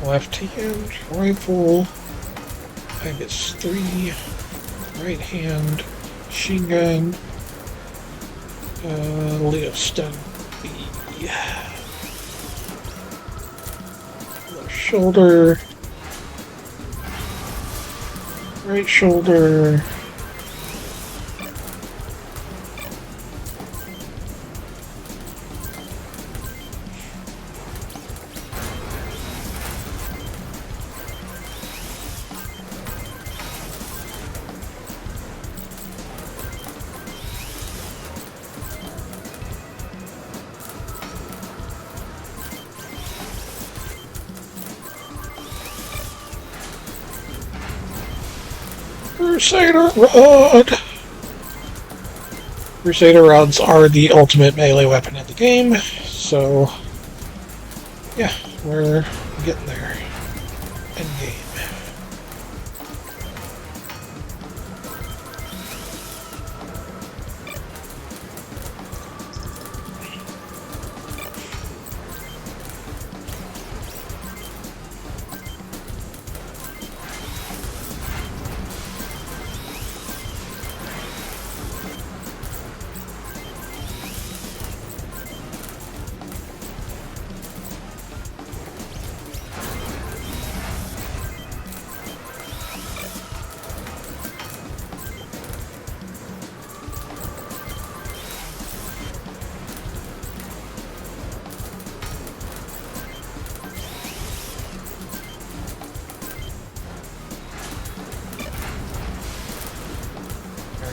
Speaker 2: Left hand rifle, I guess 3, right hand machine gun, Leo Stun B, left shoulder, right shoulder, Crusader Rod! Crusader Rods are the ultimate melee weapon in the game, so yeah, we're getting there. End game.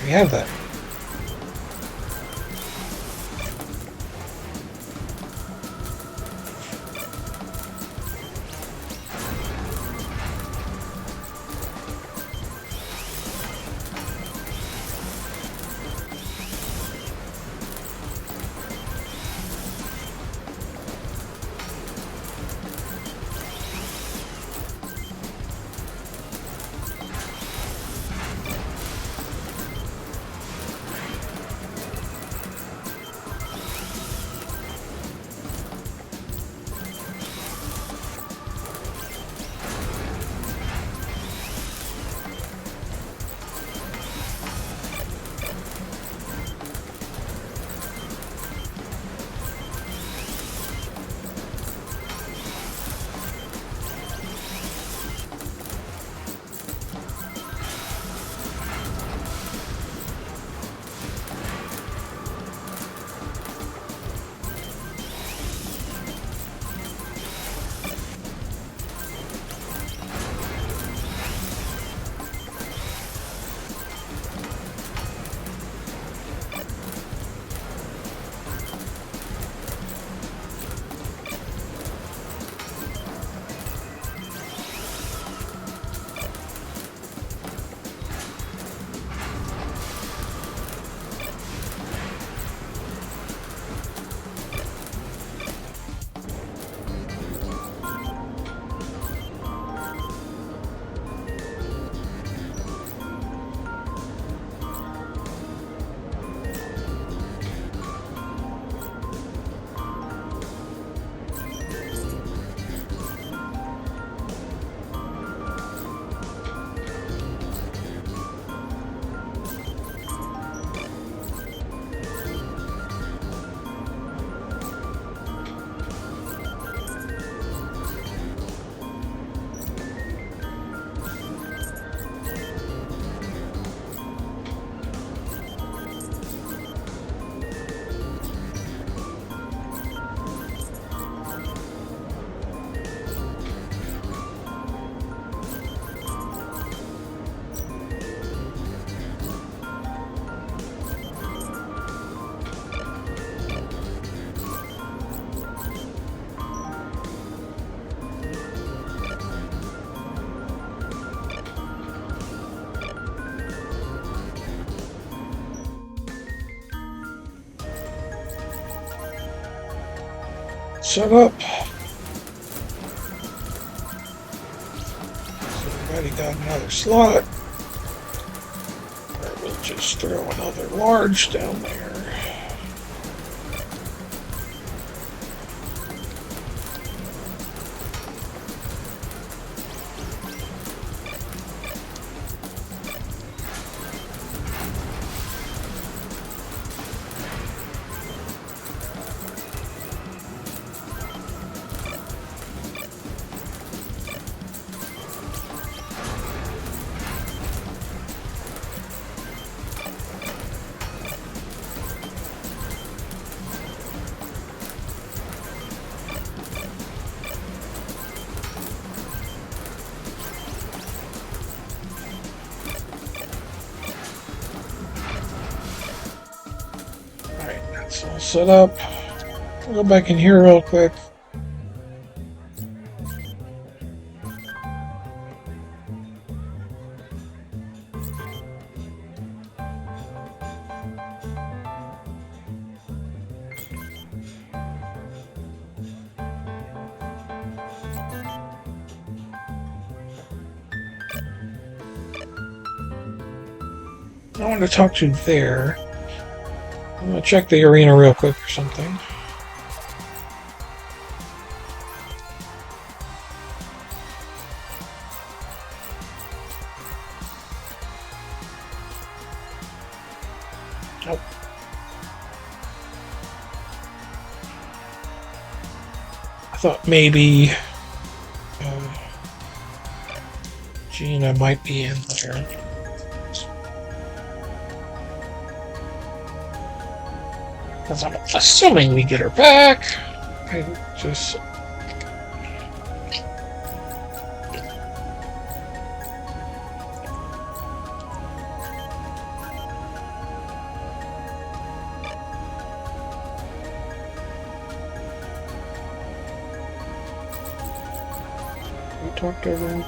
Speaker 2: We have that. set up. So we've already got another slot. Or we'll just throw another large down there. That's all set up. I'll go back in here real quick. I want to talk to there. I'm going to check the arena real quick or something. Nope. I thought maybe Gina might be in there. Because I'm assuming we get her back. I just... We talked to everyone.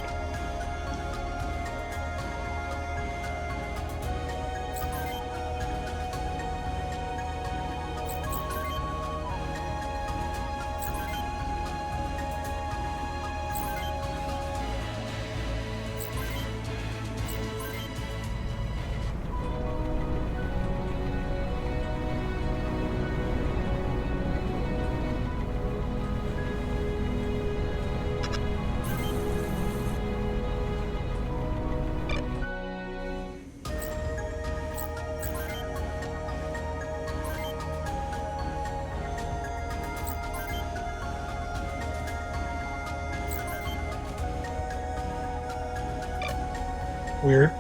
Speaker 2: Weird.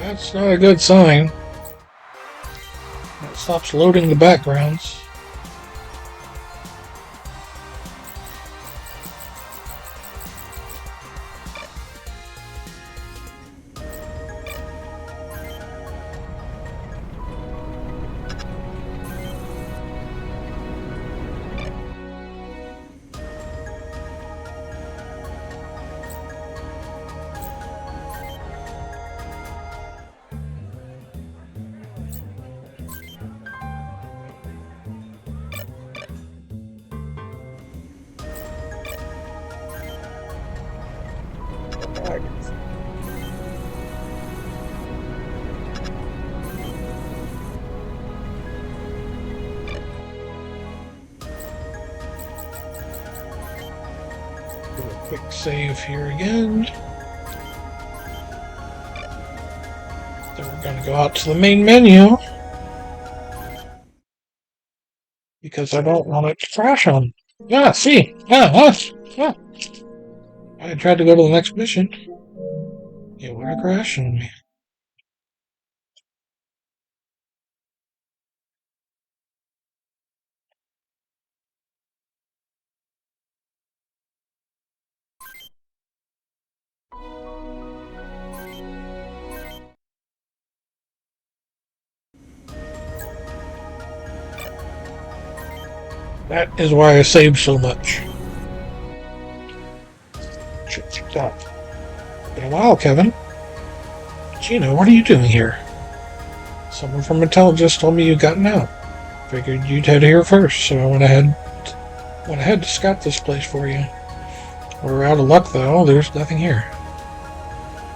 Speaker 2: That's not a good sign. It stops loading the backgrounds. Right. Do a quick save here again. Then we're going to go out to the main menu because I don't want it to crash on. Yeah, see? Yeah. I tried to go to the next mission. It would have crashed on me. That is why I saved so much. Stop. Been a while, Kevin. Gina, what are you doing here? Someone from intelligence told me you'd gotten out. Figured you'd head here first, so I went ahead to scout this place for you. We're out of luck, though. There's nothing here.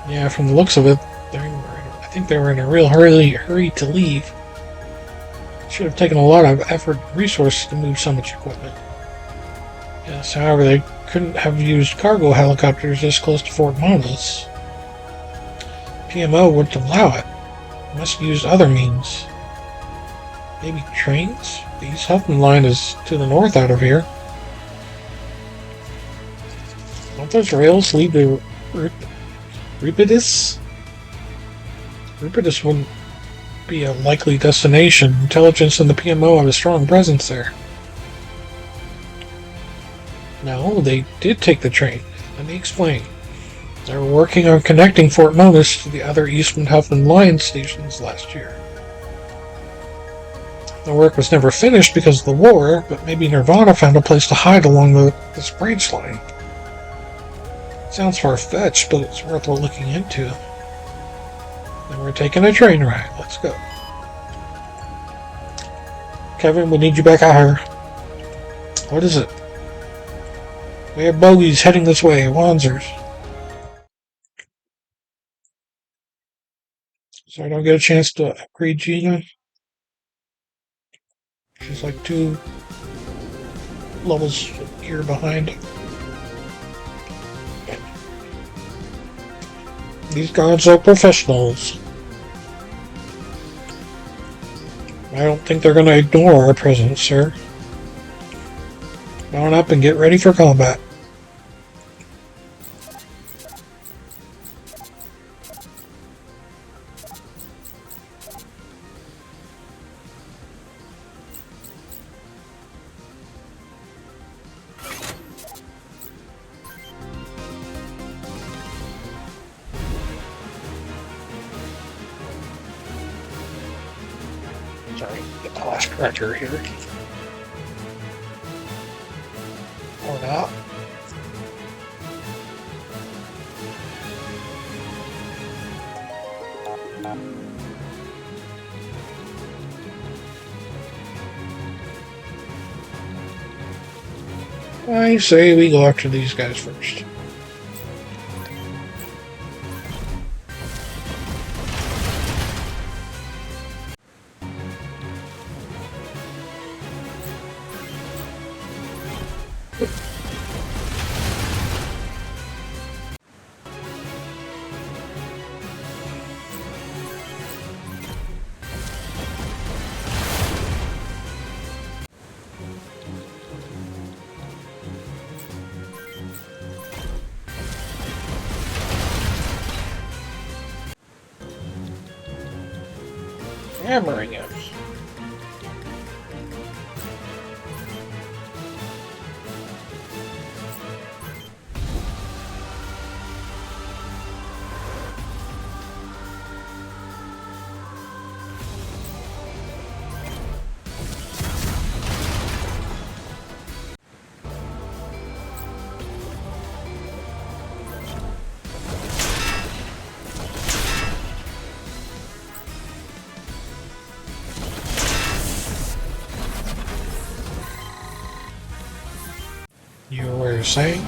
Speaker 2: Yeah, from the looks of it, I think they were in a real hurry to leave. Should have taken a lot of effort and resources to move so much equipment. Yes, however, they couldn't have used cargo helicopters this close to Fort Monmouth. PMO wouldn't allow it. Must have used other means. Maybe trains? The East Huffman line is to the north out of here. Don't those rails lead to Ripidus? Ripidus wouldn't be a likely destination. Intelligence and the PMO have a strong presence there. No, they did take the train. Let me explain. They were working on connecting Fort Monmouth to the other Eastman Huffman line stations last year. The work was never finished because of the war, but maybe Nirvana found a place to hide along this branch line. Sounds far-fetched, but it's worth looking into. Then we're taking a train ride. Let's go. Kevin, we need you back out here. What is it? We have bogies heading this way, Wanzers. So I don't get a chance to upgrade Gina. She's like 2 levels here behind. These guards are professionals. I don't think they're going to ignore our presence, sir. Mount up and get ready for combat. Sorry, get the last tractor here. Or not. I say we go after these guys first. Hammering him. You were saying?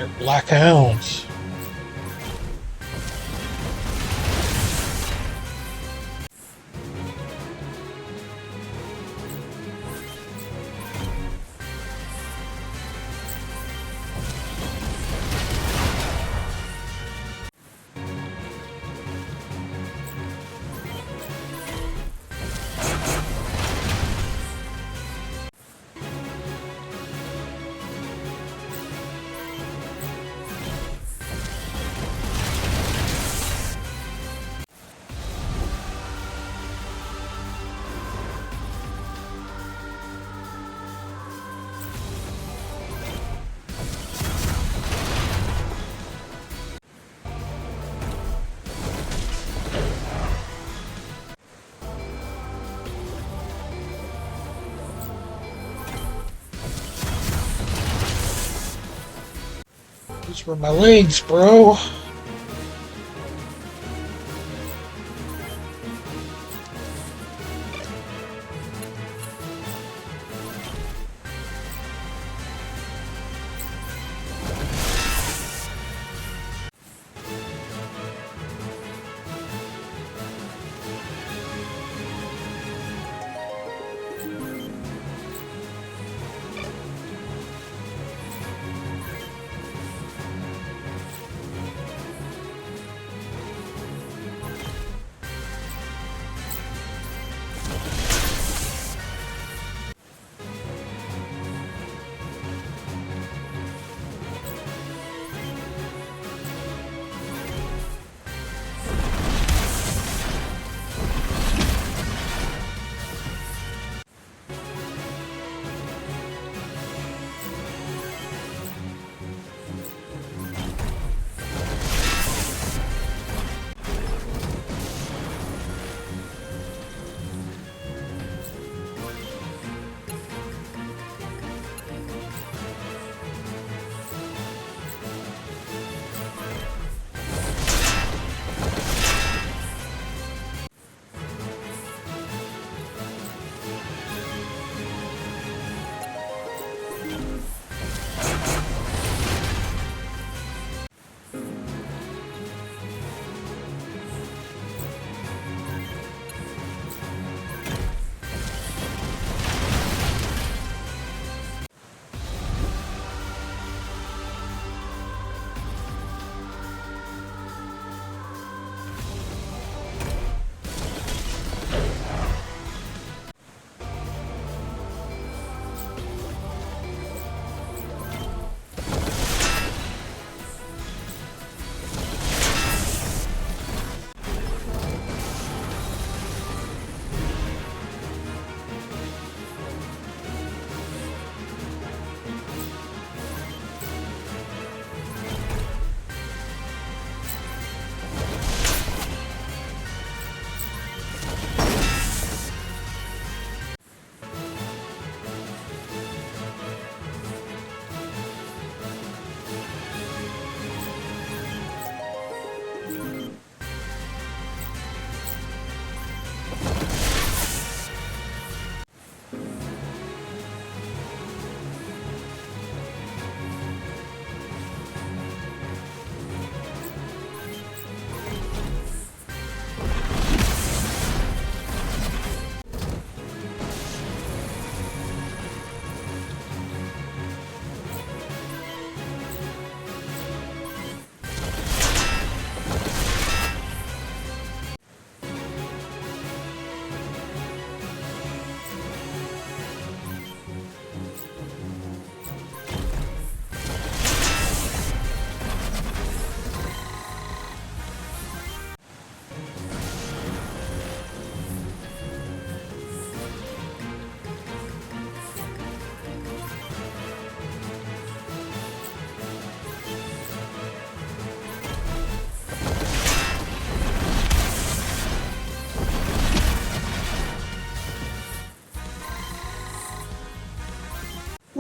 Speaker 2: They're black hounds. These were my legs, bro.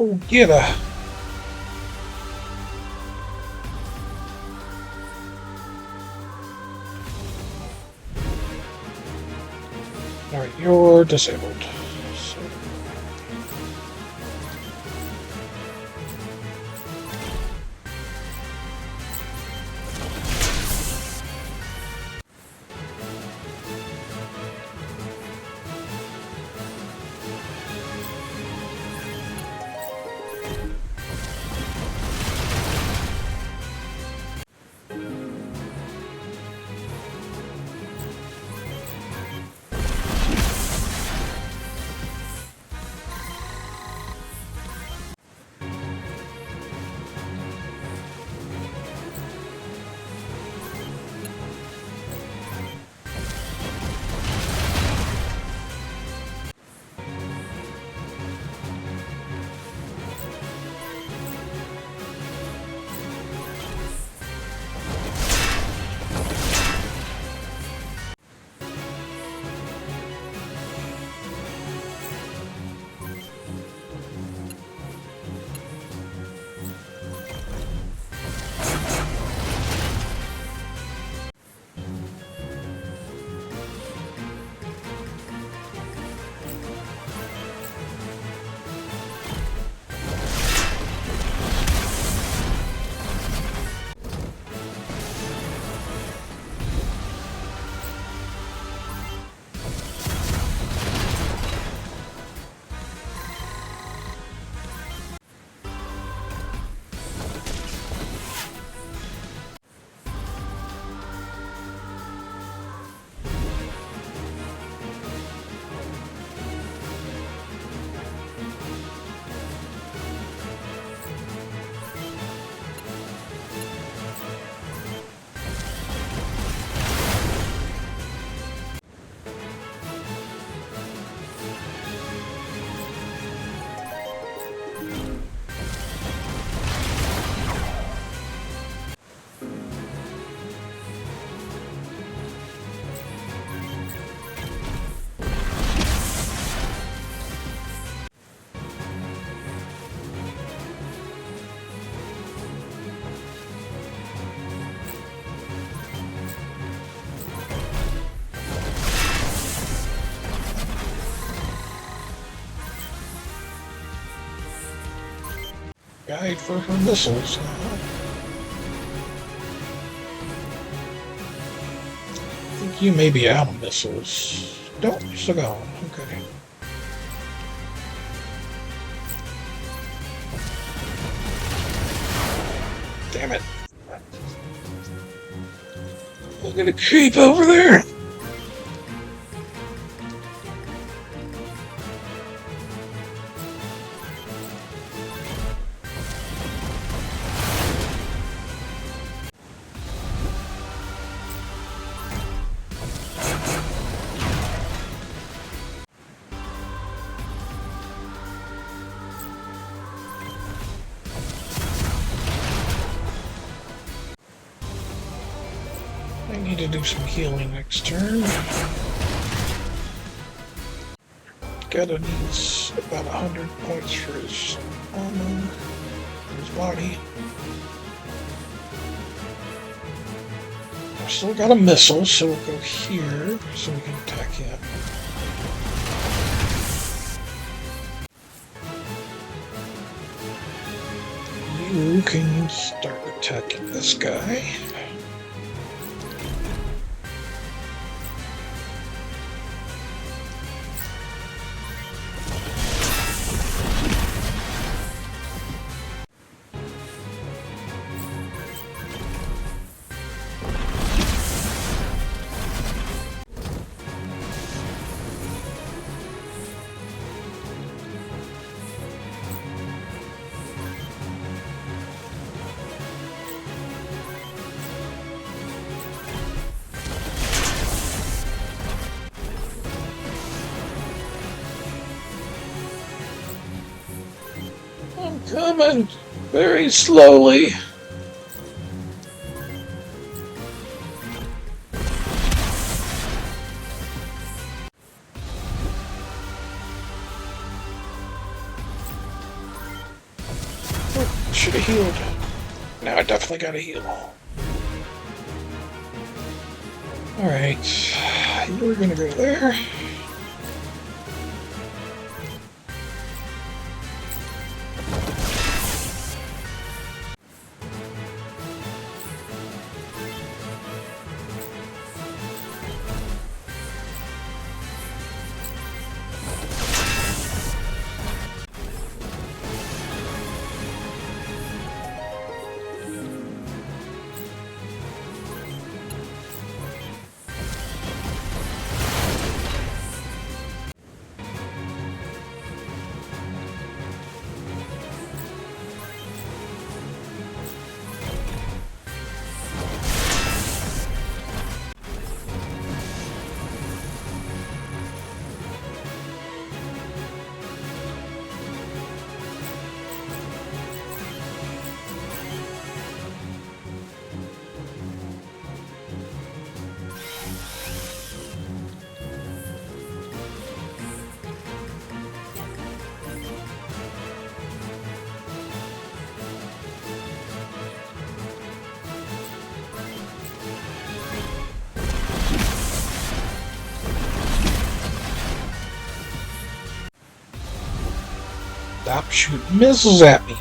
Speaker 2: Oh, get her. Alright, you're disabled. So. Guide for her missiles. I think you may be out of missiles. Nope, you're still going. Okay. Damn it. Look at a creep over there. I need to do some healing next turn. Gotta needs about 100 points for his armor, for his body. I've still got a missile, so we'll go here so we can attack him. You can start attacking this guy. Coming very slowly. Oh, should have healed. Now I definitely gotta heal. Alright, you're gonna go there. Stop shooting missiles at me.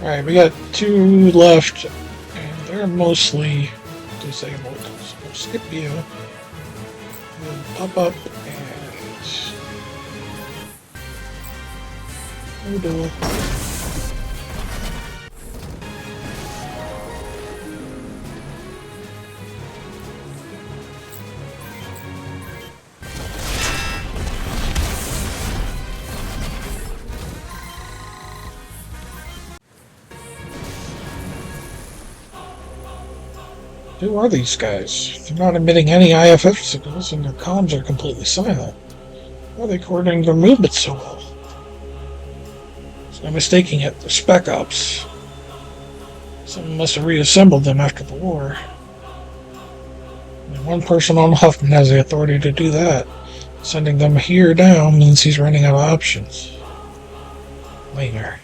Speaker 2: Alright, we got 2 left, and they're mostly disabled. So we'll skip you. And pop up and Odell. Who are these guys? They're not emitting any IFF signals, and their comms are completely silent. Why are they coordinating their movements so well? There's no mistaking it. They're spec ops. Someone must have reassembled them after the war. Only one person on Huffman has the authority to do that. Sending them here down means he's running out of options. Later.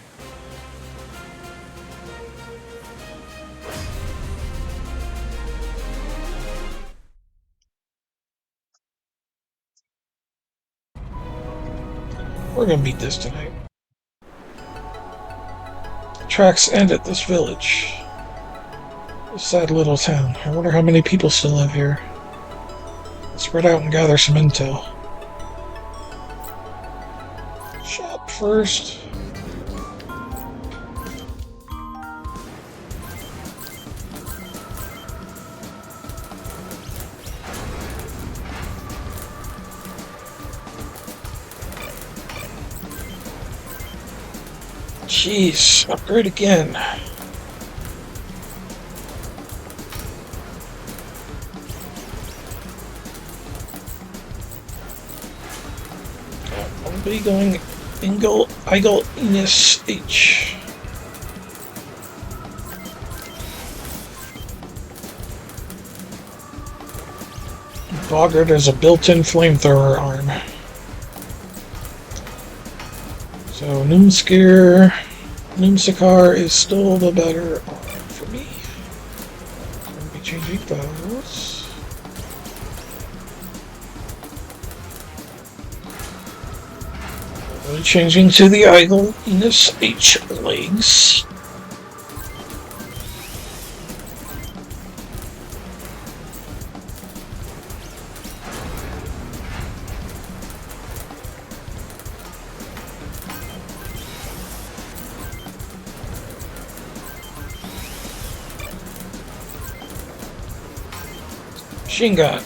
Speaker 2: We're gonna beat this tonight. The tracks end at this village. This sad little town. I wonder how many people still live here. Let's spread out and gather some intel. Shop first. Jeez, upgrade again. I'll be going Igel Enis H. Boggart has a built-in flamethrower arm. So Noomskar is still the better arm for me. I'm going to be changing those. We're changing to the Igel Enis H legs. Machine gun.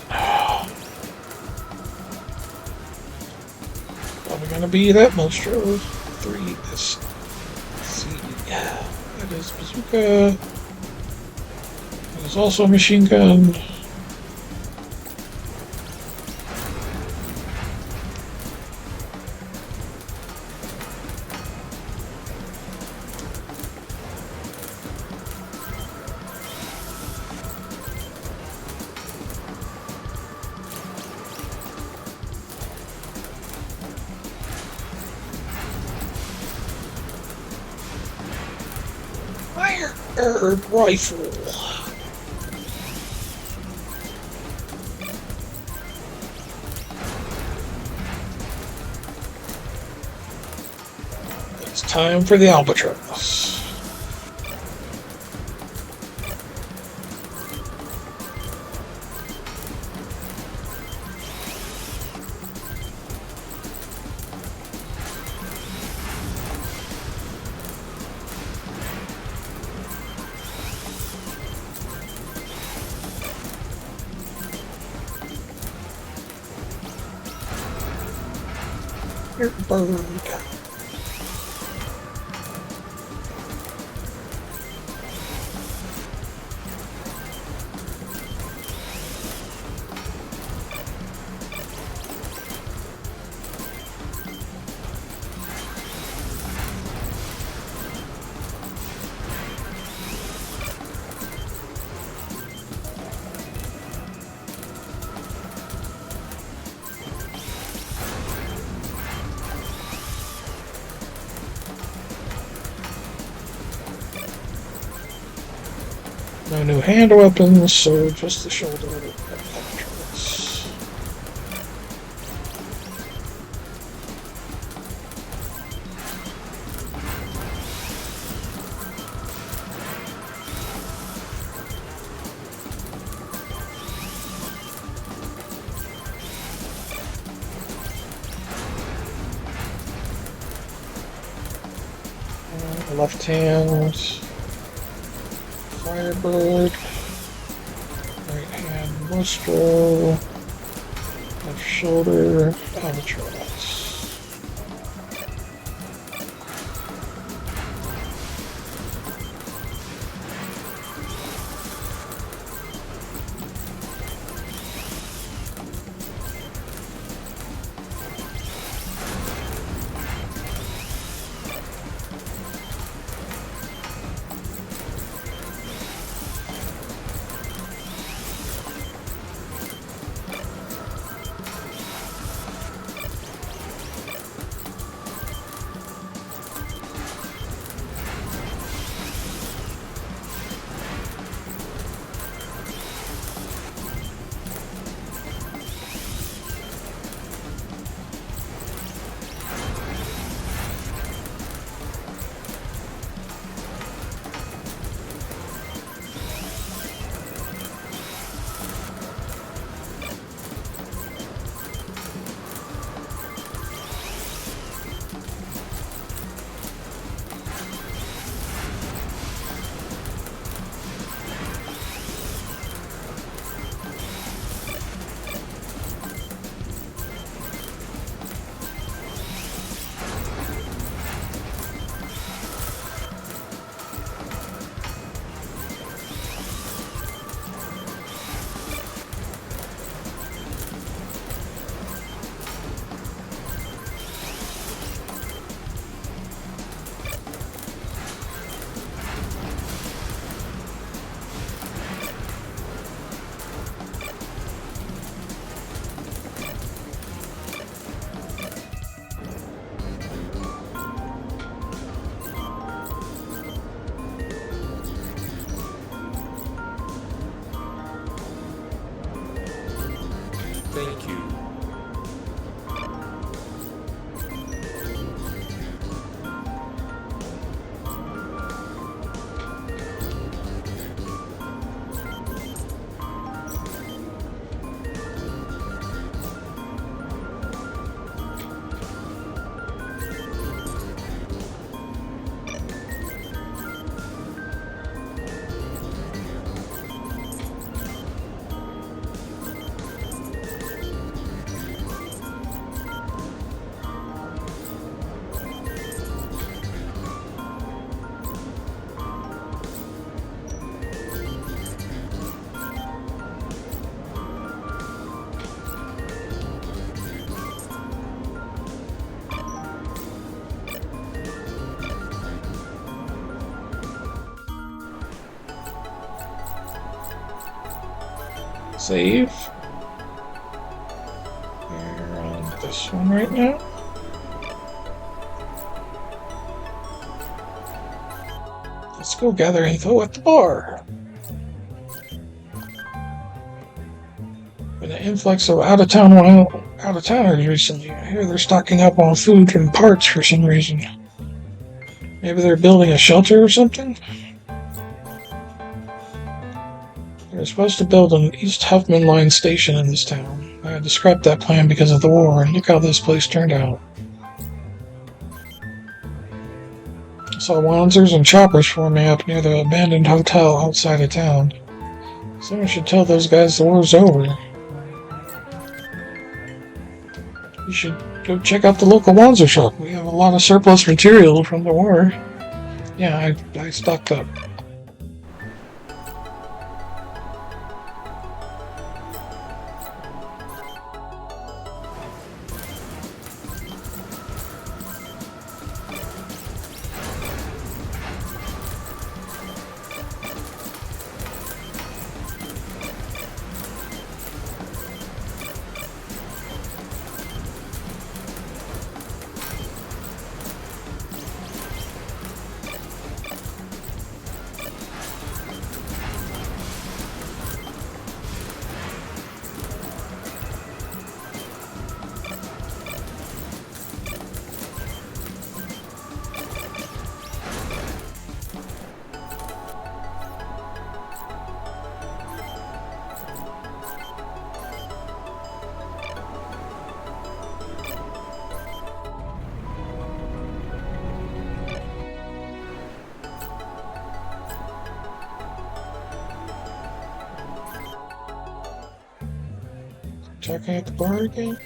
Speaker 2: Probably gonna be that Monstro 3SC. That is bazooka. That is also a machine gun. Fire rifle. It's time for the Albatross. Bird. No new hand weapons, so just the shoulder Albatross. Left hand. Firebird, right hand Monstro, left shoulder Albatross.
Speaker 1: Thank you.
Speaker 2: Save. We're on this one right now. Let's go gather info at the bar. Been an influx of out-of-towners recently. I hear they're stocking up on food and parts for some reason. Maybe they're building a shelter or something? They're supposed to build an East Huffman Line station in this town. I had to scrap that plan because of the war, and look how this place turned out. I saw Wanzers and choppers forming up near the abandoned hotel outside of town. Someone should tell those guys the war's over. You should go check out the local Wanzer shop. We have a lot of surplus material from the war. Yeah, I stocked up. Checking at the bar again?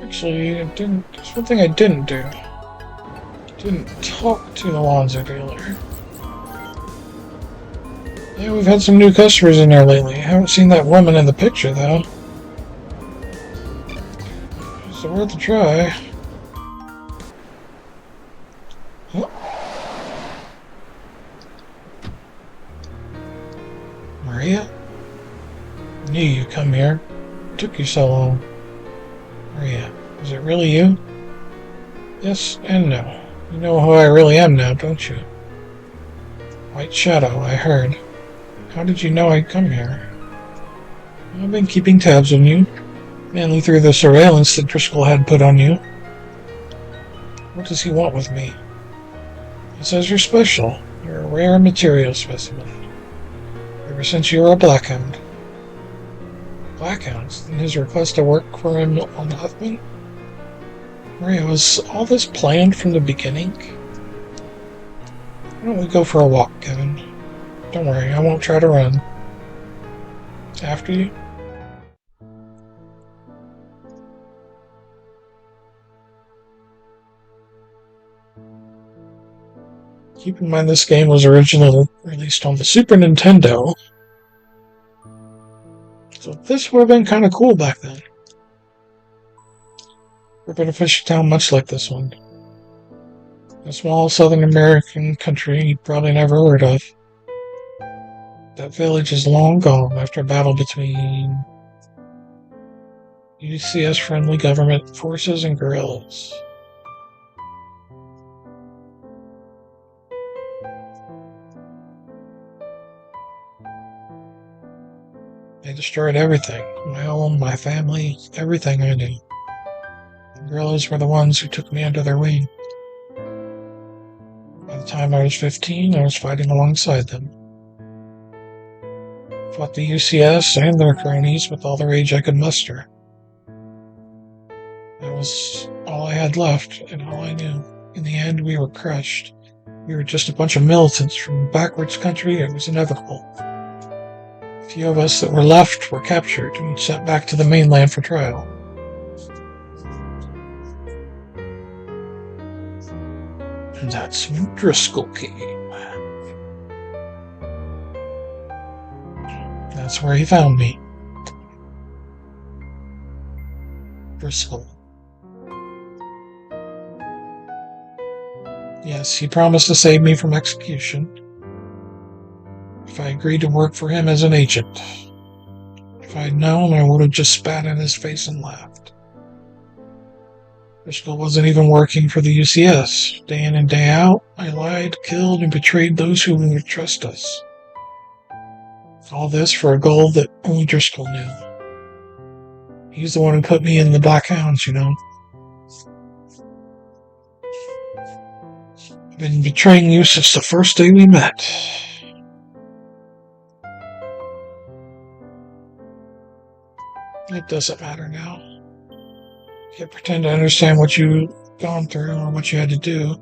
Speaker 2: Actually, there's one thing I didn't do. Didn't talk to the Lonzo dealer. Yeah, we've had some new customers in there lately. Haven't seen that woman in the picture, though. It's worth a try. Oh. Maria? Knew you'd come here. Took you so long. Maria, is it really you? Yes and no. You know who I really am now, don't you? White Shadow, I heard. How did you know I'd come here? I've been keeping tabs on you, mainly through the surveillance that Driscoll had put on you. What does he want with me? He says you're special. You're a rare material specimen. Ever since you were a Blackhound. Blackhounds? And his request to work for him on Huffman? Maria, was all this planned from the beginning? Why don't we go for a walk, Kevin? Don't worry, I won't try to run. After you? Keep in mind this game was originally released on the Super Nintendo. So this would have been kind of cool back then. We've been a fishing town much like this one. A small Southern American country you probably never heard of. That village is long gone after a battle between UCS friendly government forces and guerrillas. They destroyed everything. My home, my family, everything I knew. The guerrillas were the ones who took me under their wing. By the time I was 15, I was fighting alongside them. Fought the UCS and their cronies with all the rage I could muster. That was all I had left, and all I knew. In the end, we were crushed. We were just a bunch of militants from a backwards country. It was inevitable. A few of us that were left were captured and sent back to the mainland for trial. And that's when Driscoll came. That's where he found me. Driscoll. Yes, he promised to save me from execution if I agreed to work for him as an agent. If I'd known, I would have just spat in his face and laughed. Driscoll wasn't even working for the UCS. Day in and day out, I lied, killed, and betrayed those who would trust us. All this for a goal that only Driscoll knew. He's the one who put me in the Black Hounds, you know. I've been betraying you since the first day we met. It doesn't matter now. Can't pretend to understand what you've gone through or what you had to do.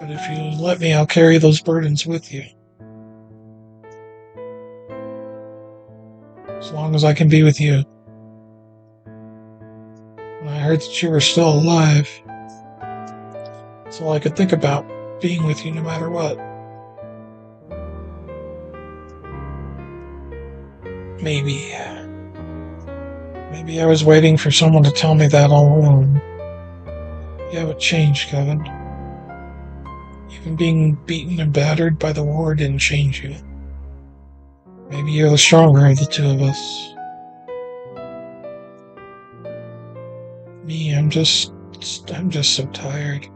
Speaker 2: But if you let me, I'll carry those burdens with you. As long as I can be with you. When I heard that you were still alive, that's all I could think about, being with you no matter what. Maybe I was waiting for someone to tell me that all along. You haven't changed, Kevin. Even being beaten and battered by the war didn't change you. Maybe you're the stronger of the two of us. Me, I'm just so tired.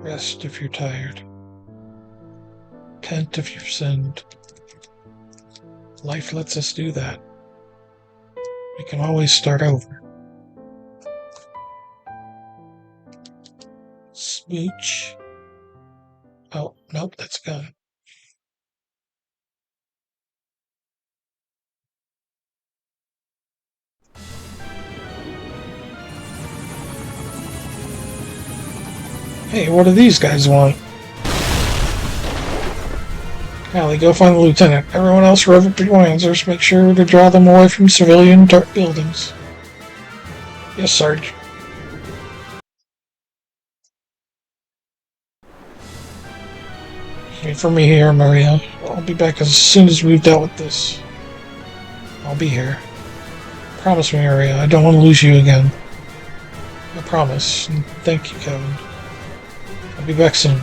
Speaker 2: Rest if you're tired. Repent if you've sinned. Life lets us do that. We can always start over. Smooch. Oh, nope, that's gone. Hey, what do these guys want? Allie, go find the lieutenant. Everyone else rev up your answers. Make sure to draw them away from civilian buildings. Yes, Sarge. Wait for me here, Maria. I'll be back as soon as we've dealt with this. I'll be here. Promise me, Maria. I don't want to lose you again. I promise. And thank you, Kevin. I'll be back soon.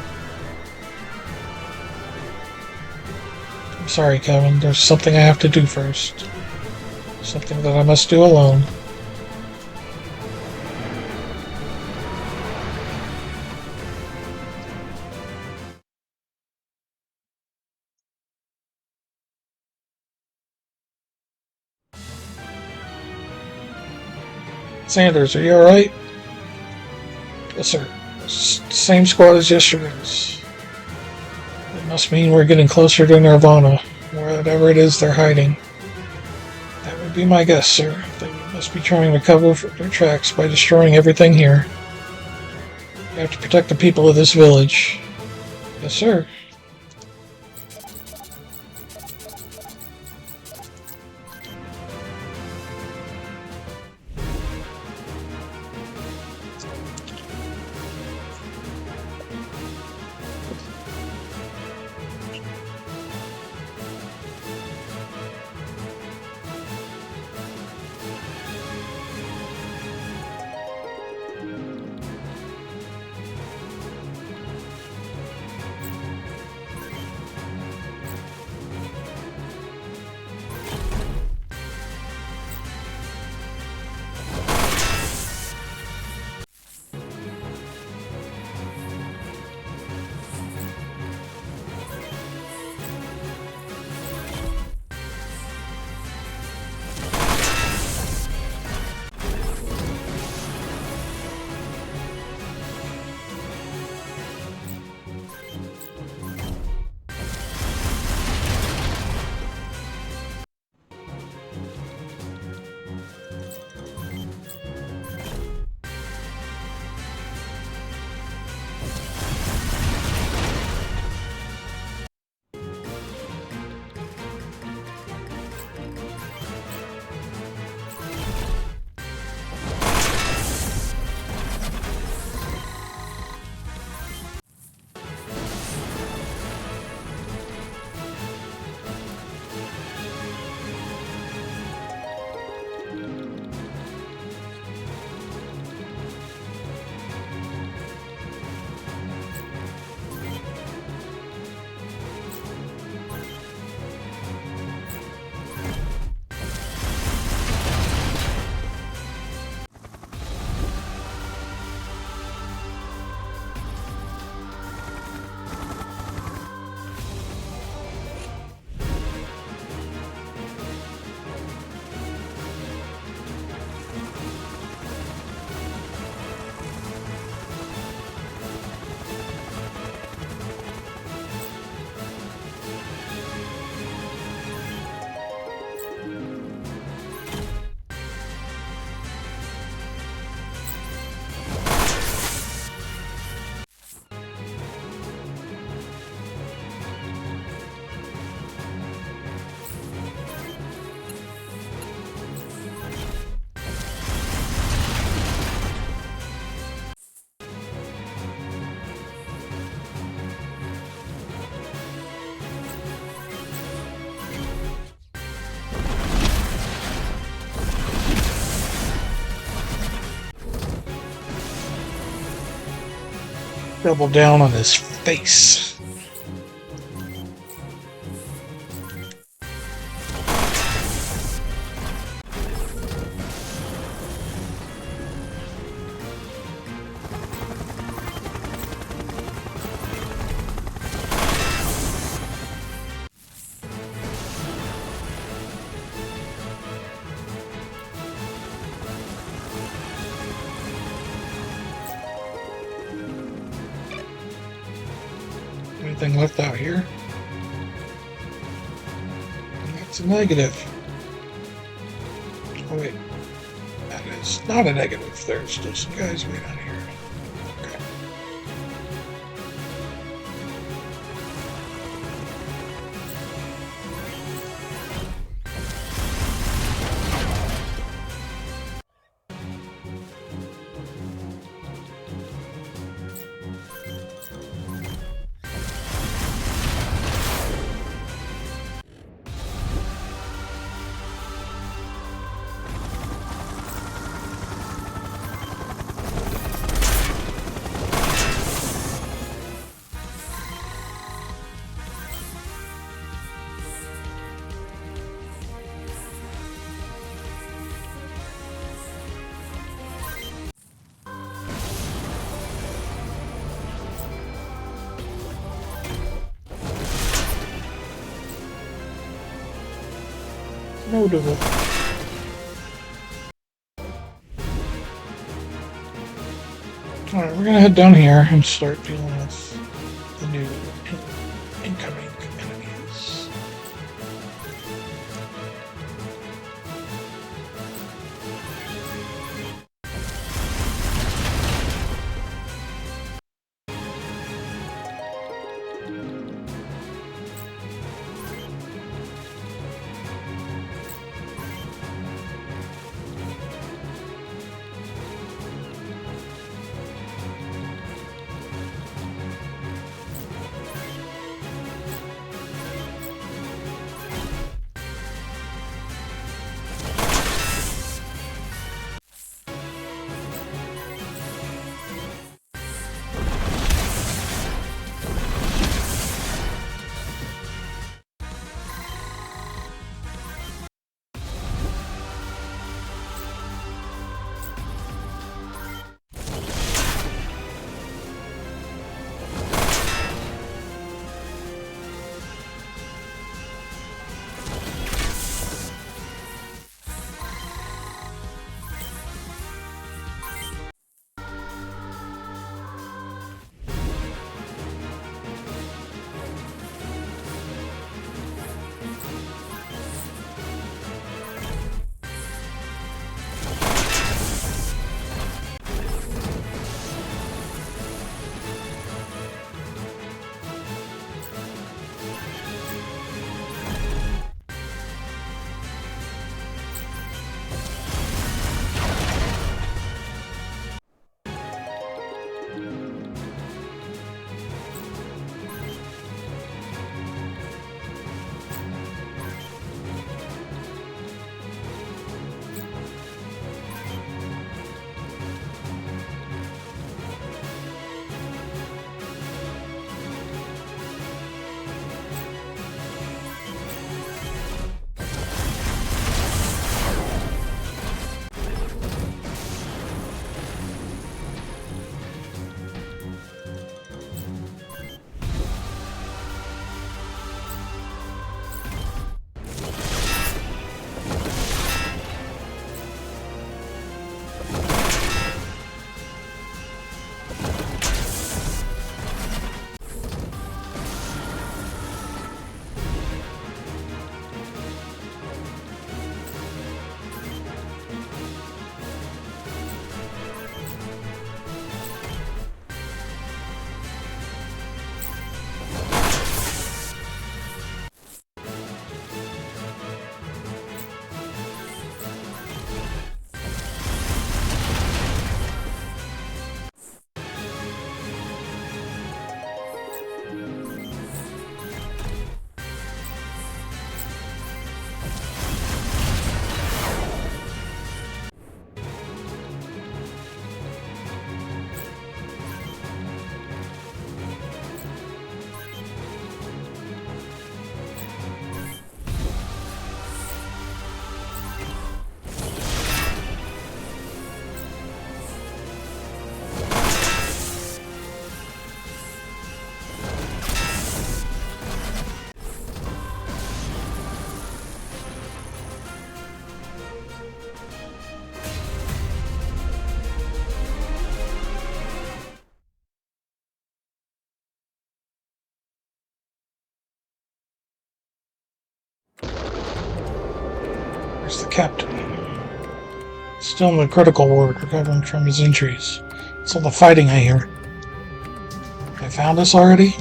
Speaker 2: I'm sorry, Kevin. There's something I have to do first. Something that I must do alone. Sanders, are you alright? Yes, sir. Same squad as yesterday's. It must mean we're getting closer to Nirvana, whatever it is they're hiding. That would be my guess, sir. They must be trying to cover their tracks by destroying everything here. We have to protect the people of this village. Yes, sir. double down on his face. Anything left out here? That's a negative. Oh wait, that is not a negative. There's still some guys way down here. Okay. Notable. Alright, we're gonna head down here and start dealing with the new incoming enemies. Where's the captain? Still in the critical ward, recovering from his injuries. It's all the fighting I hear. They found us already?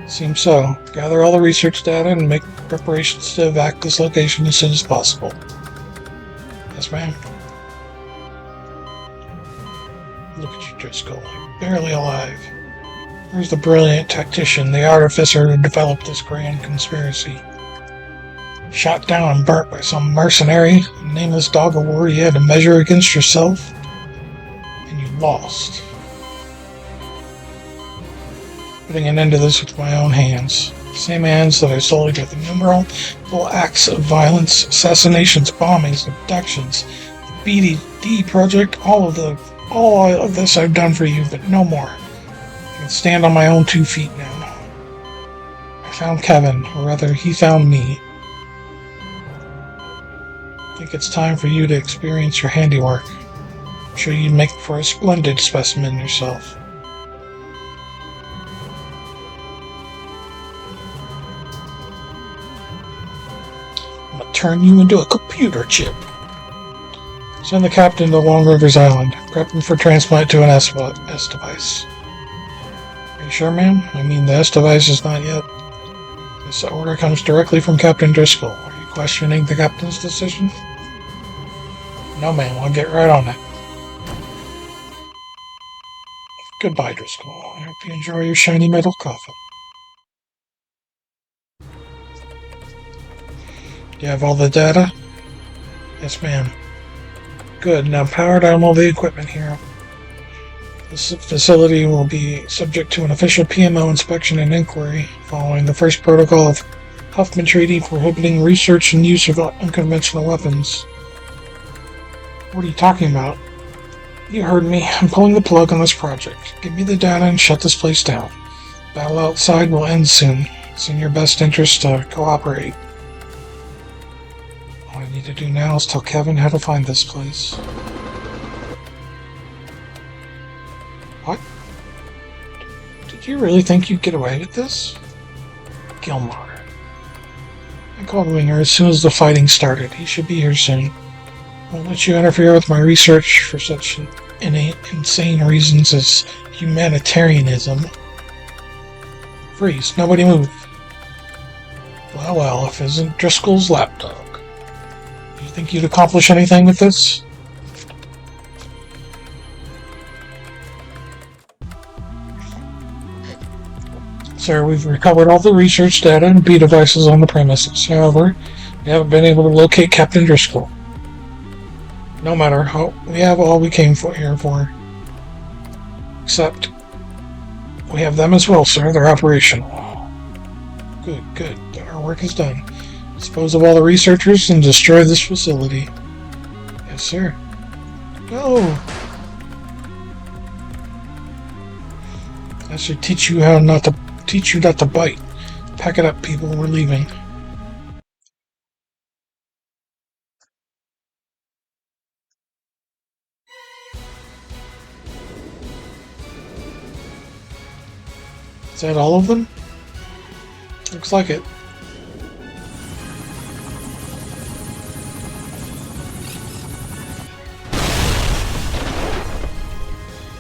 Speaker 2: Seems so. Gather all the research data and make preparations to evac this location as soon as possible. Yes, ma'am. Look at you, Driscoll. You're barely alive. Where's the brilliant tactician, the artificer who developed this grand conspiracy? Shot down and burnt by some mercenary, a nameless dog of war you had to measure against yourself, and you lost. Putting an end to this with my own hands. Same hands that I sullied with innumerable acts of violence, assassinations, bombings, abductions, the BDD project, all of this I've done for you, but no more. I can stand on my own 2 feet now. I found Kevin, or rather, he found me. I think it's time for you to experience your handiwork. I'm sure you'd make for a splendid specimen yourself. I'm gonna turn you into a computer chip. Send the captain to Long Rivers Island. Prep him for transplant to an S device. Are you sure, ma'am? I mean, the S device is not yet. This order comes directly from Captain Driscoll. Are you questioning the captain's decision? No, ma'am. I'll get right on it. Goodbye, Driscoll. I hope you enjoy your shiny metal coffin. Do you have all the data? Yes, ma'am. Good. Now power down all the equipment here. This facility will be subject to an official PMO inspection and inquiry following the first protocol of Huffman Treaty prohibiting research and use of unconventional weapons. What are you talking about? You heard me. I'm pulling the plug on this project. Give me the data and shut this place down. Battle outside will end soon. It's in your best interest to cooperate. All I need to do now is tell Kevin how to find this place. What? Did you really think you'd get away with this? Gilmore. I called Winger as soon as the fighting started. He should be here soon. Won't let you interfere with my research for such insane reasons as humanitarianism. Freeze. Nobody move. Well, if it isn't Driscoll's lapdog. Do you think you'd accomplish anything with this? Sir, we've recovered all the research data and B devices on the premises. However, we haven't been able to locate Captain Driscoll. No matter how, we have all we came here for. Except, we have them as well, sir. They're operational. Good. Our work is done. Dispose of all the researchers and destroy this facility. Yes, sir. Go! I should teach you not to bite. Pack it up, people. We're leaving. Is that all of them? Looks like it.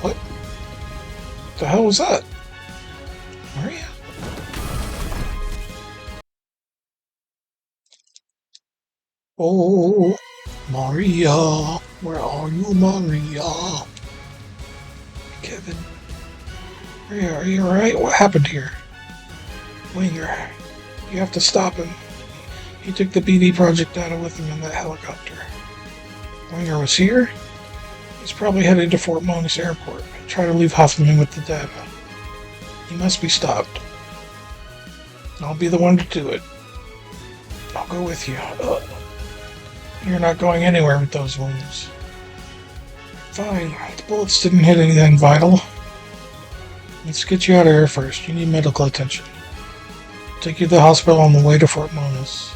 Speaker 2: What? The hell was that? Maria? Oh, Maria. Where are you, Maria? Kevin. Are you alright? What happened here? Winger, you have to stop him. He took the BD project data with him in that helicopter. Winger was here? He's probably headed to Fort Moniz Airport. Try to leave Huffman with the data. He must be stopped. I'll be the one to do it. I'll go with you. You're not going anywhere with those wounds. Fine. The bullets didn't hit anything vital. Let's get you out of here first. You need medical attention. Take you to the hospital on the way to Fort Moniz.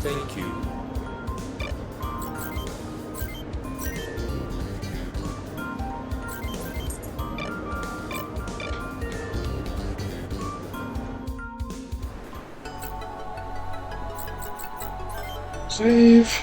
Speaker 1: Thank you.
Speaker 2: Save.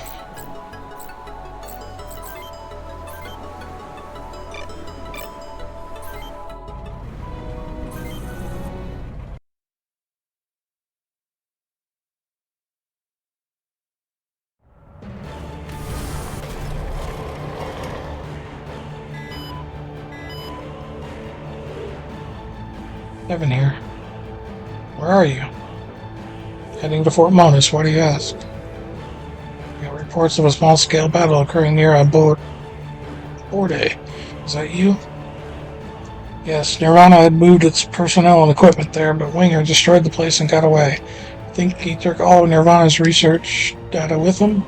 Speaker 2: Kevin here. Where are you? Heading to Fort Monus, why do you ask? We got reports of a small-scale battle occurring near Borde. Is that you? Yes, Nirvana had moved its personnel and equipment there, but Winger destroyed the place and got away. I think he took all of Nirvana's research data with him.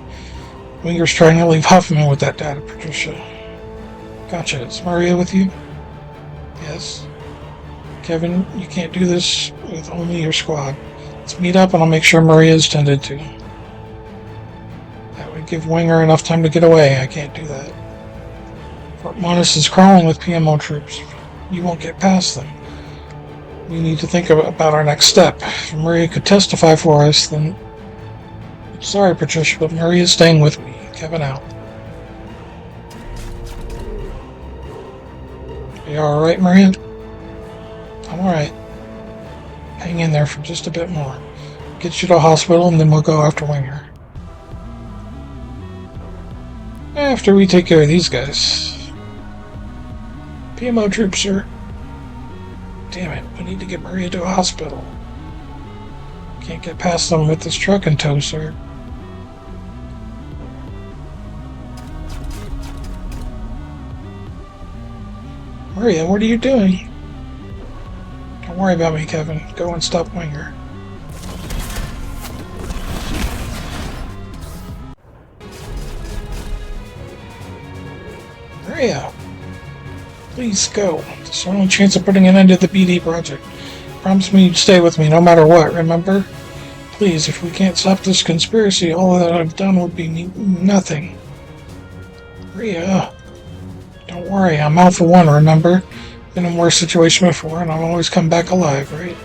Speaker 2: Winger's trying to leave Huffman with that data, Patricia. Gotcha. Is Maria with you? Yes. Kevin, you can't do this with only your squad. Let's meet up and I'll make sure Maria is tended to. That would give Winger enough time to get away. I can't do that. Fort Monus is crawling with PMO troops. You won't get past them. We need to think about our next step. If Maria could testify for us, then... Sorry, Patricia, but Maria's staying with me. Kevin out. Are you alright, Maria? I'm alright. Hang in there for just a bit more. Get you to the hospital and then we'll go after Winger. After we take care of these guys. PMO troops, sir. Damn it, we need to get Maria to a hospital. Can't get past them with this truck in tow, sir. Maria, what are you doing? Don't worry about me, Kevin. Go and stop Winger. Maria! Please go. It's the only chance of putting an end to the BD project. Promise me you'd stay with me no matter what, remember? Please, if we can't stop this conspiracy, all that I've done would be nothing. Maria! Don't worry, I'm Alpha 1, remember? Been in a worse situation before, and I'll always come back alive, right?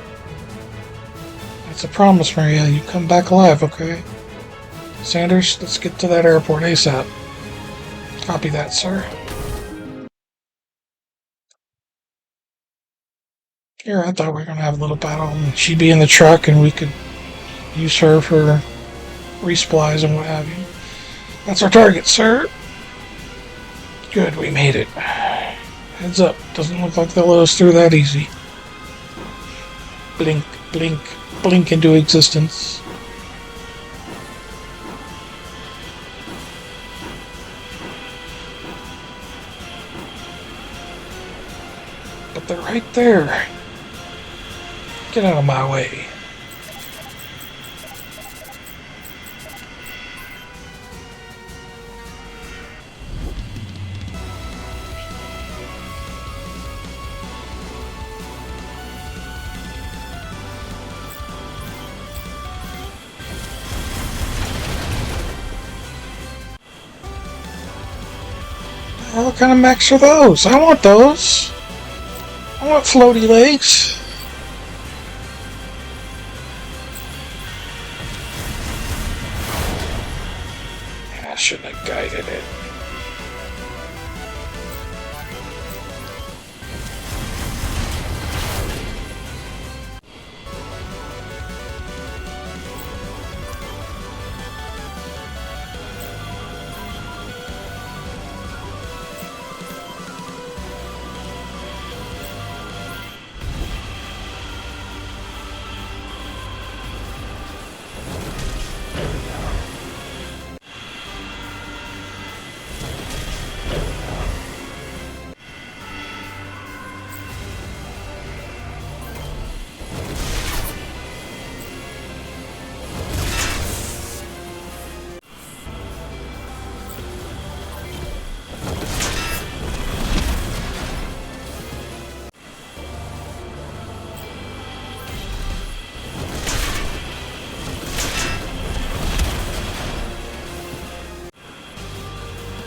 Speaker 2: That's a promise, Maria. You come back alive, okay? Sanders, let's get to that airport ASAP. Copy that, sir. Here, I thought we were going to have a little battle, and she'd be in the truck, and we could use her for resupplies and what have you. That's our target, sir. Good, we made it. Heads up, doesn't look like they'll let us through that easy. Blink, blink, blink into existence. But they're right there. Get out of my way. What kind of mechs are those? I want those. I want floaty legs. I shouldn't have guided it.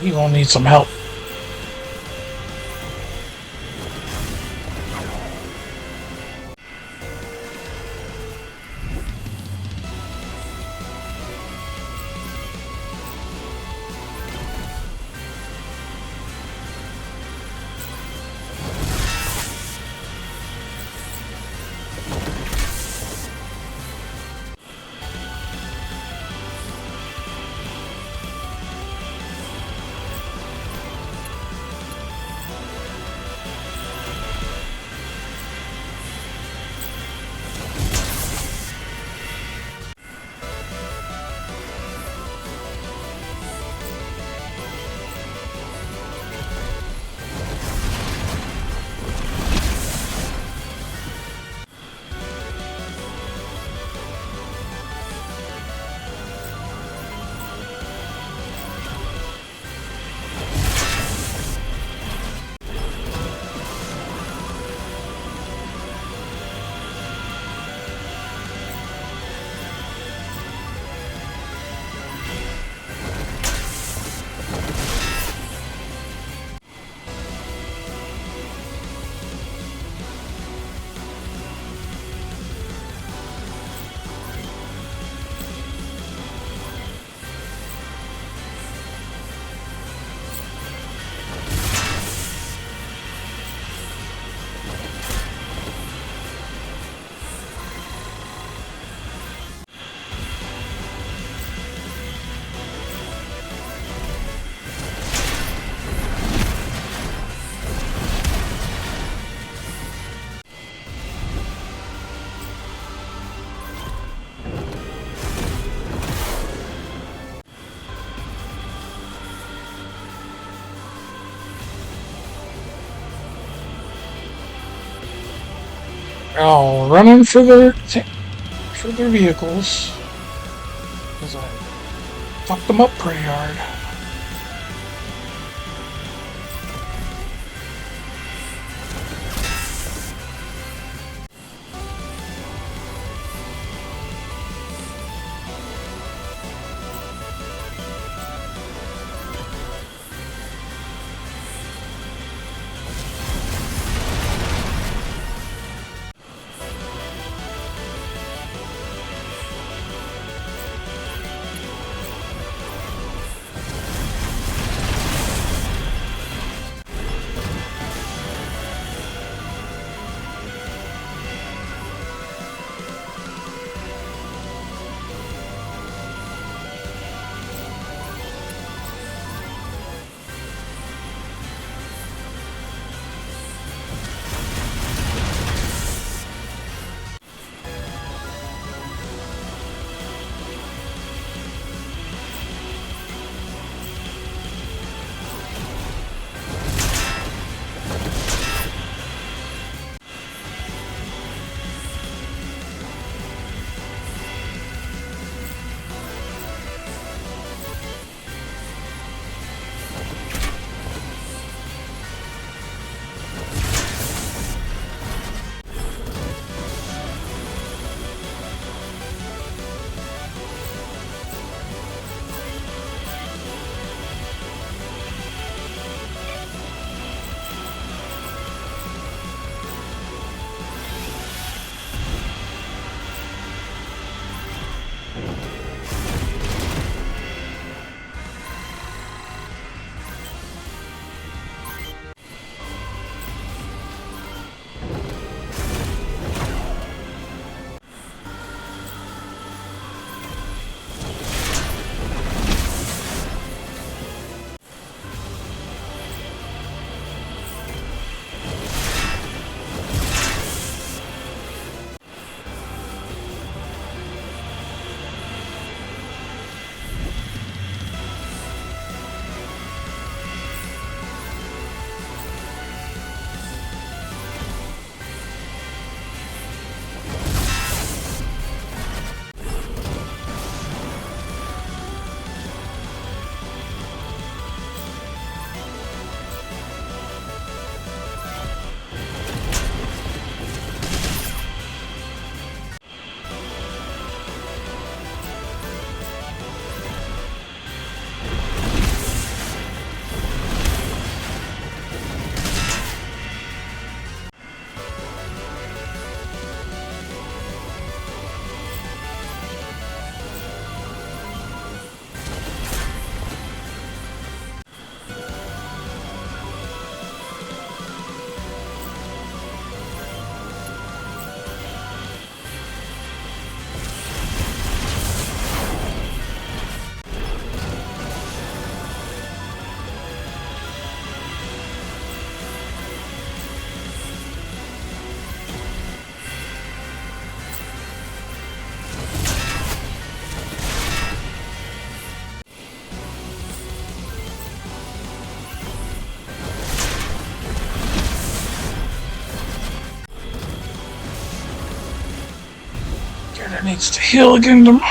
Speaker 2: You gonna need some help. Oh, running for their vehicles. Because I fucked them up pretty hard. It needs to heal again.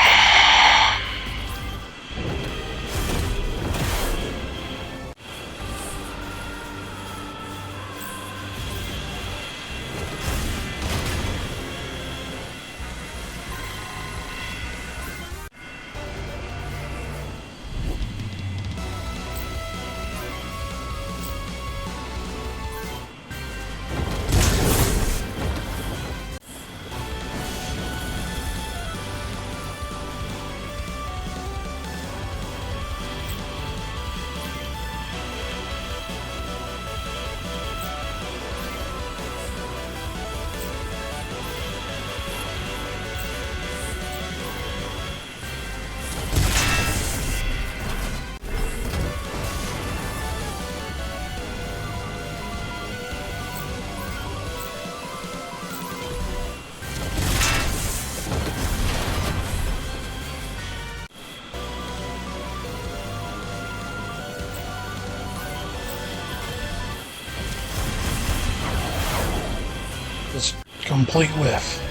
Speaker 2: Just complete whiff.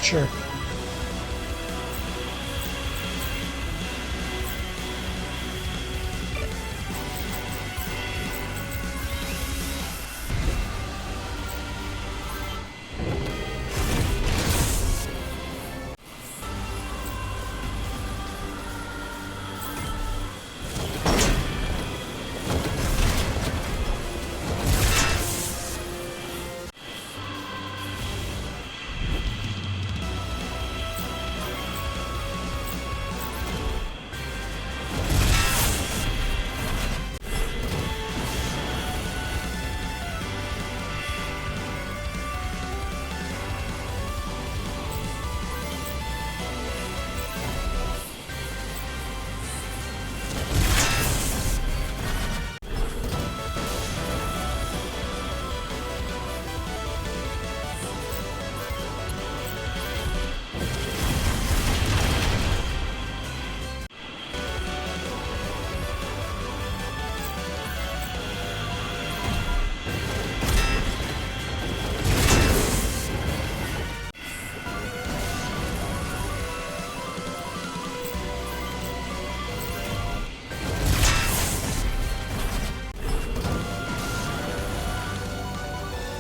Speaker 2: Sure.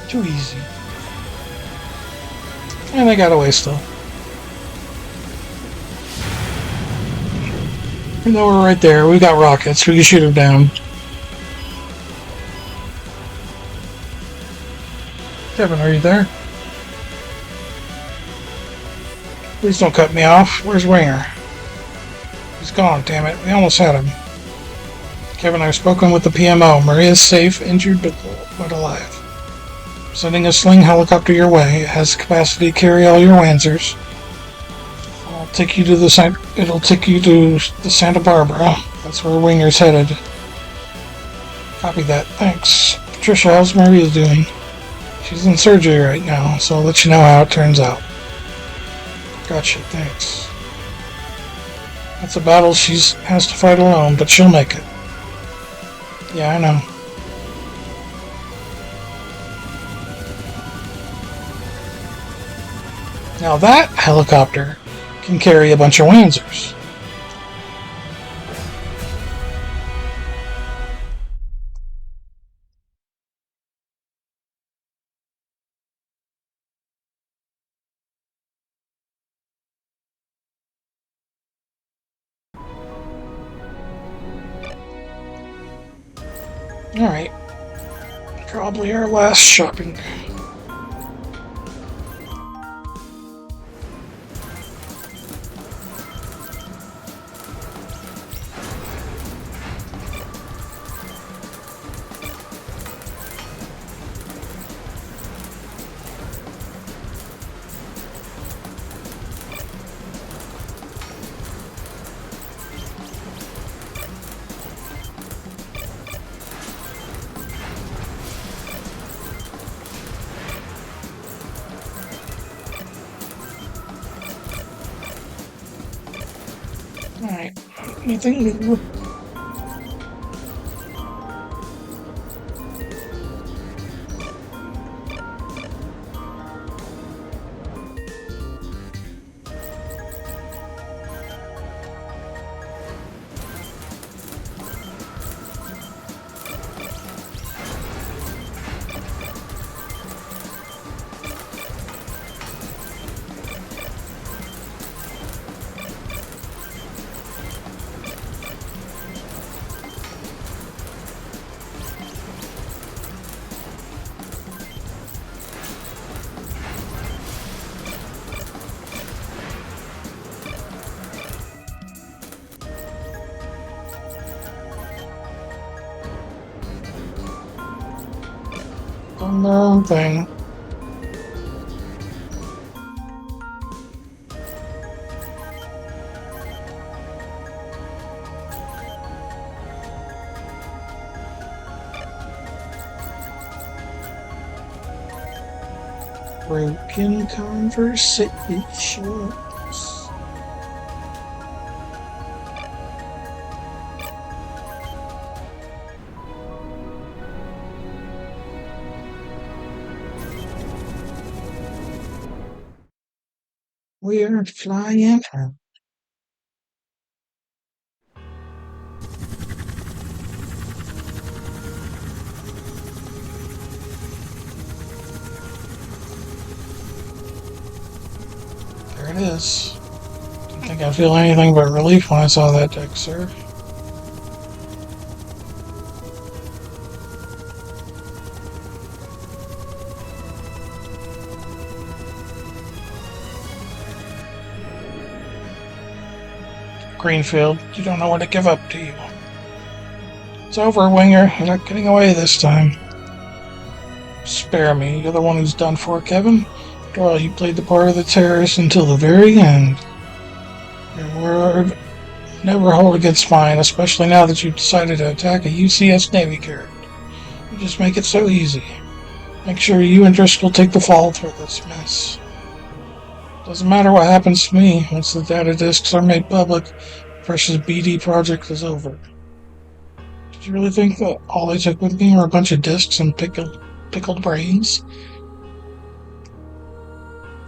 Speaker 2: Too easy. And they got away still. You know, we're right there. We got rockets. We can shoot them down. Kevin, are you there? Please don't cut me off. Where's Winger? He's gone, damn it. We almost had him. Kevin, I've spoken with the PMO. Maria's safe, injured, but alive. Sending a sling helicopter your way. It has capacity to carry all your Wanzers. It'll take you to the Santa Barbara. That's where Winger's headed. Copy that. Thanks. Patricia, how's Maria doing? She's in surgery right now, so I'll let you know how it turns out. Gotcha. Thanks. That's a battle she has to fight alone, but she'll make it. Yeah, I know. Now that helicopter can carry a bunch of Wanzers. Alright. Probably our last shopping. Alright, anything new? doing their own thing. Broken conversations. We're flying. There it is. Didn't think I'd feel anything but relief when I saw that deck, sir. Greenfield, you don't know what to give up, do you? It's over, Winger. You're not getting away this time. Spare me. You're the one who's done for, Kevin. After all, you played the part of the terrorist until the very end. Your word never hold against mine, especially now that you've decided to attack a UCS Navy character. You just make it so easy. Make sure you and Driscoll take the fall for this mess. Doesn't matter what happens to me once the data disks are made public. Precious BD project is over. Did you really think that all I took with me were a bunch of disks and pickled brains?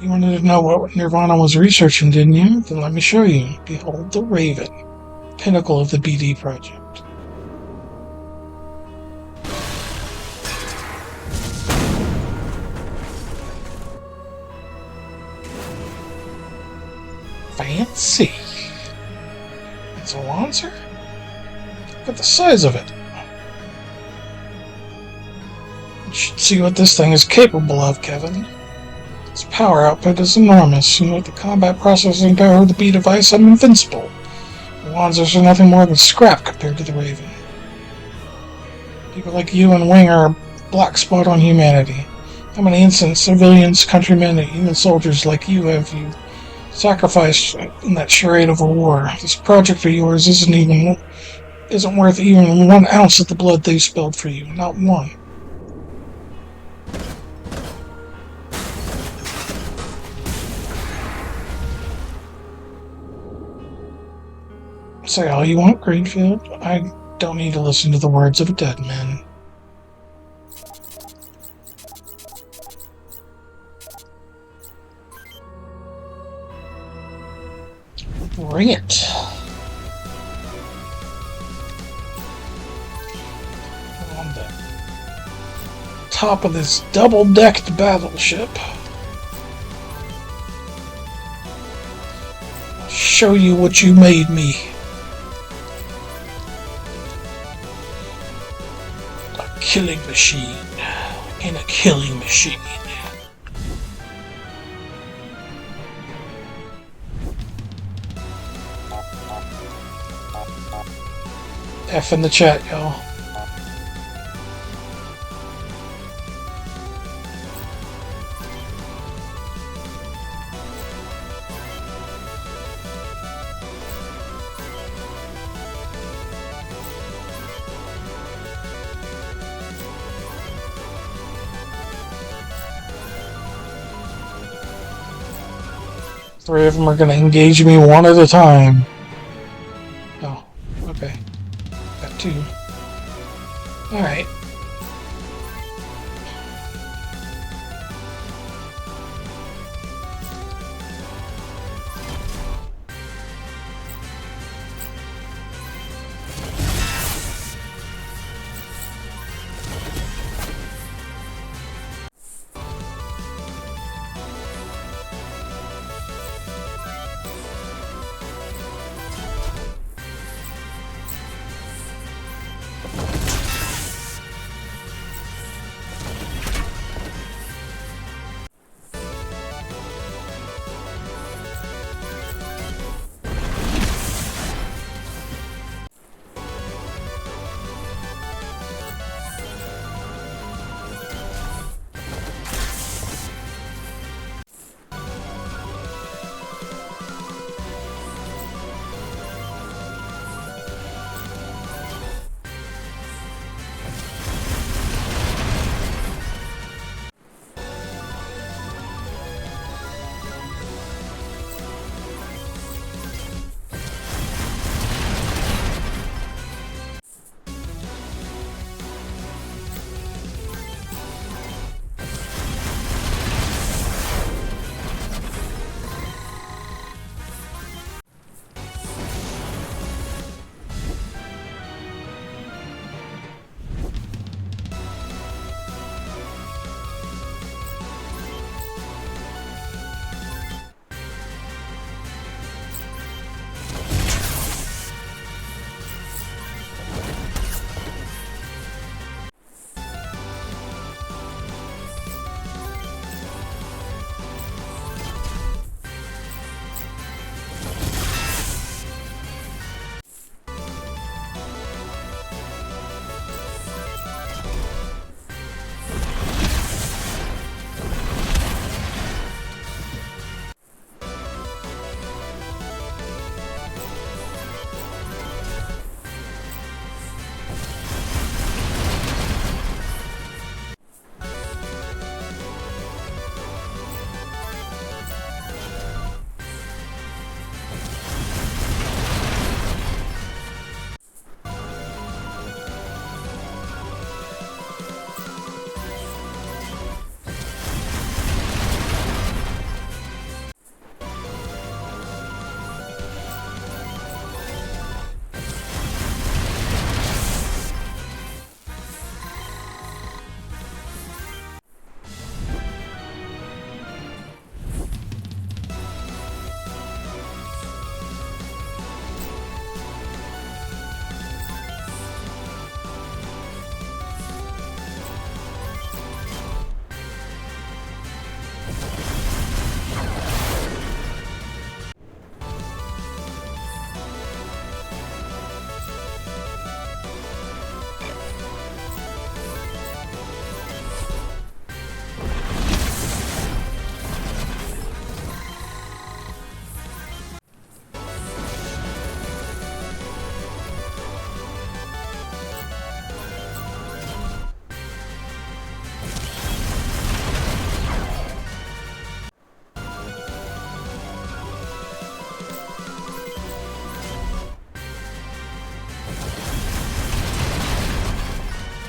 Speaker 2: You wanted to know what Nirvana was researching, didn't you? Then let me show you. Behold the Raven, pinnacle of the BD project. Fancy. It's a Lancer? Look at the size of it. You should see what this thing is capable of, Kevin. Its power output is enormous, and with the combat processing power of the B device, I'm invincible. The Lancers are nothing more than scrap compared to the Raven. People like you and Wing are a black spot on humanity. How many innocent civilians, countrymen, and even soldiers like you have you sacrificed in that charade of a war? This project of yours isn't worth even 1 ounce of the blood they've spilled for you. Not one. Say all you want, Greenfield. I don't need to listen to the words of a dead man. Bring it. On the top of this double-decked battleship. I'll show you what you made me. A killing machine. In a killing machine. F in the chat, y'all. Three of them are going to engage me one at a time. Oh, okay. Got two. Alright.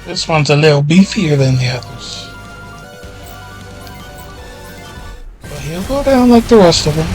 Speaker 2: This one's a little beefier than the others. But he'll go down like the rest of them.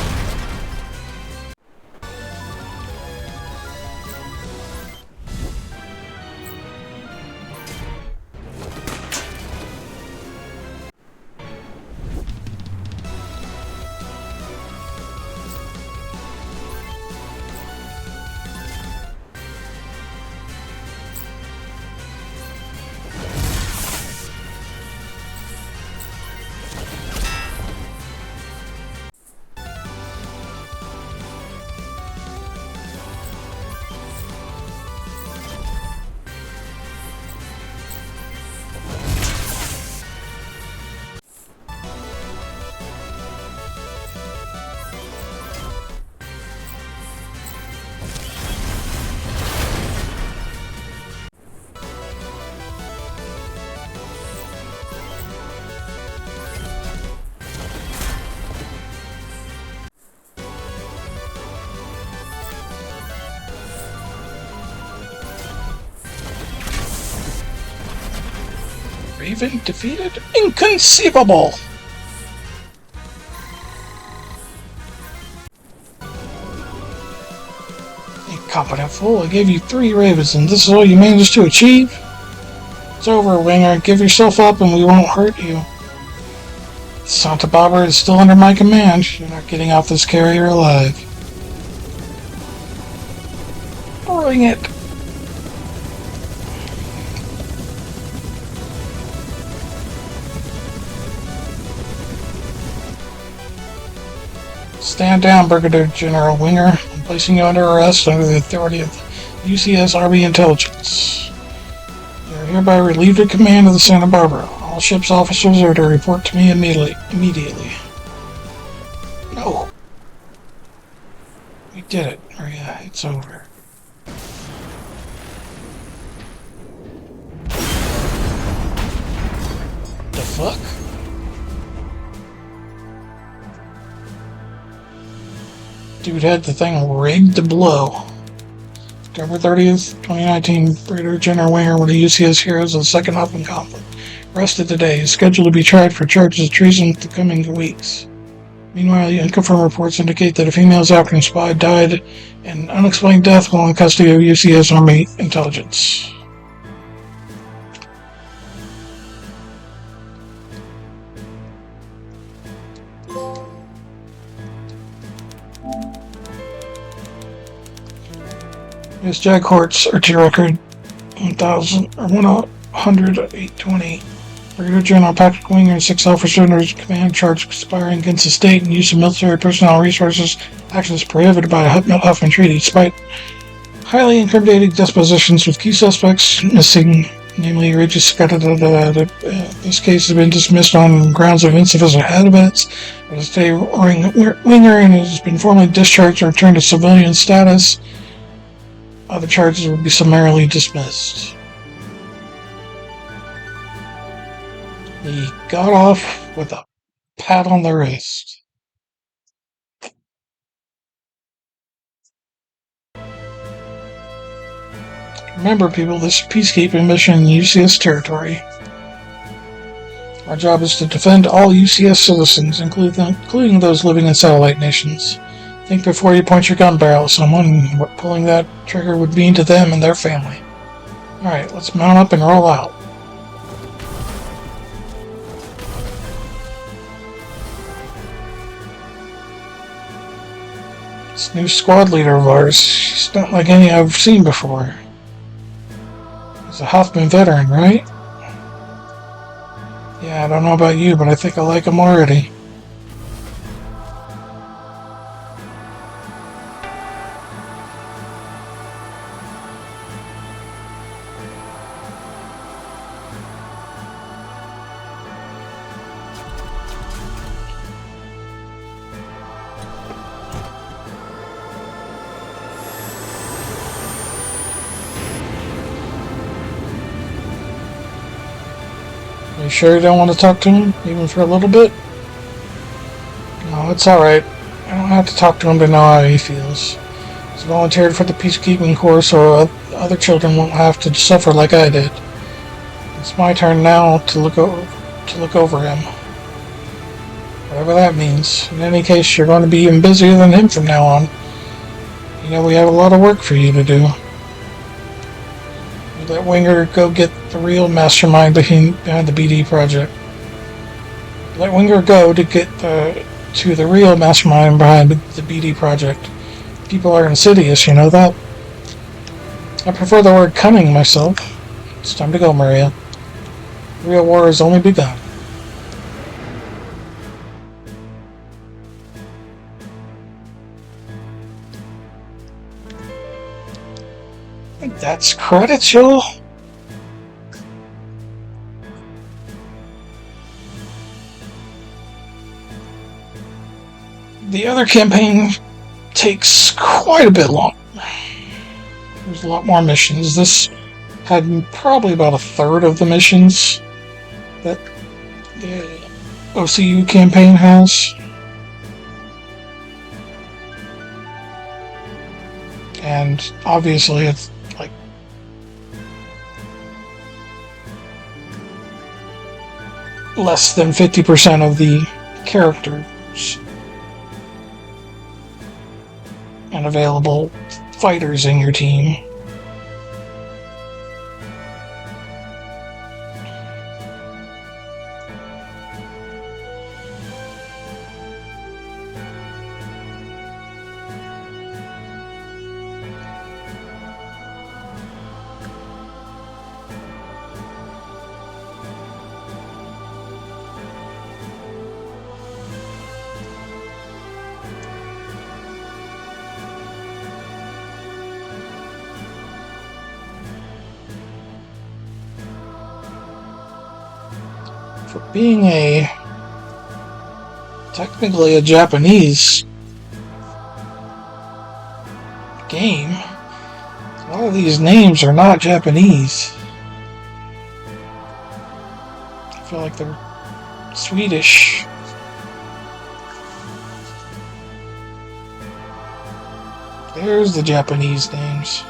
Speaker 2: Raven defeated? Inconceivable! Incompetent fool, I gave you 3 ravens and this is all you managed to achieve? It's over, Winger. Give yourself up and we won't hurt you. Santa Barbara is still under my command. You're not getting off this carrier alive. Bring it! Stand down, Brigadier General Winger. I'm placing you under arrest under the authority of UCS Army Intelligence. You are hereby relieved of command of the Santa Barbara. All ship's officers are to report to me immediately. No. We did it, Maria. It's over. The fuck? Dude had the thing rigged to blow. October 30th, 2019, Brigadier General Winger, one of the UCS heroes of the Second Open Conflict. Arrested today. Is scheduled to be tried for charges of treason in the coming weeks. Meanwhile, the unconfirmed reports indicate that a female African spy died in unexplained death while in custody of UCS Army Intelligence. Yes, Jack Hort's RT record 100,820. Brigadier General Patrick Winger and 6 officers under his command charged conspiring against the state and use of military personnel resources. Actions prohibited by the Huffman Treaty, despite highly incriminating dispositions with key suspects missing, namely Regis Scott. This case has been dismissed on grounds of insufficient evidence. Today, Winger has been formally discharged or returned to civilian status. Other charges will be summarily dismissed. He got off with a pat on the wrist. Remember, people, this is a peacekeeping mission in UCS territory. Our job is to defend all UCS citizens, including those living in satellite nations. Think before you point your gun barrel at someone and what pulling that trigger would mean to them and their family. Alright, let's mount up and roll out. This new squad leader of ours, he's not like any I've seen before. He's a Hoffman veteran, right? Yeah, I don't know about you, but I think I like him already. You sure you don't want to talk to him, even for a little bit? No, it's alright. I don't have to talk to him to know how he feels. He's volunteered for the peacekeeping corps so other children won't have to suffer like I did. It's my turn now to look over him. Whatever that means. In any case, you're going to be even busier than him from now on. You know, we have a lot of work for you to do. You let Winger go get the real mastermind behind the BD project. Let Winger go to get to the real mastermind behind the BD project. People are insidious, you know that? I prefer the word cunning myself. It's time to go, Maria. The real war has only begun. And that's credits, y'all. The other campaign takes quite a bit long. There's a lot more missions. This had probably about a third of the missions that the OCU campaign has. And obviously it's like less than 50% of the characters and available fighters in your team. For being technically a Japanese game, a lot of these names are not Japanese. I feel like they're Swedish. There's the Japanese names.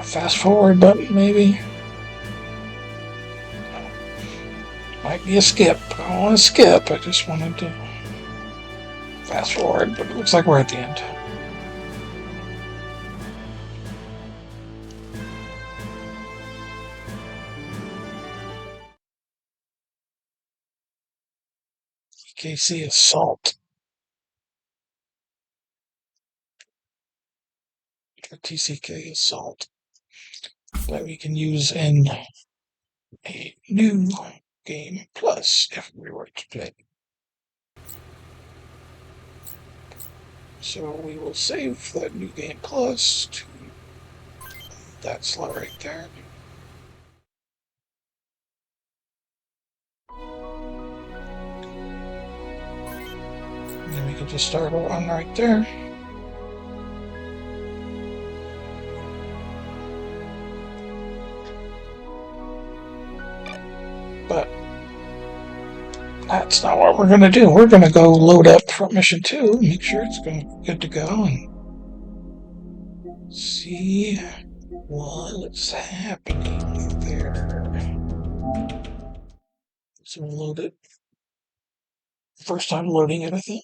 Speaker 2: Fast forward button, maybe? Might be a skip. I don't want to skip, I just wanted to fast forward, but it looks like we're at the end. KC Assault. TCK Assault. That we can use in a new game plus if we were to play. So we will save that new game plus to that slot right there. And then we can just start one right there. But that's not what we're going to do. We're going to go load up for mission 2, make sure it's good to go, and see What's happening there? So load it. First time loading it, I think.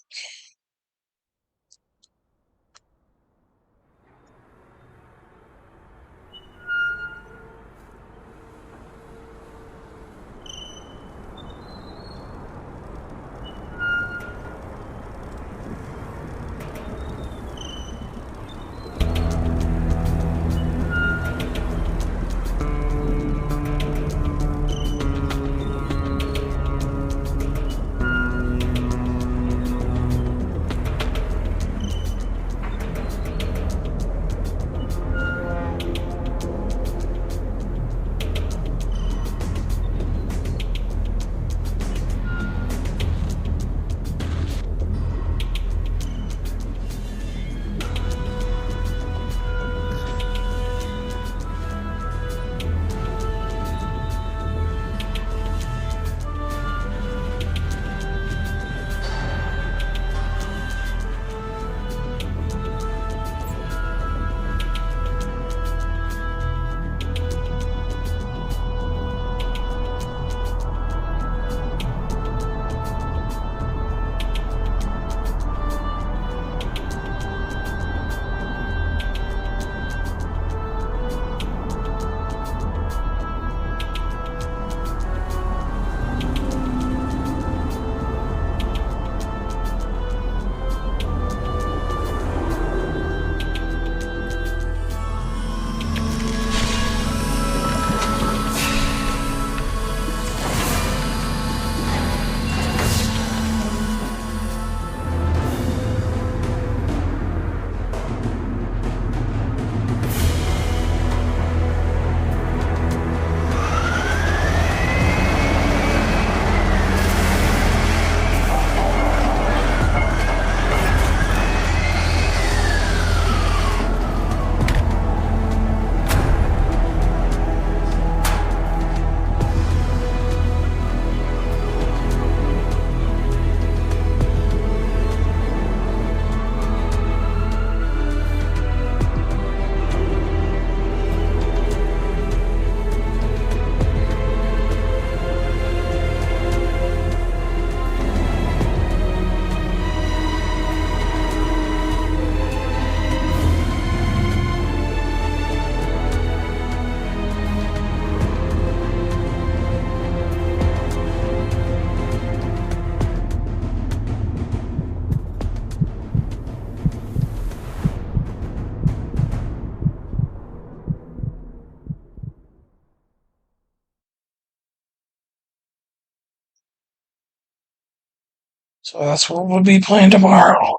Speaker 2: So that's what we'll be playing tomorrow.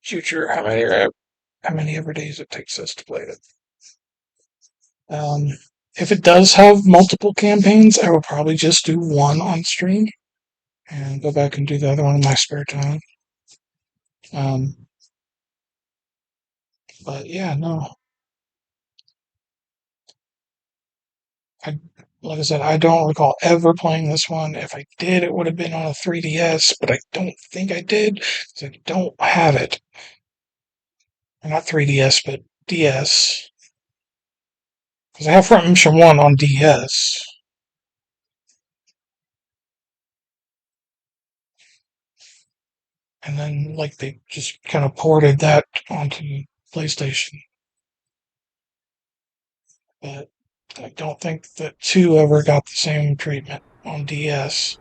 Speaker 2: Future, how many ever days it takes us to play it. If it does have multiple campaigns, I will probably just do one on stream and go back and do the other one in my spare time. Um, but yeah, no. I, like I said, I don't recall ever playing this one. If I did, it would have been on a 3DS, but I don't think I did because I don't have it. Or not 3DS, but DS. Because I have Front Mission 1 on DS. And then, like, they just kind of ported that onto PlayStation. But I don't think that 2 ever got the same treatment on DS.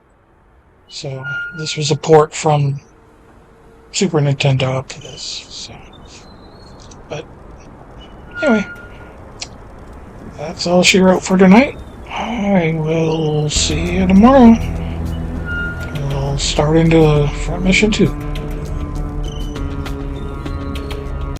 Speaker 2: So this was a port from Super Nintendo up to this. So, but anyway, that's all she wrote for tonight. I will see you tomorrow. We'll start into Front Mission 2.